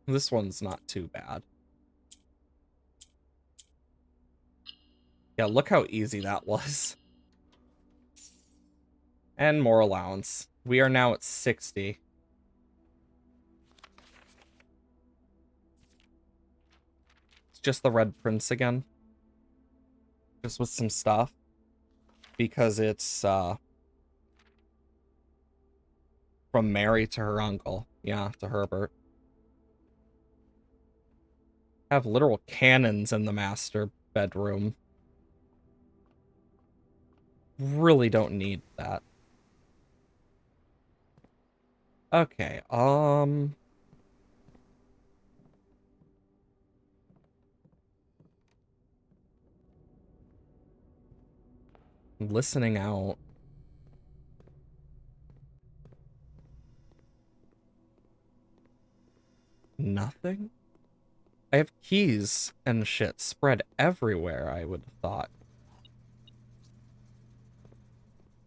S1: this one's not too bad. Yeah, look how easy that was. And more allowance. We are now at 60. It's just the Red Prince again. Just with some stuff. Because it's, from Mary to her uncle. Yeah, to Herbert. Have literal cannons in the master bedroom. Really don't need that. Okay, listening out. Nothing? I have keys and shit spread everywhere, I would have thought.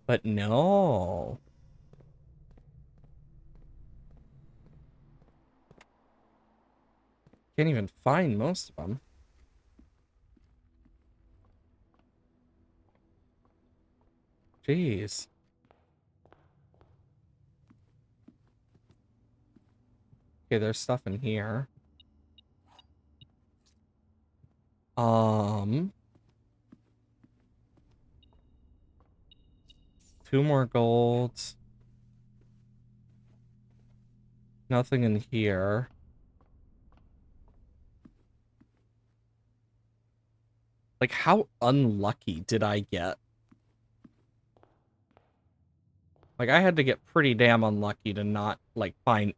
S1: But no. Can't even find most of them. Jeez. Okay, there's stuff in here. Um, 2 more golds. Nothing in here. Like, how unlucky did I get? Like, I had to get pretty damn unlucky to not, like, find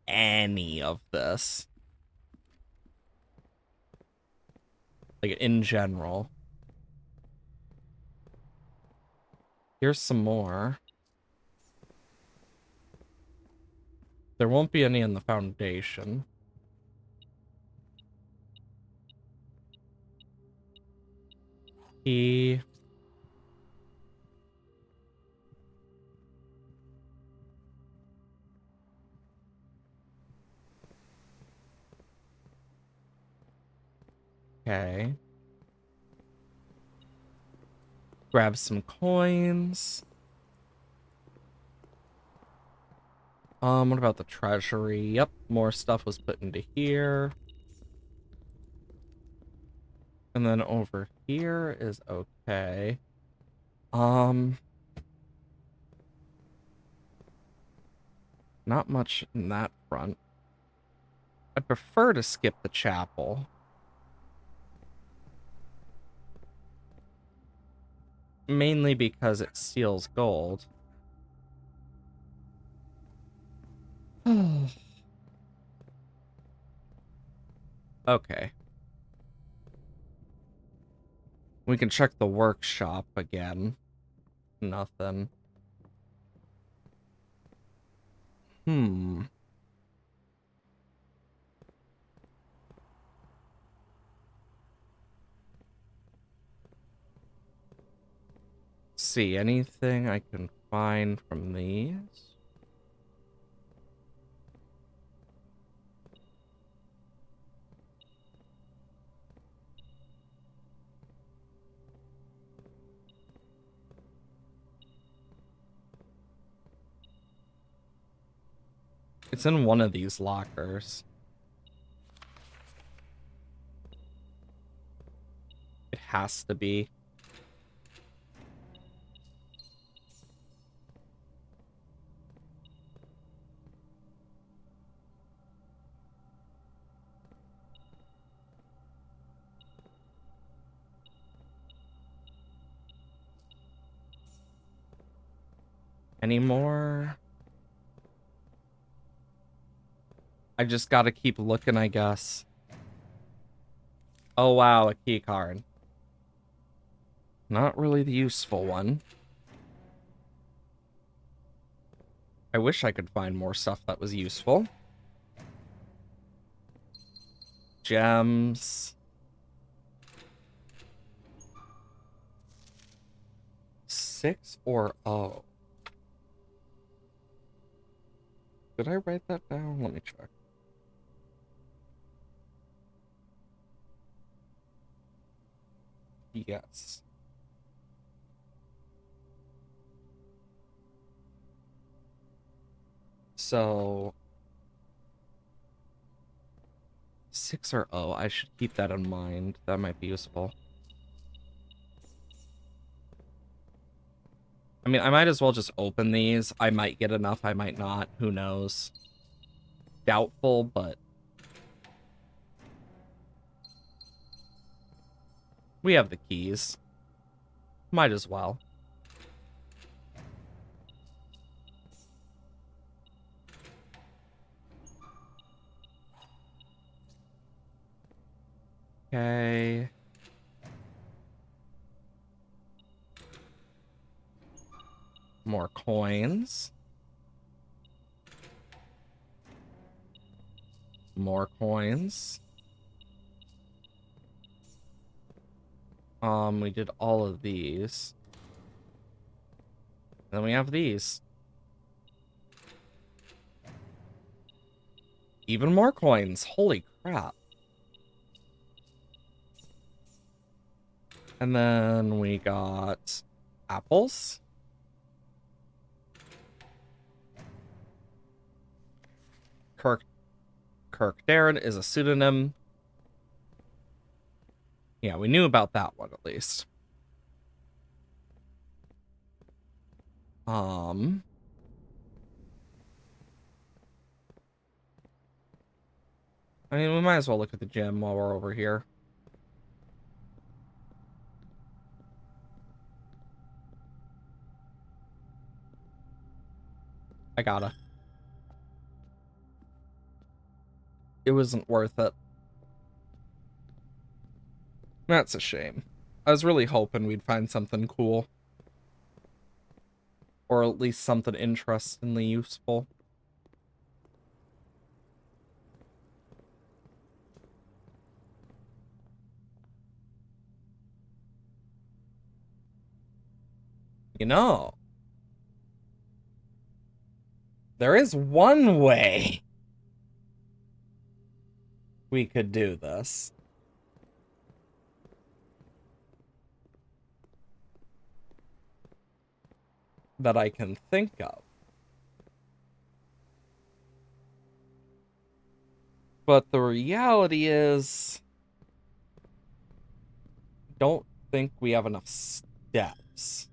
S1: any of this. Like, in general. Here's some more. There won't be any in the foundation. He... Okay. Grab some coins. What about the treasury? Yep, more stuff was put into here. And then over here is okay. Not much in that front. I'd prefer to skip the chapel. Mainly because it steals gold. Okay. We can check the workshop again. Nothing. Hmm. see. Anything I can find from these? It's in one of these lockers. It has to be. Any more? I just gotta keep looking, I guess. Oh wow, a key card. Not really the useful one. I wish I could find more stuff that was useful. Gems. 6 or O? Did I write that down? Let me check. Yes. So 6 or O. I should keep that in mind. That might be useful. I mean, I might as well just open these. I might get enough, I might not. Who knows? Doubtful, but we have the keys. Might as well. Okay. More coins. More coins. We did all of these. Then we have these. Even more coins. Holy crap. And then we got apples. Kirk Darren is a pseudonym. Yeah, we knew about that one at least. I mean, we might as well look at the gym while we're over here. I gotta. It wasn't worth it. That's a shame. I was really hoping we'd find something cool. Or at least something interestingly useful. You know, there is one way we could do this. That I can think of. But the reality is, don't think we have enough steps.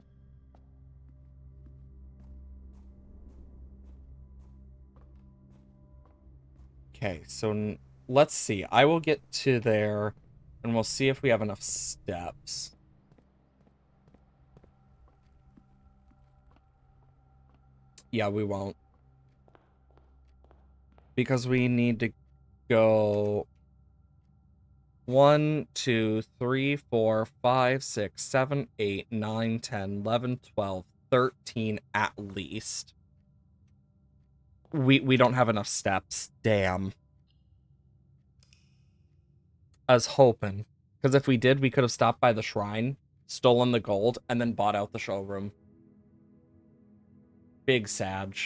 S1: Okay, so let's see. I will get to there, and we'll see if we have enough steps. Yeah, we won't. Because we need to go 1, 2, 3, 4, 5, 6, 7, 8, 9, 10, 11, 12, 13 at least. We don't have enough steps. Damn. I was hoping. Because if we did, we could have stopped by the shrine stolen the gold, and then bought out the showroom. Big Sag.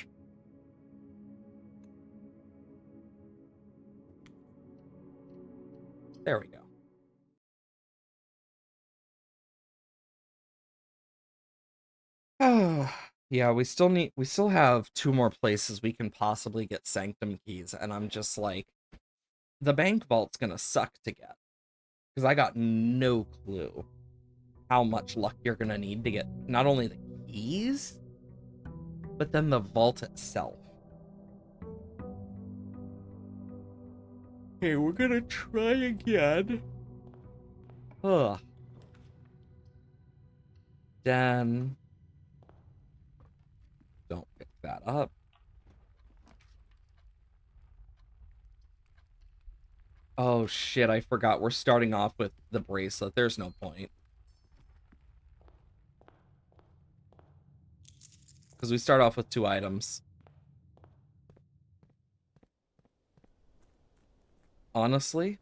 S1: There we go. Yeah, we still have 2 more places we can possibly get Sanctum keys, and I'm just like, the bank vault's gonna suck to get. Because I got no clue how much luck you're gonna need to get not only the keys, but then the vault itself. Okay, we're gonna try again. Ugh. Den. Don't pick that up. Oh shit, I forgot. We're starting off with the bracelet. There's no point. Because we start off with 2 items. Honestly,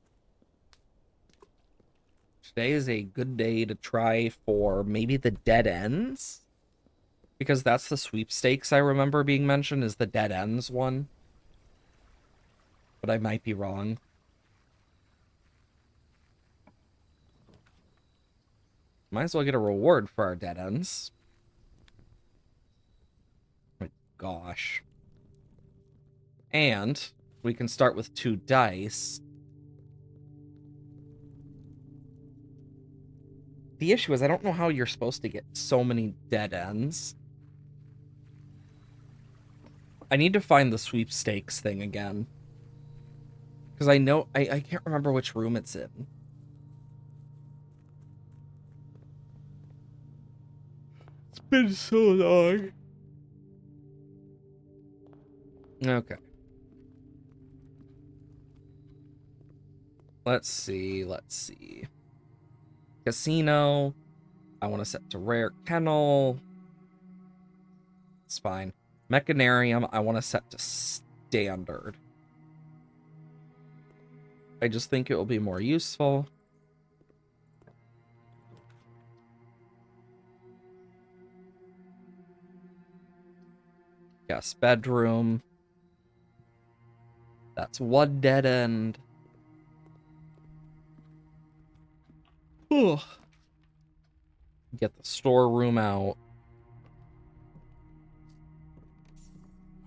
S1: today is a good day to try for maybe the dead ends. Because that's the sweepstakes I remember being mentioned, is the dead ends one. But I might be wrong. Might as well get a reward for our dead ends. Oh my gosh. And we can start with 2 dice. The issue is I don't know how you're supposed to get so many dead ends. I need to find the sweepstakes thing again. Because I know, I can't remember which room it's in. It's been so long. Okay. Let's see. Casino. I want to set to rare. Kennel. It's fine. Mechanarium, I want to set to standard. I just think it will be more useful. Yes, bedroom. That's 1 dead end. Ugh. Get the storeroom out.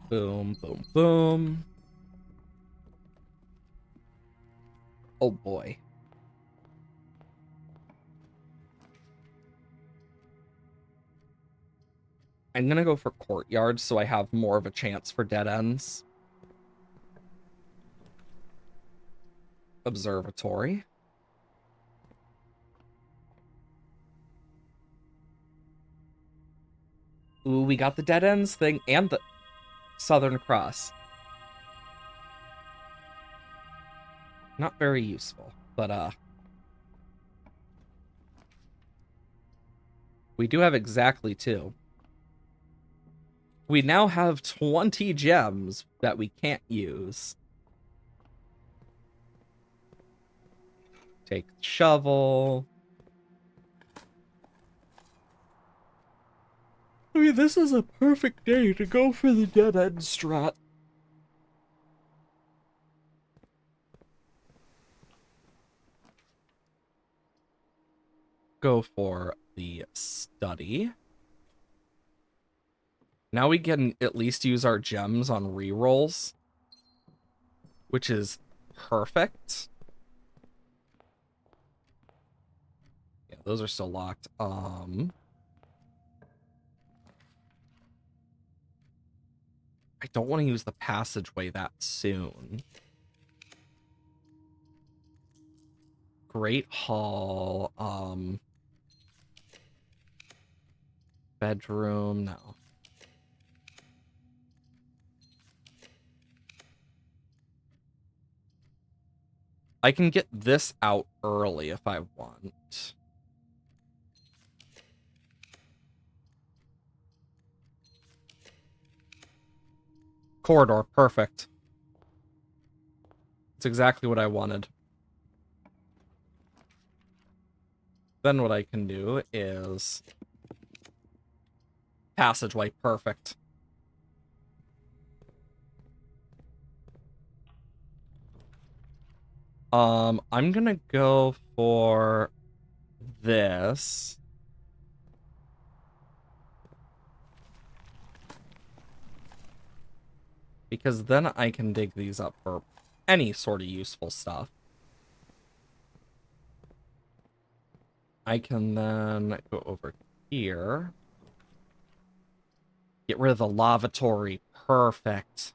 S1: Boom, boom, boom. Oh boy. I'm gonna go for courtyard so I have more of a chance for dead ends. Observatory. Ooh, we got the dead ends thing and the Southern Cross. Not very useful, but we do have exactly 2. We now have 20 gems that we can't use. Take the shovel. I mean, this is a perfect day to go for the dead end strat. Go for the study. Now we can at least use our gems on rerolls, which is perfect. Yeah, those are still locked. I don't want to use the passageway that soon. Great Hall, bedroom, no. I can get this out early if I want. Corridor, perfect. It's exactly what I wanted. Then what I can do is passageway. Perfect. I'm gonna go for this. Because then I can dig these up for any sort of useful stuff. I can then go over here. Get rid of the lavatory. Perfect.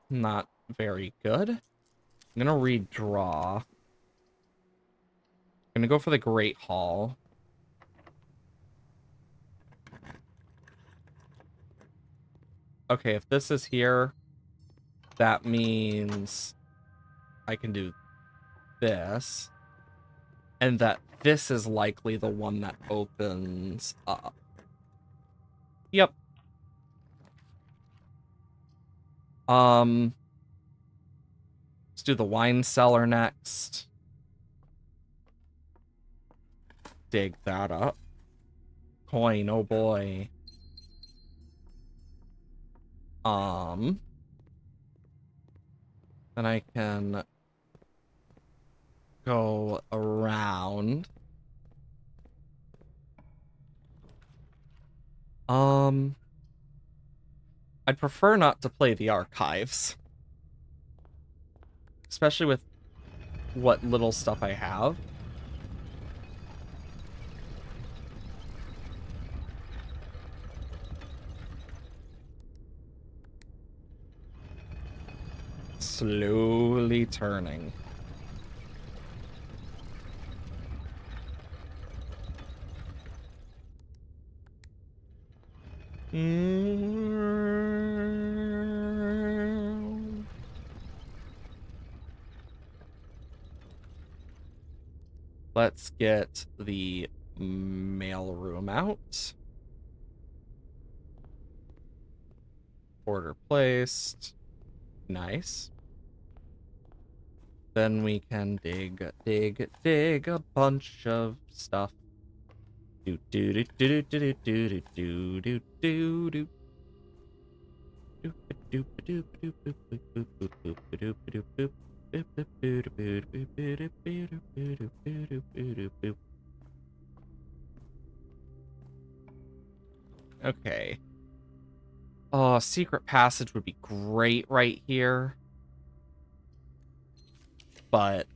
S1: Not very good. I'm gonna redraw. I'm gonna go for the Great Hall. Okay, if this is here, that means I can do this. And that this is likely the one that opens up. Yep. Let's do the wine cellar next. Dig that up. Coin, oh boy. Then I can go around. I'd prefer not to play the archives. Especially with what little stuff I have. Slowly turning. Let's get the mailroom out. Order placed. Nice. Then we can dig a bunch of stuff. Do do do do do do do do do do do. Okay. Oh, secret passage would be great right here. But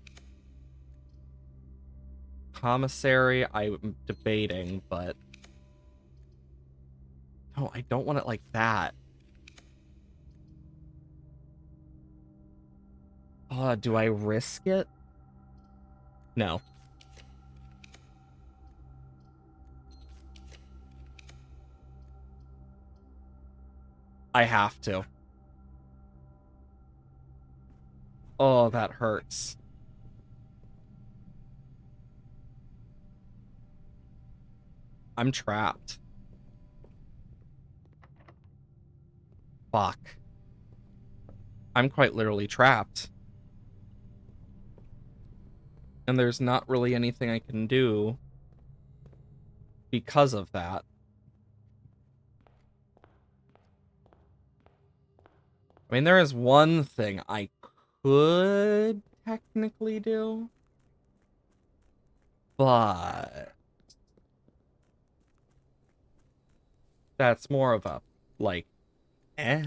S1: commissary, I'm debating, but no, I don't want it like that. Do I risk it? No. I have to. Oh, that hurts. I'm trapped. Fuck. I'm quite literally trapped. And there's not really anything I can do because of that. I mean, there is one thing I could technically do, but that's more of a, like, eh.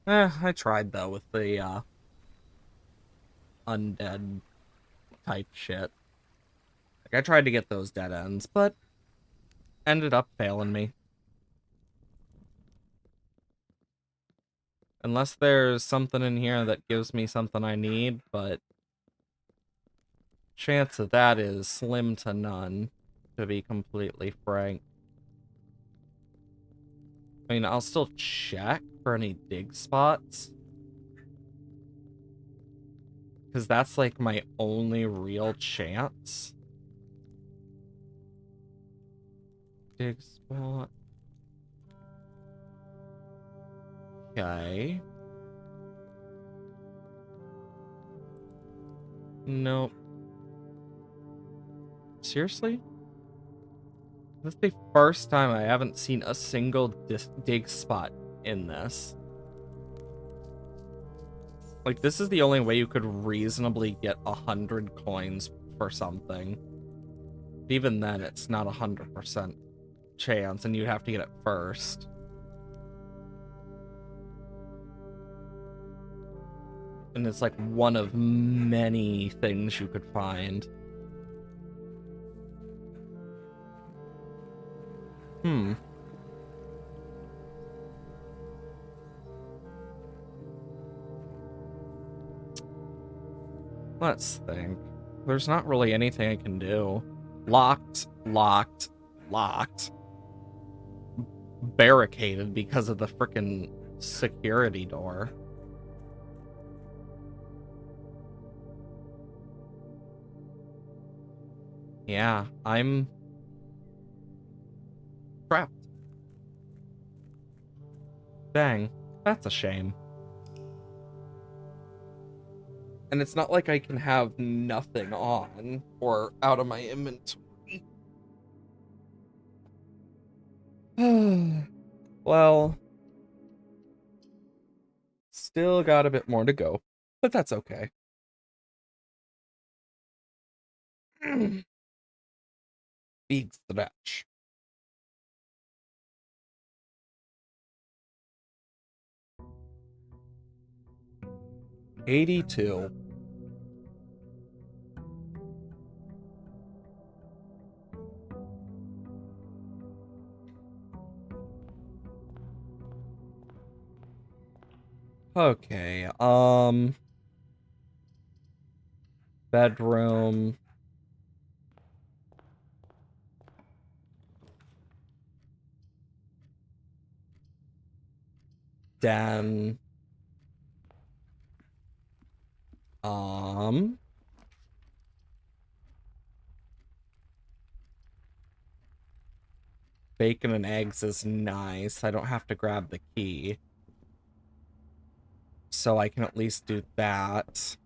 S1: I tried, though, with the, undead type shit. Like, I tried to get those dead ends, but ended up failing me. Unless there's something in here that gives me something I need, but chance of that is slim to none, to be completely frank. I mean, I'll still check for any dig spots. Because that's like my only real chance. Dig spot. Okay. Nope. Seriously? This is the first time I haven't seen a single dig spot in this. Like, this is the only way you could reasonably get 100 coins for something. Even then, it's not 100% chance, and you'd have to get it first. And it's like one of many things you could find. Let's think. There's not really anything I can do. Locked, locked, locked. Barricaded because of the frickin' security door. Yeah, I'm trapped. Dang, that's a shame. And it's not like I can have nothing on or out of my inventory. Well, still got a bit more to go, but that's okay. Big stretch. 82. Okay, bedroom. Den. Um, Bacon and eggs is nice. I don't have to grab the key. So I can at least do that.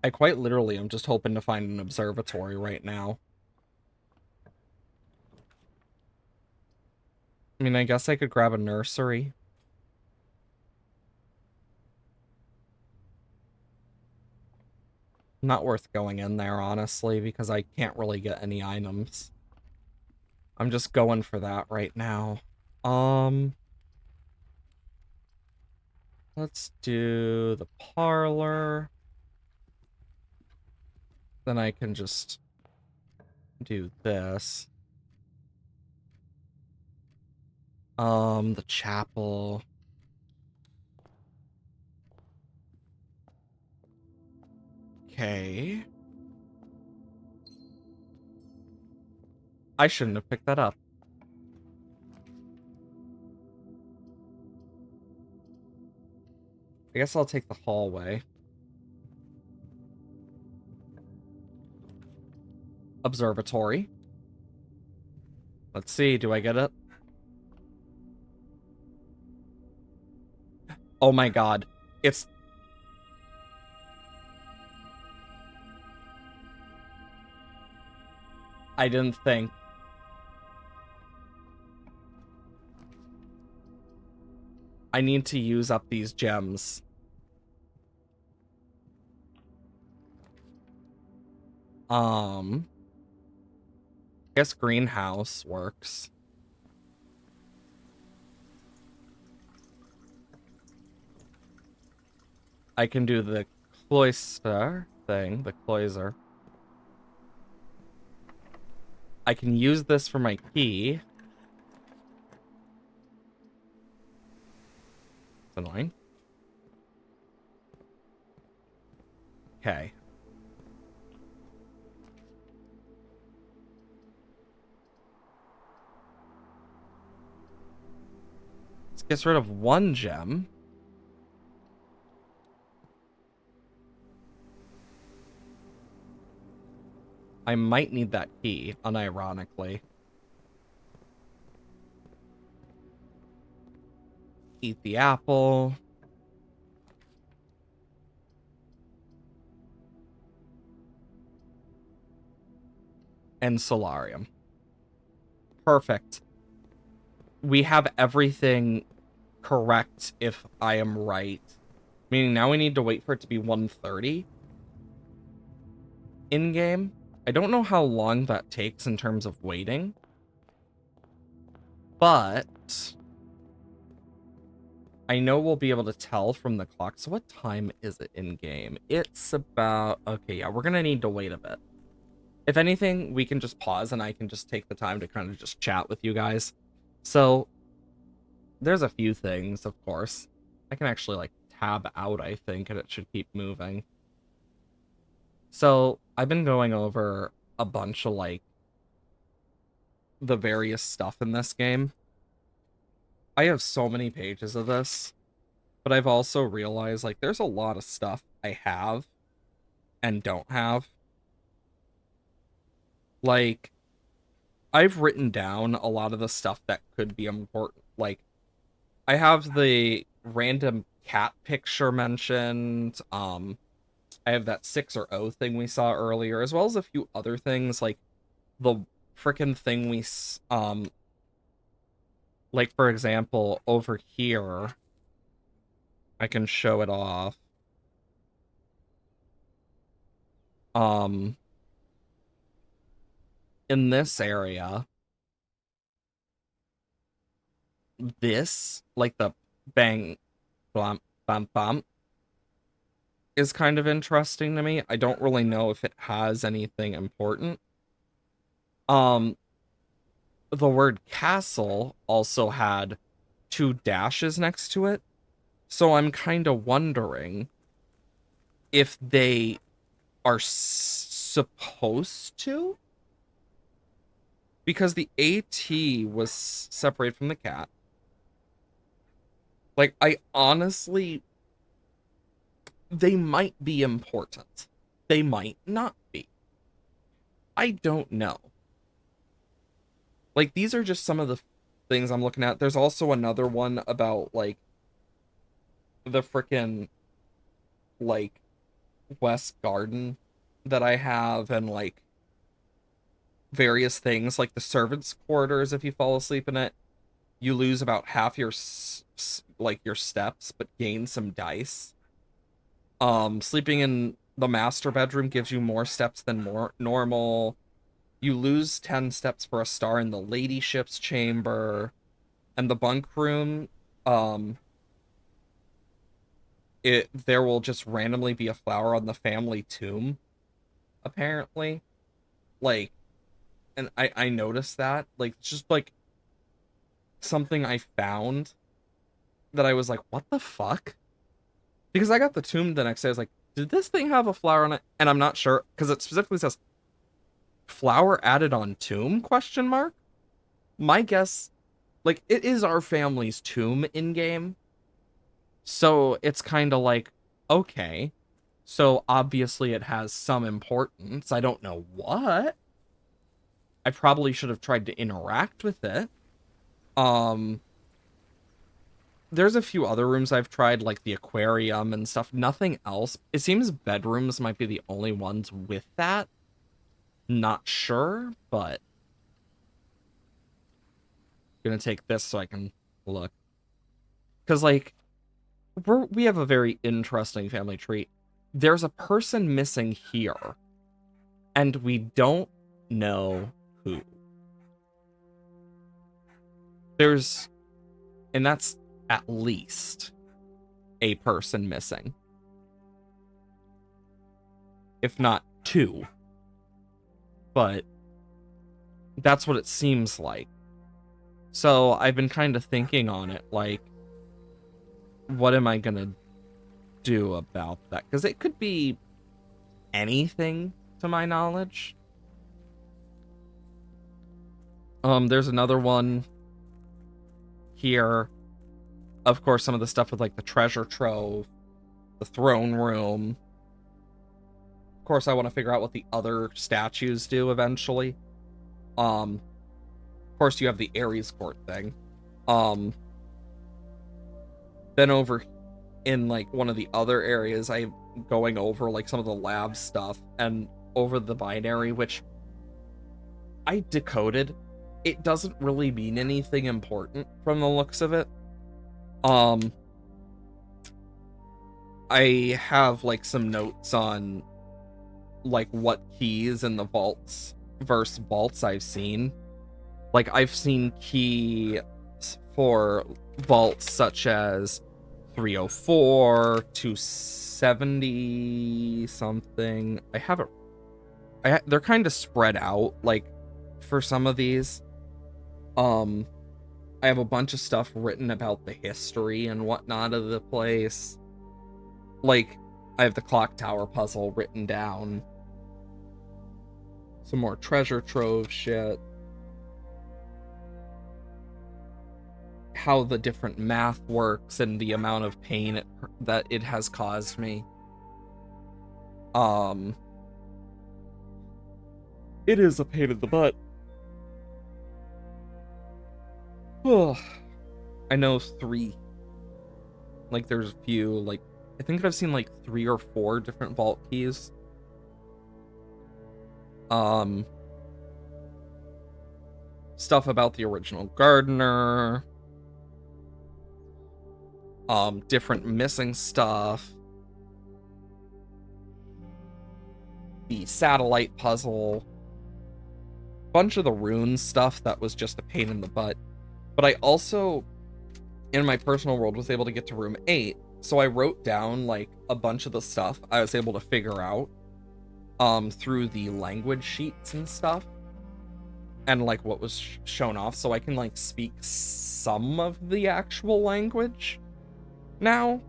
S1: I quite literally am just hoping to find an observatory right now. I mean, I guess I could grab a nursery. Not worth going in there, honestly, because I can't really get any items. I'm just going for that right now. Let's do the parlor. Then I can just do this. The chapel. Okay. I shouldn't have picked that up. I guess I'll take the hallway. Observatory. Let's see, do I get it? Oh my god. It's... I didn't think. I need to use up these gems. I guess greenhouse works. I can do the cloister thing, the cloiser. I can use this for my key. It's annoying. Okay. Let's get rid of one gem. I might need that key, unironically. eat the apple. And Solarium. Perfect. We have everything correct if I am right. Meaning now we need to wait for it to be 1:30 in-game. I don't know how long that takes in terms of waiting. But I know we'll be able to tell from the clock. So what time is it in-game? It's about... Okay, yeah, we're going to need to wait a bit. If anything, we can just pause and I can just take the time to kind of just chat with you guys. So there's a few things, of course. I can actually, like, tab out, I think, and it should keep moving. So I've been going over a bunch of, like, the various stuff in this game. I have so many pages of this, but I've also realized, like, there's a lot of stuff I have and don't have. Like, I've written down a lot of the stuff that could be important. Like, I have the random cat picture mentioned. I have that 6 or O thing we saw earlier, as well as a few other things, like the frickin' thing like, for example, over here, I can show it off. In this area, this, like the bang, blam, bam, bam, is kind of interesting to me. I don't really know if it has anything important. The word castle also had 2 dashes next to it. So I'm kind of wondering if they are supposed to? Because the AT was separated from the cat. Like, I honestly... They might be important. They might not be. I don't know. Like, these are just some of the things I'm looking at. There's also another one about, like, the frickin', like, West Garden that I have, and, like, various things, like the servants' quarters. If you fall asleep in it, you lose about half your, like, your steps, but gain some dice. Sleeping in the master bedroom gives you more steps than more normal. You lose 10 steps for a star in the ladyship's chamber. And the bunk room, there will just randomly be a flower on the family tomb, apparently. Like, and I noticed that. Like, it's just, like, something I found that I was like, what the fuck? Because I got the tomb the next day. I was like, did this thing have a flower on it? And I'm not sure, because it specifically says flower added on tomb, question mark? My guess, like, it is our family's tomb in game. So it's kind of like, okay. So obviously it has some importance. I don't know what. I probably should have tried to interact with it. There's a few other rooms I've tried, like the aquarium and stuff. Nothing else. It seems bedrooms might be the only ones with that. Not sure, but I'm gonna take this so I can look. Because, like, we have a very interesting family tree. There's a person missing here, and we don't know who. And that's at least a person missing, if not 2. But that's what it seems like. So I've been kind of thinking on it, like, what am I gonna do about that? Because it could be anything, to my knowledge. There's another one here. Of course, some of the stuff with, like, the treasure trove, the throne room. Of course, I want to figure out what the other statues do eventually. Of course, you have the Ares court thing. Then over in like one of the other areas, I'm going over like some of the lab stuff and over the binary, which I decoded. It doesn't really mean anything important from the looks of it. I have like some notes on like what keys in the vaults versus vaults I've seen. Like I've seen keys for vaults such as 304, 270 something. They're kind of spread out like for some of these. I have a bunch of stuff written about the history and whatnot of the place. Like, I have the clock tower puzzle written down. Some more treasure trove shit. How the different math works and the amount of pain that it has caused me. It is a pain in the butt. I know 3. Like, there's a few, like, I think I've seen like 3 or 4 different vault keys. Stuff about the original gardener. Different missing stuff. The satellite puzzle. Bunch of the rune stuff that was just a pain in the butt. But I also, in my personal world, was able to get to room 8. So I wrote down like a bunch of the stuff I was able to figure out through the language sheets and stuff. And like what was shown off, so I can like speak some of the actual language now.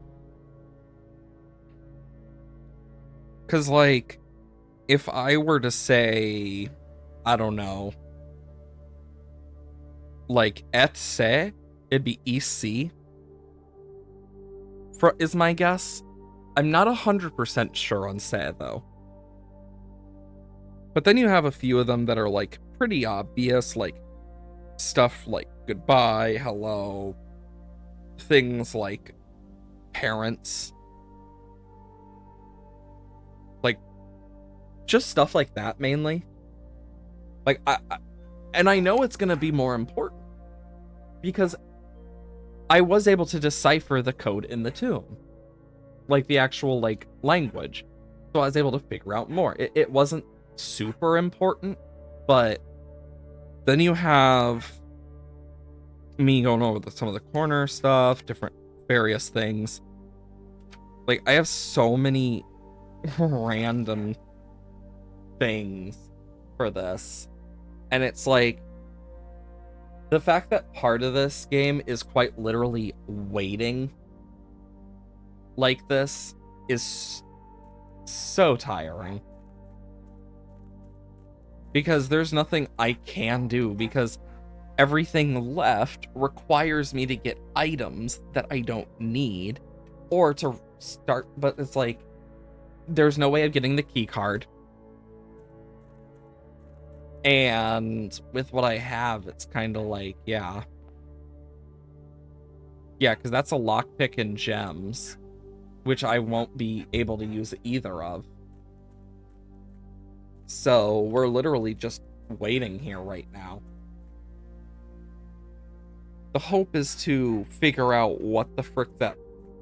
S1: Cause like if I were to say, I don't know, like etse, it'd be EC is my guess. I'm not 100% sure on se though. But then you have a few of them that are like pretty obvious, like stuff like goodbye, hello, things like parents, like just stuff like that mainly. Like I know it's gonna be more important because I was able to decipher the code in the tomb, like the actual like language, so I was able to figure out more. It wasn't super important, but then you have me going over some of the corner stuff, different various things. Like I have so many random things for this, and it's like the fact that part of this game is quite literally waiting like this is so tiring. Because there's nothing I can do, because everything left requires me to get items that I don't need, or to start, but it's like, there's no way of getting the key card. And with what I have, it's kind of like, yeah. Yeah, because that's a lockpick and gems, which I won't be able to use either of. So we're literally just waiting here right now. The hope is to figure out what the frick that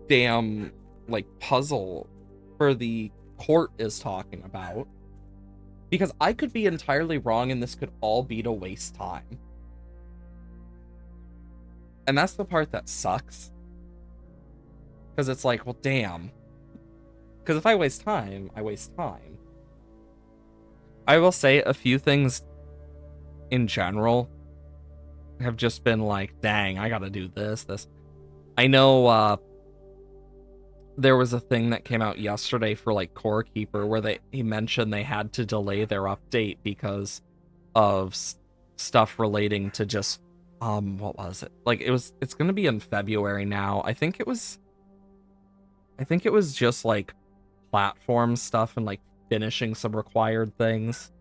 S1: damn, like, puzzle for the court is talking about. Because I could be entirely wrong and this could all be to waste time. And that's the part that sucks. Because it's like, well, damn. Because if I waste time, I waste time. I will say a few things in general have just been like, dang, I gotta do this. I know there was a thing that came out yesterday for like Core Keeper where he mentioned they had to delay their update because of stuff relating to just what was it? Like it's gonna be in February now. I think it was just like platform stuff and like finishing some required things.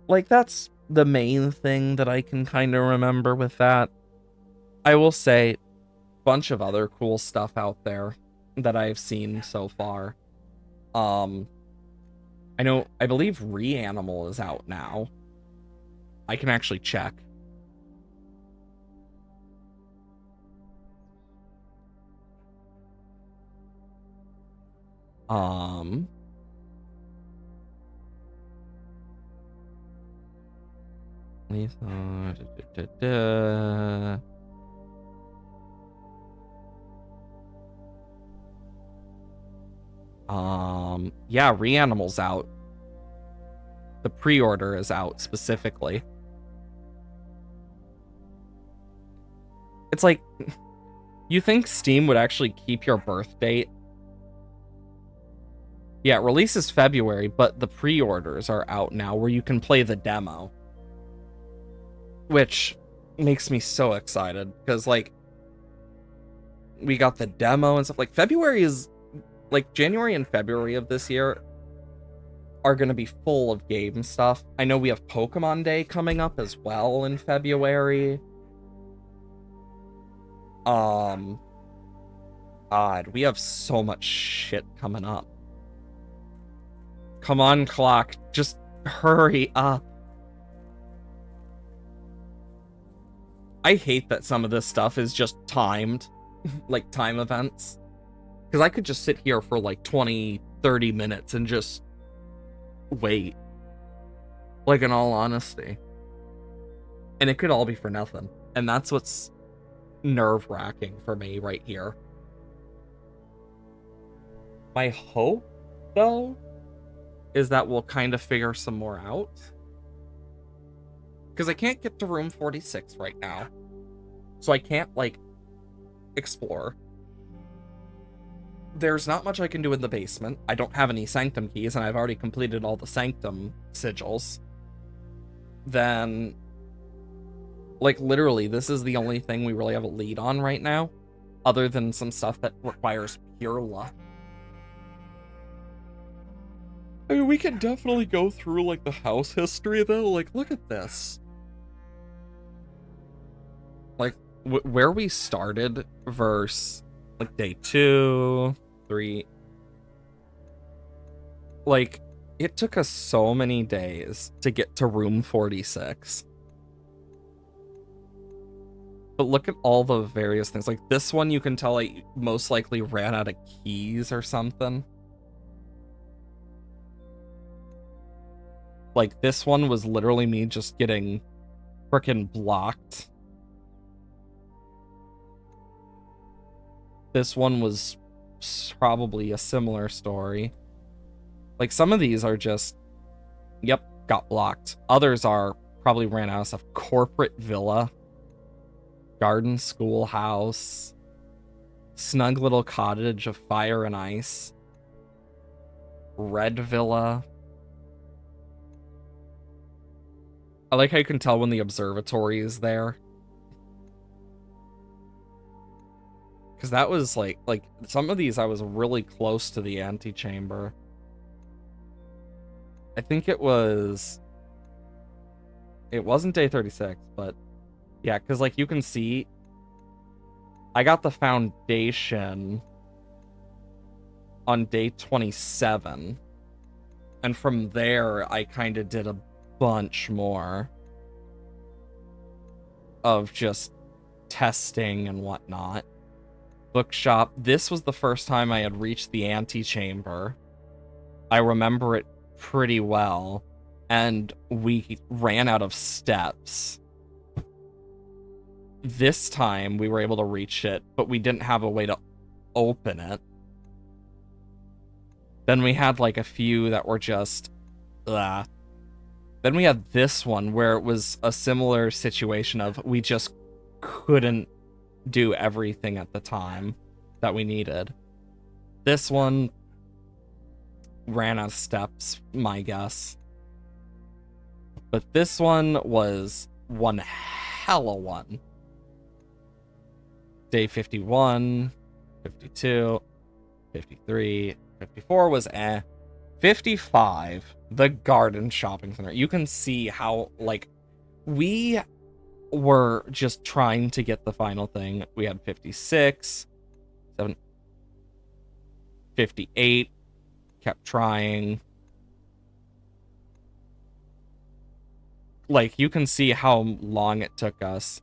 S1: Like that's the main thing that I can kind of remember with that. I will say, bunch of other cool stuff out there that I've seen so far. Um, I believe Reanimal is out now. I can actually check. Um, Lethal, yeah, Reanimal's out. The pre-order is out specifically. It's like, you think Steam would actually keep your birth date? Yeah, it releases February, but the pre-orders are out now where you can play the demo. Which makes me so excited, because, like, we got the demo and stuff. Like, February is, like, January and February of this year are going to be full of game stuff. I know we have Pokemon Day coming up as well in February. God, we have so much shit coming up. Come on, clock, just hurry up. I hate that some of this stuff is just timed, like time events. Because I could just sit here for like 20, 30 minutes and just wait. Like, in all honesty. And it could all be for nothing. And that's what's nerve-wracking for me right here. My hope, though, is that we'll kind of figure some more out. Because I can't get to room 46 right now. So I can't, like, explore. There's not much I can do in the basement. I don't have any Sanctum keys, and I've already completed all the Sanctum sigils. Then, like, literally, this is the only thing we really have a lead on right now, other than some stuff that requires pure luck. I mean, we can definitely go through, like, the house history, though. Like, look at this. Like, where we started versus, like, day 2, 3. Like, it took us so many days to get to room 46. But look at all the various things. Like, this one, you can tell I most likely ran out of keys or something. Like, this one was literally me just getting frickin' blocked. This one was probably a similar story. Like, some of these are just, yep, got blocked. Others are probably ran out of stuff. Corporate Villa. Garden Schoolhouse. Snug Little Cottage of Fire and Ice. Red Villa. I like how you can tell when the observatory is there. Because that was like some of these I was really close to the antechamber. I think it wasn't day 36, but yeah, because like you can see, I got the foundation on day 27. And from there, I kind of did a bunch more of just testing and whatnot. Bookshop. This was the first time I had reached the antechamber. I remember it pretty well. And we ran out of steps. This time we were able to reach it, but we didn't have a way to open it. Then we had like a few that were just Then we had this one where it was a similar situation of we just couldn't do everything at the time that we needed. This one ran out of steps, my guess. But this one was one hella one. Day 51, 52, 53, 54 was 55, the Garden Shopping Center. You can see how, like, we we're just trying to get the final thing. We had 56, 58, kept trying. Like, you can see how long it took us.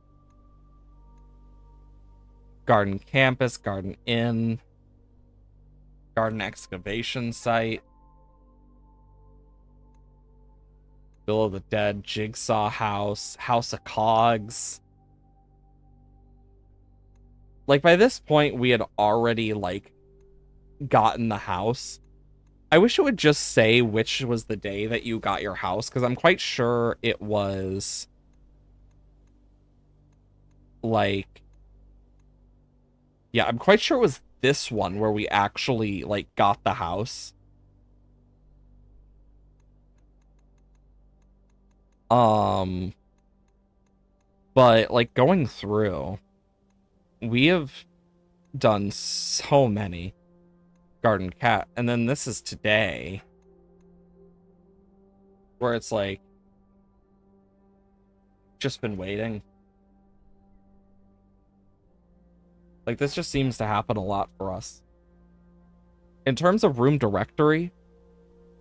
S1: Garden Campus, Garden Inn, Garden Excavation Site, Bill of the Dead, Jigsaw House, House of Cogs. Like, by this point, we had already, like, gotten the house. I wish it would just say which was the day that you got your house, because I'm quite sure it was, like... Yeah, I'm quite sure it was this one where we actually, like, got the house. But, like, going through, we have done so many Garden Cat, and then this is today, where it's like, just been waiting. Like, this just seems to happen a lot for us. In terms of room directory,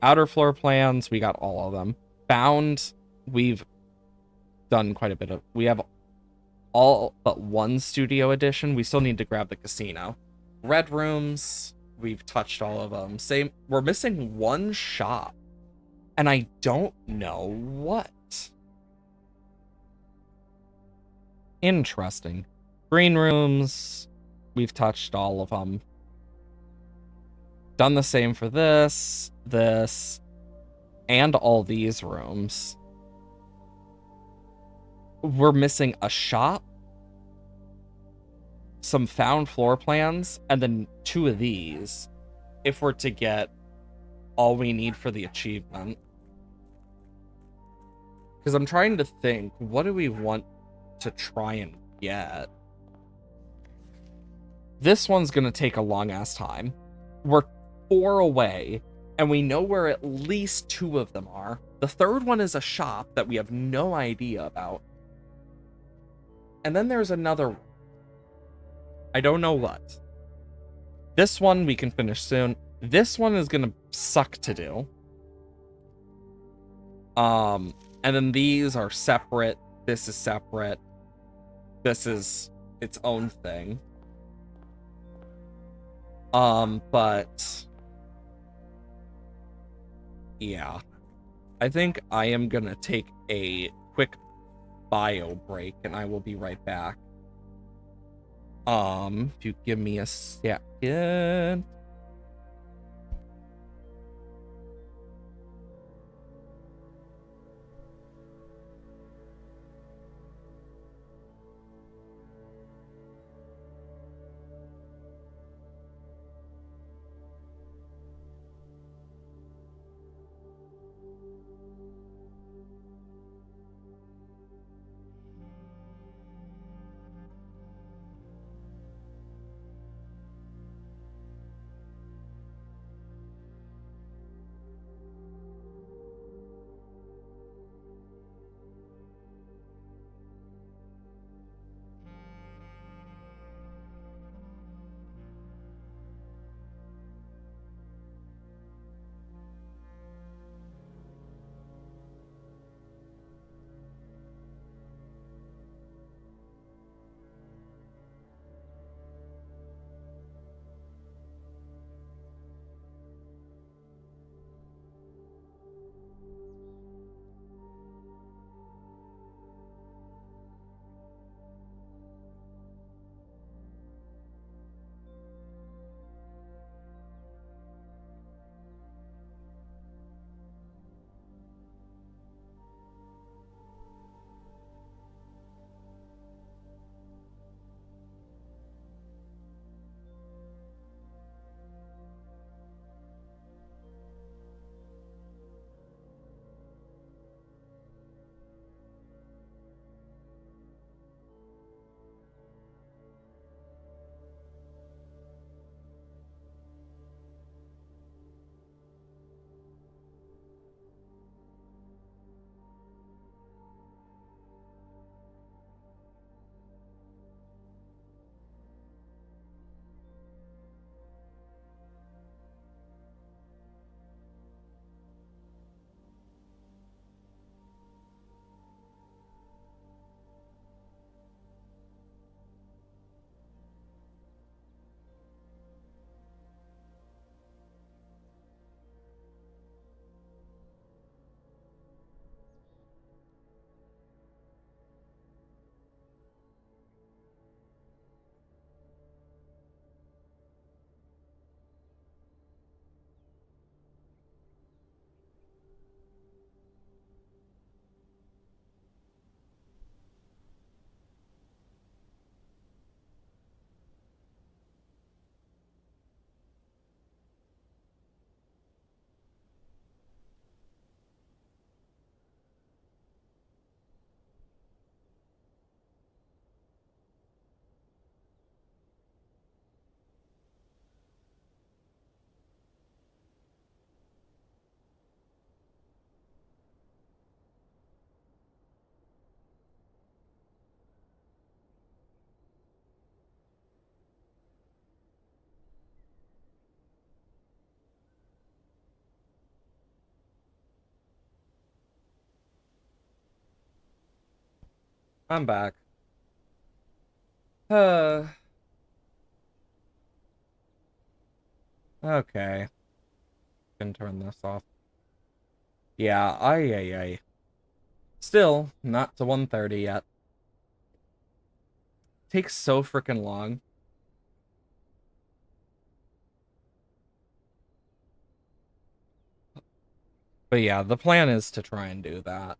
S1: outer floor plans, we got all of them. Bound, we've done quite a bit of... We have all but one studio edition. We still need to grab the casino. Red rooms, we've touched all of them. Same, we're missing one shop, and I don't know what. Interesting. Green rooms, we've touched all of them. Done the same for this, and all these rooms. We're missing a shop, some found floor plans, and then 2 of these if we're to get all we need for the achievement. Because I'm trying to think, what do we want to try and get? This one's going to take a long-ass time. We're 4 away, and we know where at least 2 of them are. The third one is a shop that we have no idea about. And then there's another one. I don't know what. This one we can finish soon. This one is going to suck to do. And then these are separate. This is separate. This is its own thing. But yeah, I think I am gonna take a quick bio break, and I will be right back. If you give me a second. I'm back. Uh, okay. Can turn this off. Yeah, I. Still, not to 130 yet. Takes so freaking long. But yeah, the plan is to try and do that.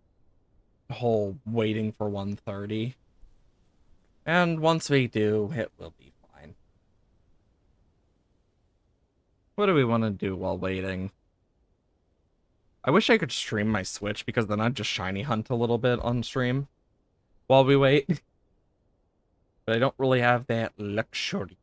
S1: Whole waiting for 130. And once we do, it will be fine. What do we want to do while waiting? I wish I could stream my Switch because then I'd just shiny hunt a little bit on stream while we wait. But I don't really have that luxury.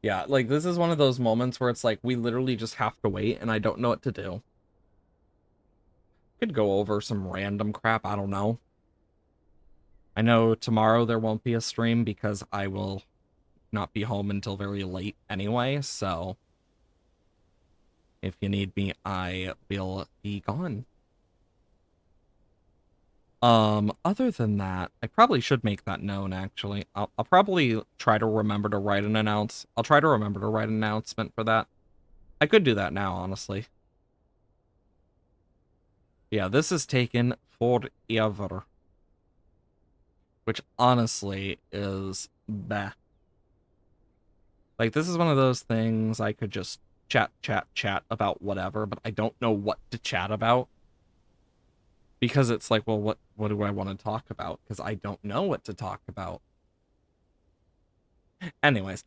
S1: Yeah, like this is one of those moments where it's like we literally just have to wait and I don't know what to do. Could go over some random crap, I don't know. I know tomorrow there won't be a stream because I will not be home until very late anyway, so if you need me, I will be gone. Other than that, I probably should make that known, actually. I'll probably try to remember to write an I'll try to remember to write an announcement for that. I could do that now, honestly. Yeah, this has taken forever. Which honestly is bah. Like, this is one of those things I could just chat about whatever, but I don't know what to chat about. Because it's like, well, what do I want to talk about? Because I don't know what to talk about. Anyways,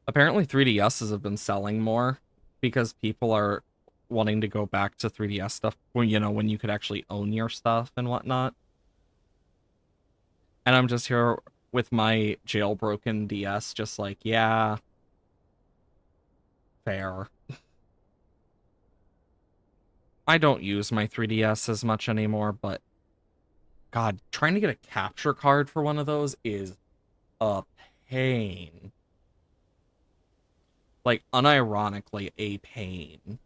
S1: apparently 3DSs have been selling more because people are wanting to go back to 3DS stuff when, you know, when you could actually own your stuff and whatnot. And I'm just here with my jailbroken DS, just like, yeah, fair. I don't use my 3DS as much anymore, but God, trying to get a capture card for one of those is a pain. Like, unironically, a pain.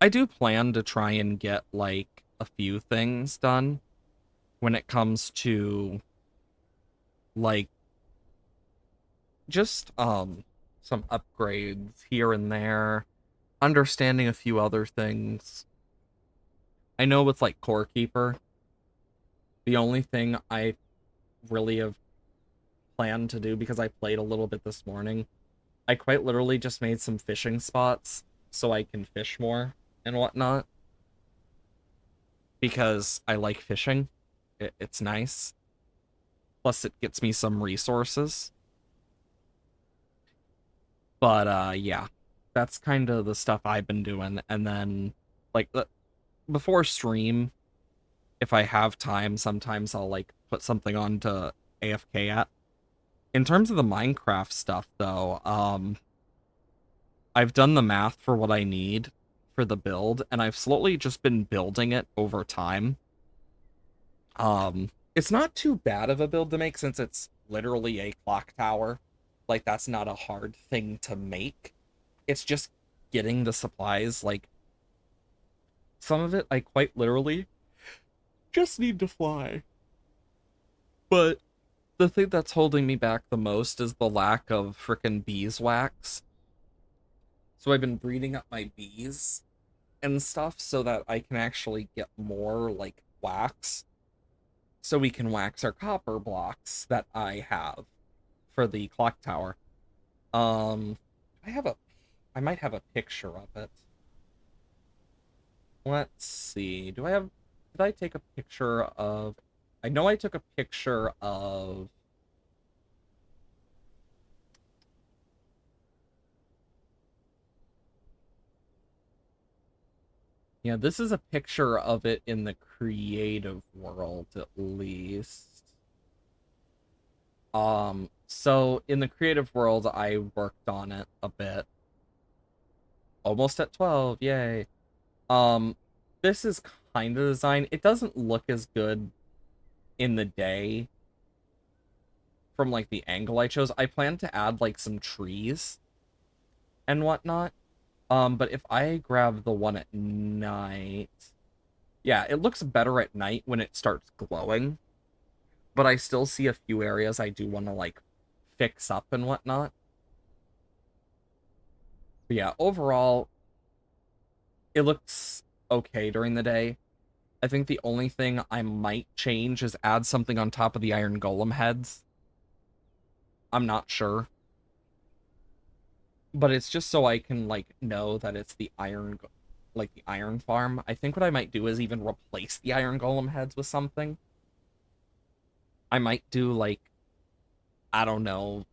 S1: I do plan to try and get, like, a few things done when it comes to, like, just, some upgrades here and there, understanding a few other things. I know with, like, Core Keeper, the only thing I really have planned to do, because I played a little bit this morning, I quite literally just made some fishing spots so I can fish more and whatnot. Because I like fishing. It's nice. Plus, it gets me some resources. But, yeah. That's kind of the stuff I've been doing. And then, like, before stream, if I have time, sometimes I'll, like, put something on to AFK at. In terms of the Minecraft stuff, though, I've done the math for what I need for the build, and I've slowly just been building it over time. It's not too bad of a build to make since it's literally a clock tower. Like, that's not a hard thing to make. It's just getting the supplies. Like, some of it I quite literally just need to fly. But the thing that's holding me back the most is the lack of frickin' beeswax. So I've been breeding up my bees and stuff so that I can actually get more, like, wax. So we can wax our copper blocks that I have for the clock tower. Um, I might have a picture of it. Let's see. Did I take a picture of, I know I took a picture of, yeah, this is a picture of it in the creative world, at least. So in the creative world, I worked on it a bit. Almost at 12, yay. Um, this is kind of design. It doesn't look as good in the day from like the angle I chose. I plan to add like some trees and whatnot. But if I grab the one at night, yeah, it looks better at night when it starts glowing. But I still see a few areas I do want to like fix up and whatnot. But yeah, overall, it looks okay during the day. I think the only thing I might change is add something on top of the iron golem heads. I'm not sure. But it's just so I can like know that it's the like the iron farm. I think what I might do is even replace the iron golem heads with something. I might do like, I don't know,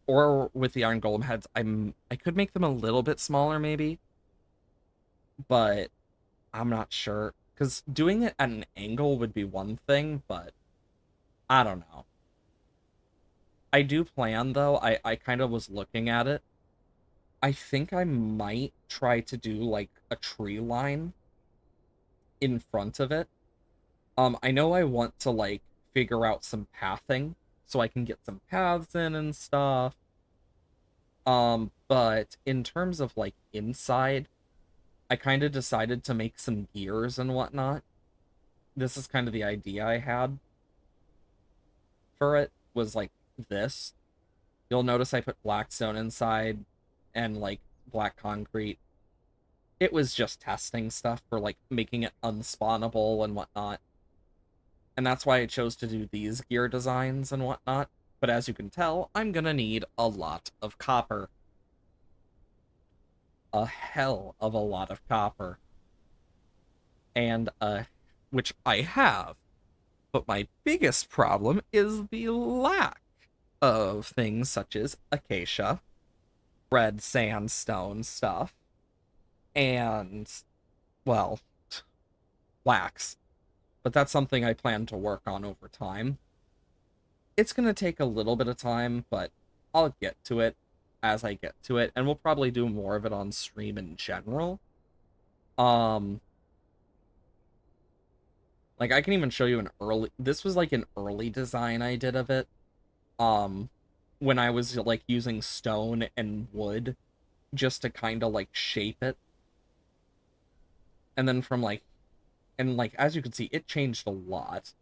S1: or with the iron golem heads, I could make them a little bit smaller maybe, but I'm not sure because doing it at an angle would be one thing, but I don't know. I do plan though. I kind of was looking at it. I think I might try to do like a tree line in front of it. I know I want to like figure out some pathing so I can get some paths in and stuff. But in terms of like inside, I kind of decided to make some gears and whatnot. This is kind of the idea I had for it was like this. You'll notice I put black stone inside and like black concrete. It was just testing stuff for like making it unspawnable and whatnot. And that's why I chose to do these gear designs and whatnot. But as you can tell, I'm gonna need a lot of copper. A hell of a lot of copper. And, which I have. But my biggest problem is the lack of things such as acacia, red sandstone stuff, and, well, wax. But that's something I plan to work on over time. It's going to take a little bit of time, but I'll get to it as I get to it, and we'll probably do more of it on stream in general. Um, like I can even show you this was like an early design I did of it. Um, when I was like using stone and wood just to kind of like shape it. And then from like, and like, as you can see, it changed a lot.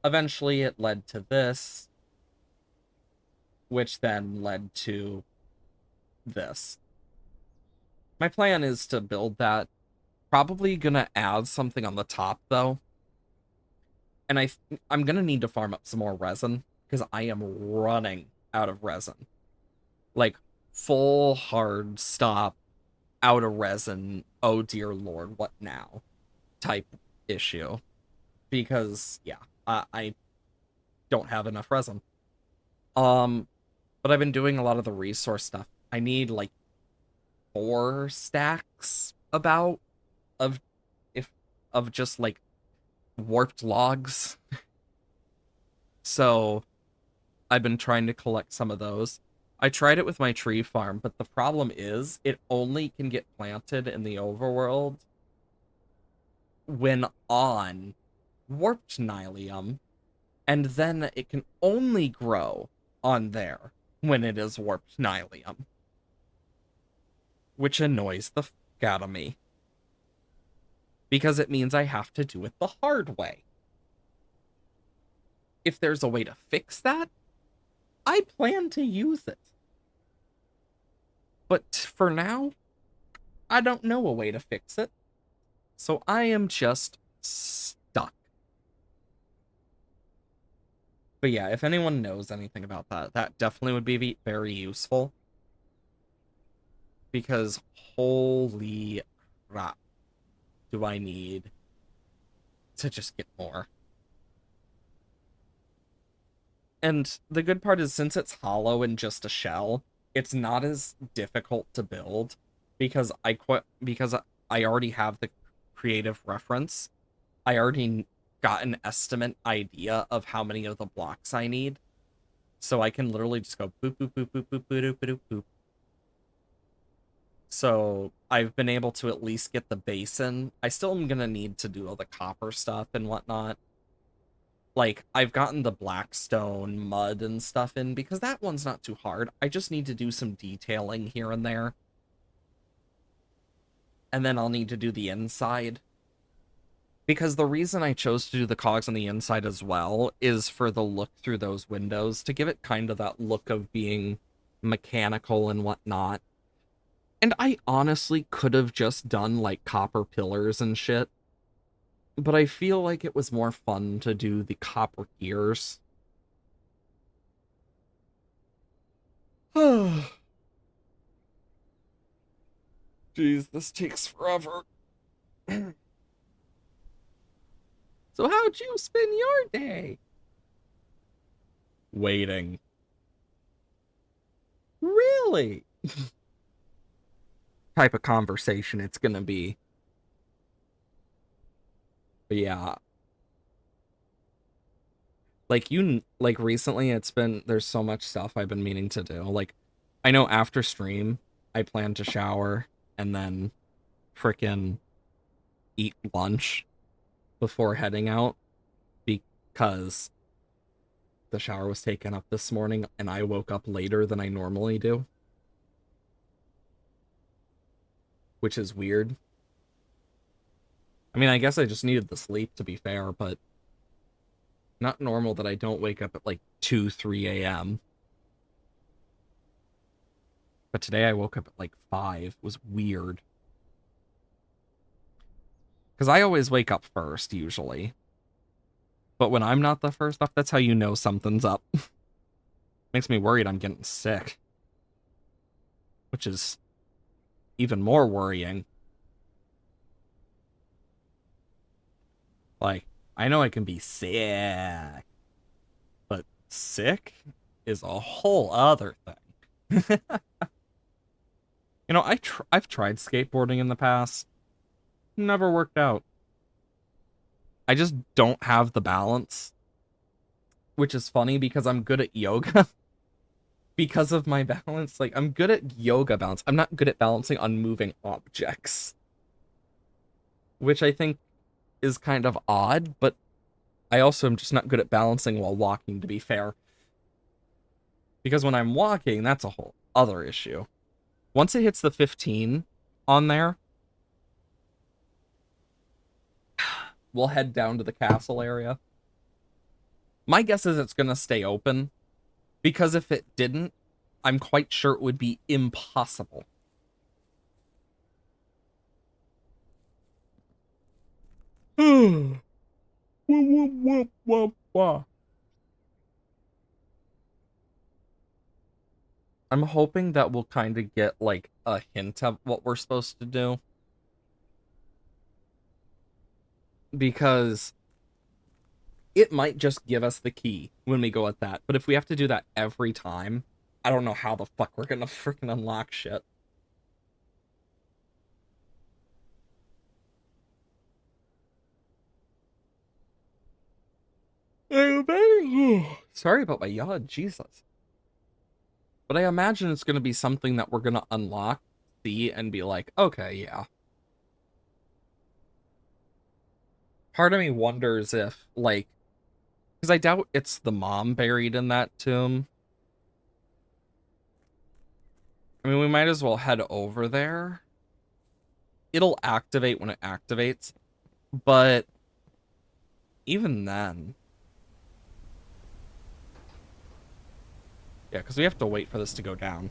S1: Eventually it led to this, which then led to this. My plan is to build that. Probably gonna add something on the top though. And I'm gonna need to farm up some more resin because I am running out of resin. Like full hard stop out of resin. Oh dear lord, what now? Type issue. Because yeah, I don't have enough resin. But I've been doing a lot of the resource stuff. I need like 4 stacks about of if of just like warped logs. So I've been trying to collect some of those. I tried it with my tree farm, but the problem is it only can get planted in the overworld when on warped nylium, and then it can only grow on there when it is warped nylium, which annoys the f out of me because it means I have to do it the hard way. If there's a way to fix that, I plan to use it. But for now, I don't know a way to fix it. So I am just stuck. But yeah, if anyone knows anything about that, that definitely would be very useful. Because holy crap, do I need to just get more. And the good part is since it's hollow and just a shell, it's not as difficult to build because I already have the creative reference. I already got an estimate idea of how many of the blocks I need. So I can literally just go boop boop boop boop boop boop boop boop boop. So I've been able to at least get the basin. I still am gonna need to do all the copper stuff and whatnot. Like, I've gotten the Blackstone mud and stuff in because that one's not too hard. I just need to do some detailing here and there. And then I'll need to do the inside. Because the reason I chose to do the cogs on the inside as well is for the look through those windows, to give it kind of that look of being mechanical and whatnot. And I honestly could have just done like copper pillars and shit, but I feel like it was more fun to do the copper gears. Jeez, this takes forever. So how'd you spend your day? Waiting. Really? Type of conversation it's gonna be. But yeah. Like recently there's so much stuff I've been meaning to do. Like, I know after stream, I plan to shower and then frickin' eat lunch before heading out because the shower was taken up this morning and I woke up later than I normally do. Which is weird. I mean, I guess I just needed the sleep, to be fair, but not normal that I don't wake up at like 2, 3 a.m. But today I woke up at like 5. It was weird. Because I always wake up first, usually. But when I'm not the first up, that's how you know something's up. Makes me worried I'm getting sick. Which is even more worrying. Like, I know I can be sick, but sick is a whole other thing. You know, I've tried skateboarding in the past. Never worked out. I just don't have the balance. Which is funny because I'm good at yoga. Because of my balance. Like, I'm good at yoga balance. I'm not good at balancing on moving objects. Which I think is kind of odd, but I also am just not good at balancing while walking, to be fair. Because when I'm walking, that's a whole other issue. Once it hits the 15 on there, we'll head down to the castle area. My guess is it's going to stay open, because if it didn't, I'm quite sure it would be impossible. I'm hoping that we'll kind of get like a hint of what we're supposed to do. Because it might just give us the key when we go at that. But if we have to do that every time, I don't know how the fuck we're gonna freaking unlock shit. Sorry about my yawn, Jesus. But I imagine it's gonna be something that we're gonna unlock, see, and be like, okay, yeah. Part of me wonders if, like, because I doubt it's the mom buried in that tomb. I mean, we might as well head over there. It'll activate when it activates, but even then... Yeah, because we have to wait for this to go down.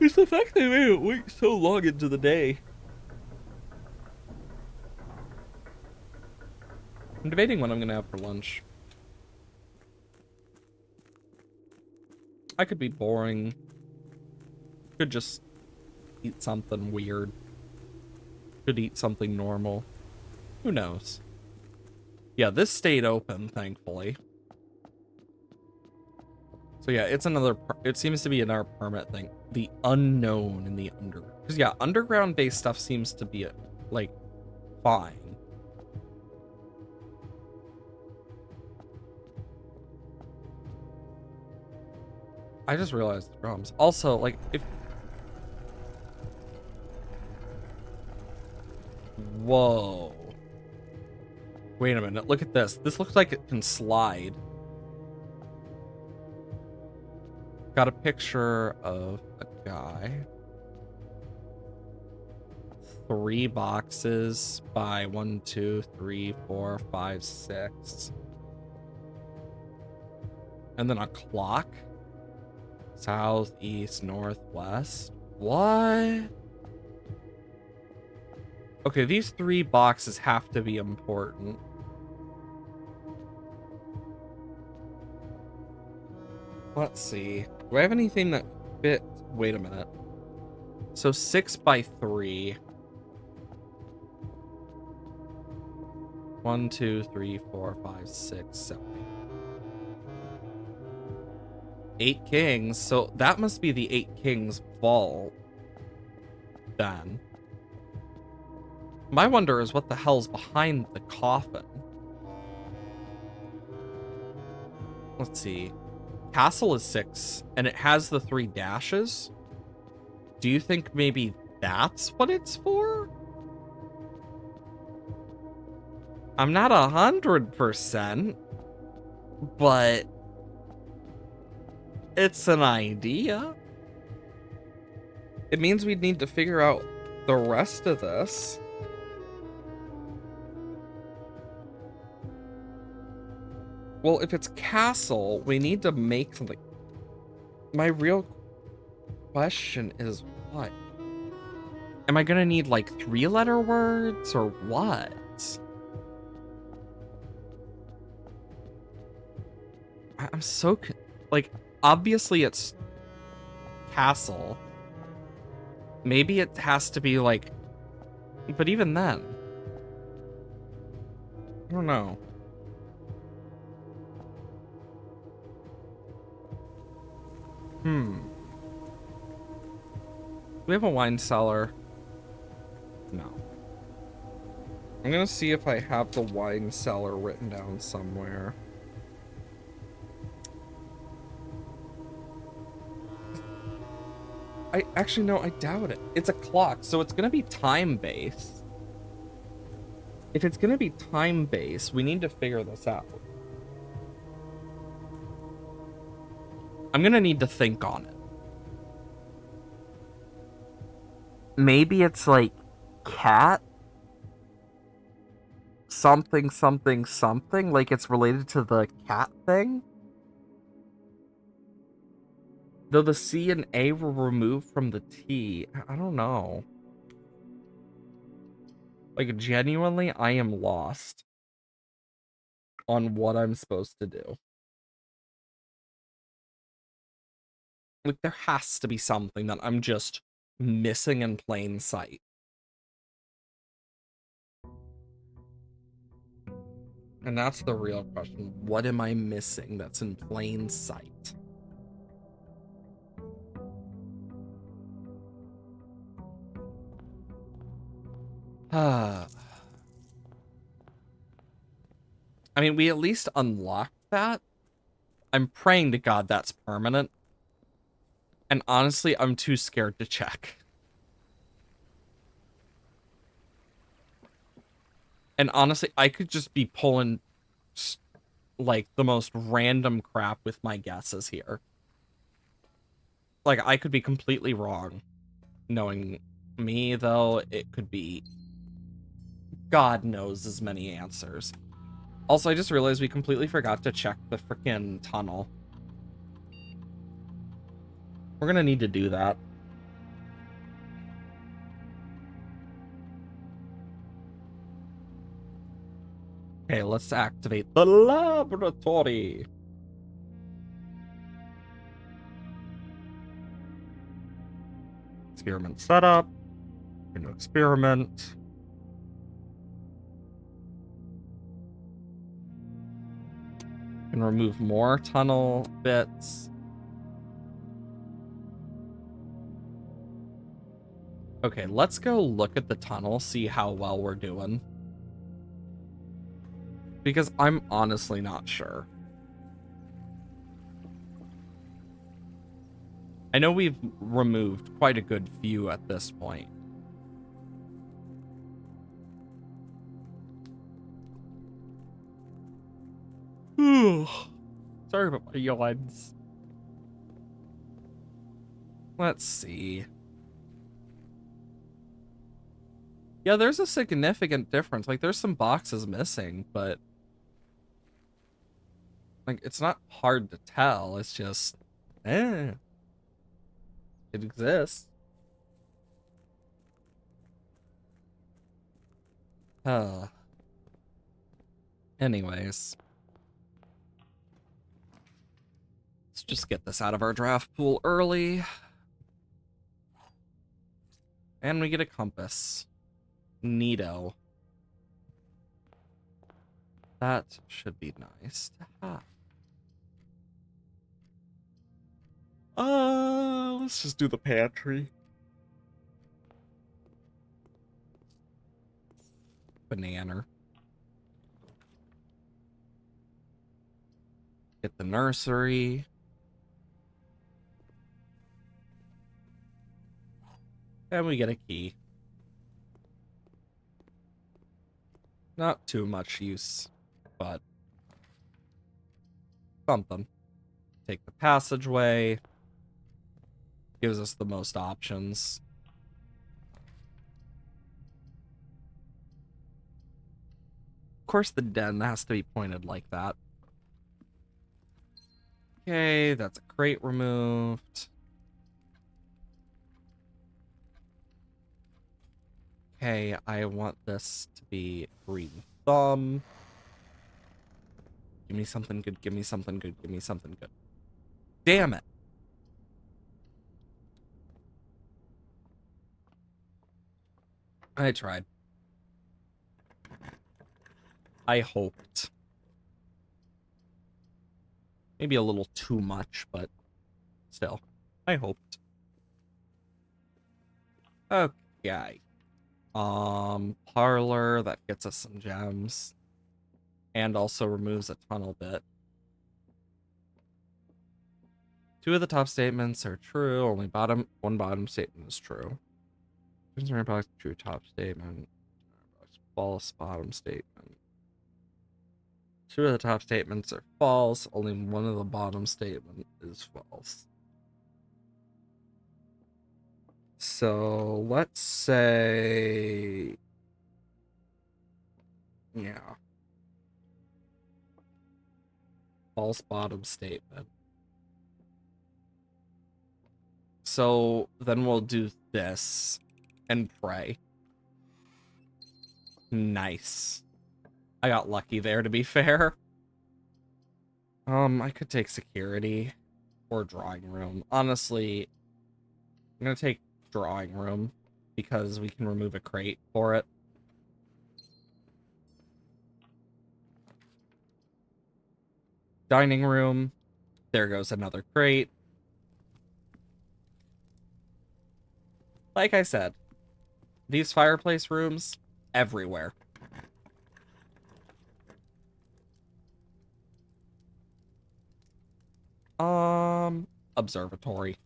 S1: It's the fact they made it wait so long into the day. I'm debating what I'm gonna have for lunch. I could be boring. Could just eat something weird. Could eat something normal. Who knows? Yeah, this stayed open, thankfully. So yeah, it's another, it seems to be another permit thing. The unknown in the underground. Because yeah, underground-based stuff seems to be, like, fine. I just realized the drums. Also, like, if... Whoa. Wait a minute, look at this. This looks like it can slide. Got a picture of a guy. 3 boxes by 1, 2, 3, 4, 5, 6. And then a clock. South, east, northwest. What? Okay, these 3 boxes have to be important. Let's see. Do I have anything that fits? Wait a minute. So 6 by 3. 1, 2, 3, 4, 5, 6, 7. 8 kings. So that must be the 8 kings vault. Then. My wonder is what the hell's behind the coffin. Let's see. Castle is 6, and it has the 3 dashes. Do you think maybe that's what it's for? I'm not 100%, but it's an idea. It means we'd need to figure out the rest of this. Well, if it's castle, we need to make something. My real question is what? Am I gonna need like 3-letter words or what? I'm so like, obviously it's castle. Maybe it has to be like, but even then, I don't know. Do we have a wine cellar? No. I'm gonna see if I have the wine cellar written down somewhere. Actually, no, I doubt it. It's a clock, so it's gonna be time-based. If it's gonna be time-based, we need to figure this out. I'm gonna need to think on it. Maybe it's like cat something something something, like it's related to the cat thing. Though the C and A were removed from the T. I don't know. Like, genuinely, I am lost on what I'm supposed to do. Like, there has to be something that I'm just missing in plain sight. And that's the real question. What am I missing that's in plain sight? I mean, we at least unlocked that. I'm praying to God that's permanent. And honestly, I'm too scared to check. And honestly, I could just be pulling like the most random crap with my guesses here. Like, I could be completely wrong. Knowing me, though, it could be God knows as many answers. Also, I just realized we completely forgot to check the frickin' tunnel. We're gonna need to do that. Okay, let's activate the laboratory. Experiment setup. Into experiment. Can remove more tunnel bits. Okay, let's go look at the tunnel, see how well we're doing. Because I'm honestly not sure. I know we've removed quite a good few at this point. Sorry about my yawns. Let's see. Yeah, there's a significant difference. Like, there's some boxes missing, but like, it's not hard to tell. It's just, it exists. Uh, anyways, let's just get this out of our draft pool early. And we get a compass. Neato. That should be nice to have. Let's just do the pantry. Banana. Get the nursery. And we get a key. Not too much use, but something. Take the passageway. Gives us the most options. Of course, the den has to be pointed like that. Okay, that's a crate removed. Okay, I want this to be green thumb. Give me something good, give me something good, give me something good. Damn it. I tried. I hoped. Maybe a little too much, but still. I hoped. Okay. Parlor, that gets us some gems. And also removes a tunnel bit. 2 of the top statements are true, only one bottom statement is true. Concern box, true top statement. False bottom statement. 2 of the top statements are false, only one of the bottom statement is false. So let's say, yeah, false bottom statement. So then we'll do this and pray. Nice. I got lucky there, to be fair. I could take security or drawing room. Honestly, I'm gonna take drawing room because we can remove a crate for it. Dining room. There goes another crate. Like I said, these fireplace rooms, everywhere. Observatory.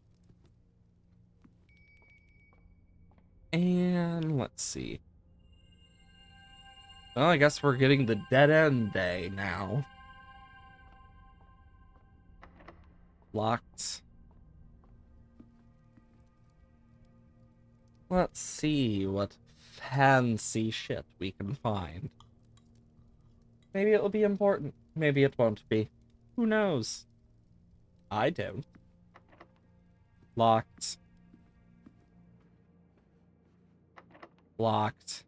S1: And let's see. Well, I guess we're getting the dead end day now. Locked. Let's see what fancy shit we can find. Maybe it'll be important. Maybe it won't be. Who knows? I don't. Locked. Locked.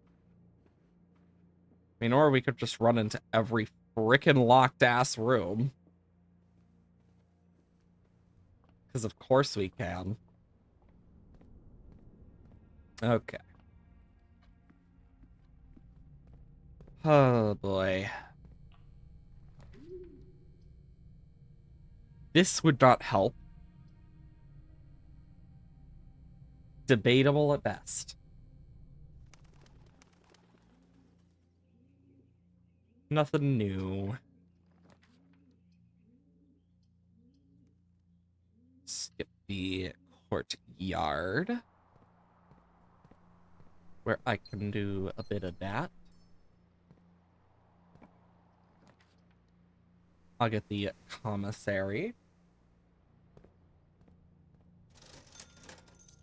S1: I mean, or we could just run into every frickin' locked-ass room. Because of course we can. Okay. Oh, boy. This would not help. Debatable at best. Nothing new. Skip the courtyard. Where I can do a bit of that. I'll get the commissary.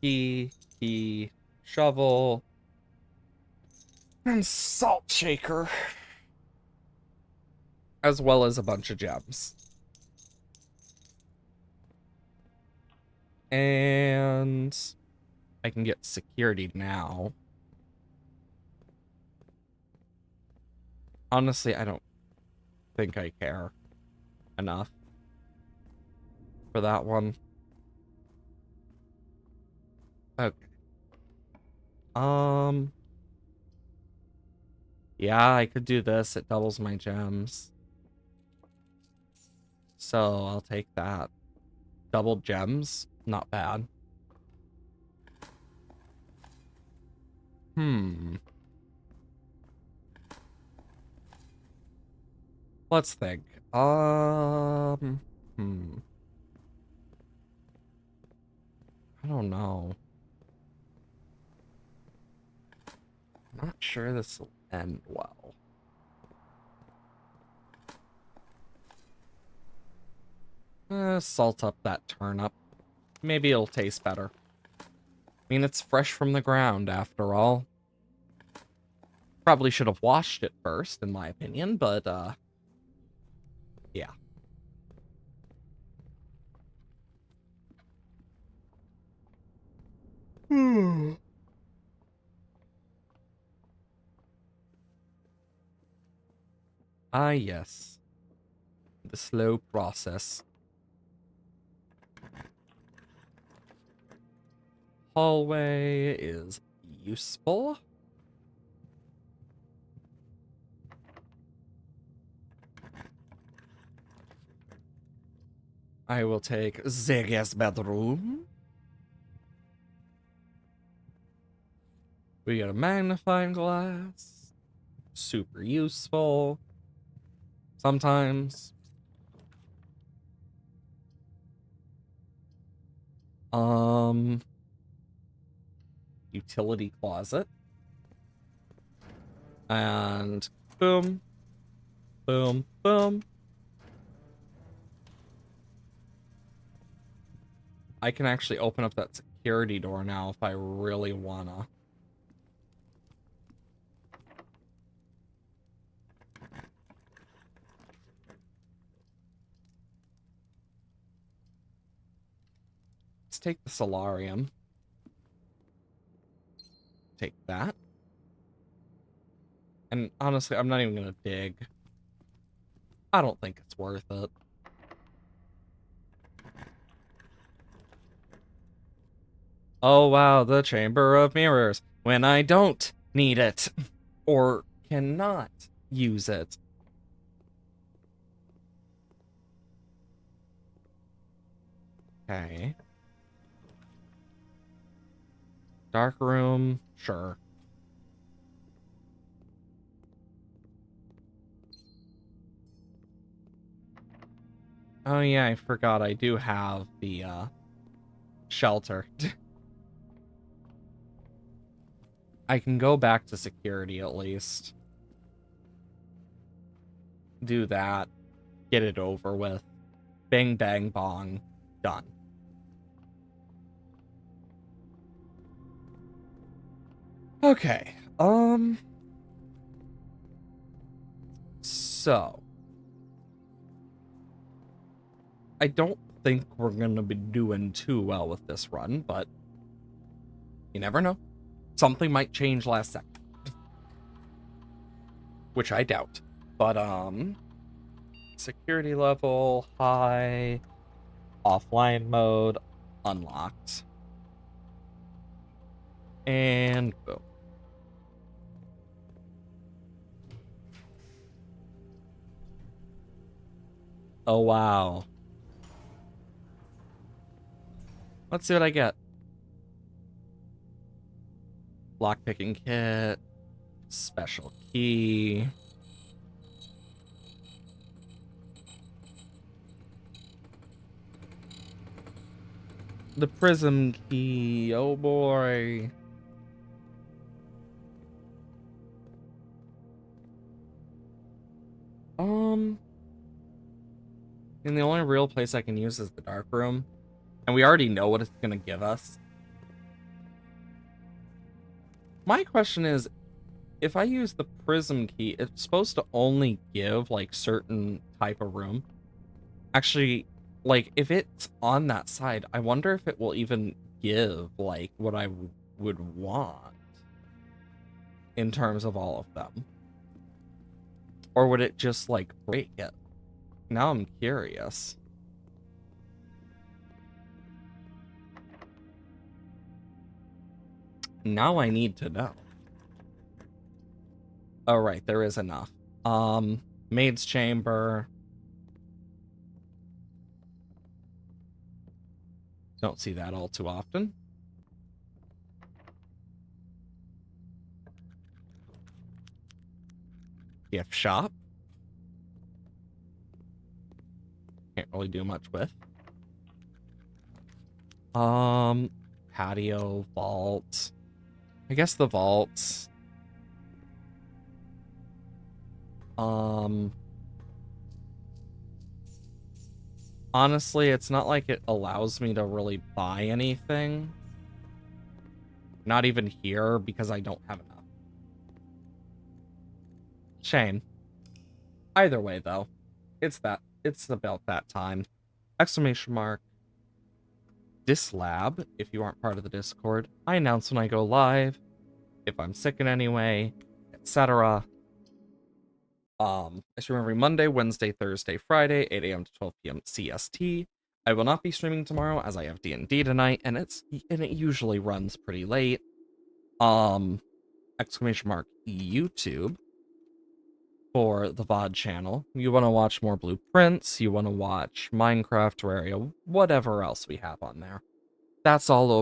S1: Key, shovel, and salt shaker, as well as a bunch of gems. And I can get security now. Honestly, I don't think I care enough for that one. Okay. Yeah, I could do this. It doubles my gems. So I'll take that. Double gems, not bad. Let's think. I don't know. I'm not sure this will end well. Salt up that turnip. Maybe it'll taste better. I mean, it's fresh from the ground, after all. Probably should have washed it first, in my opinion, but, yeah. Ah, yes. The slow process. Hallway is useful. I will take the guest bedroom. We got a magnifying glass. Super useful. Sometimes. Utility closet. And boom. Boom. Boom. I can actually open up that security door now if I really wanna. Let's take the solarium. Take that. And honestly, I'm not even gonna dig. I don't think it's worth it. Oh wow, the Chamber of Mirrors. When I don't need it. Or cannot use it. Okay. Dark room, sure. Oh yeah, I forgot I do have the shelter. I can go back to security at least. Do that. Get it over with. Bang bang bong. Done. Okay. So I don't think we're gonna be doing too well with this run, but you never know. Something might change last second. Which I doubt. But security level high, offline mode unlocked. And boom. Oh wow. Let's see what I get. Lockpicking kit. Special key. The prism key. Oh boy. And the only real place I can use is the dark room. And we already know what it's going to give us. My question is, if I use the prism key, it's supposed to only give, like, certain type of room. Actually, like, if it's on that side, I wonder if it will even give, like, what I would want in terms of all of them. Or would it just, like, break it? Now I'm curious. Now I need to know. Oh, right, there is enough. Maid's Chamber. Don't see that all too often. Gift shop. Can't really do much with. Patio, vault. I guess the vaults. Honestly, it's not like it allows me to really buy anything. Not even here, because I don't have enough. Shame. Either way, though, it's about that time. Exclamation mark. Dislab, if you aren't part of the Discord. I announce when I go live, if I'm sick in any way, etc. I stream every Monday, Wednesday, Thursday, Friday, 8 a.m. to 12 p.m. CST. I will not be streaming tomorrow as I have D&D tonight, and it usually runs pretty late. Exclamation mark YouTube for the VOD channel. You want to watch more Blueprints, you want to watch Minecraft, Terraria, whatever else we have on there. That's all over.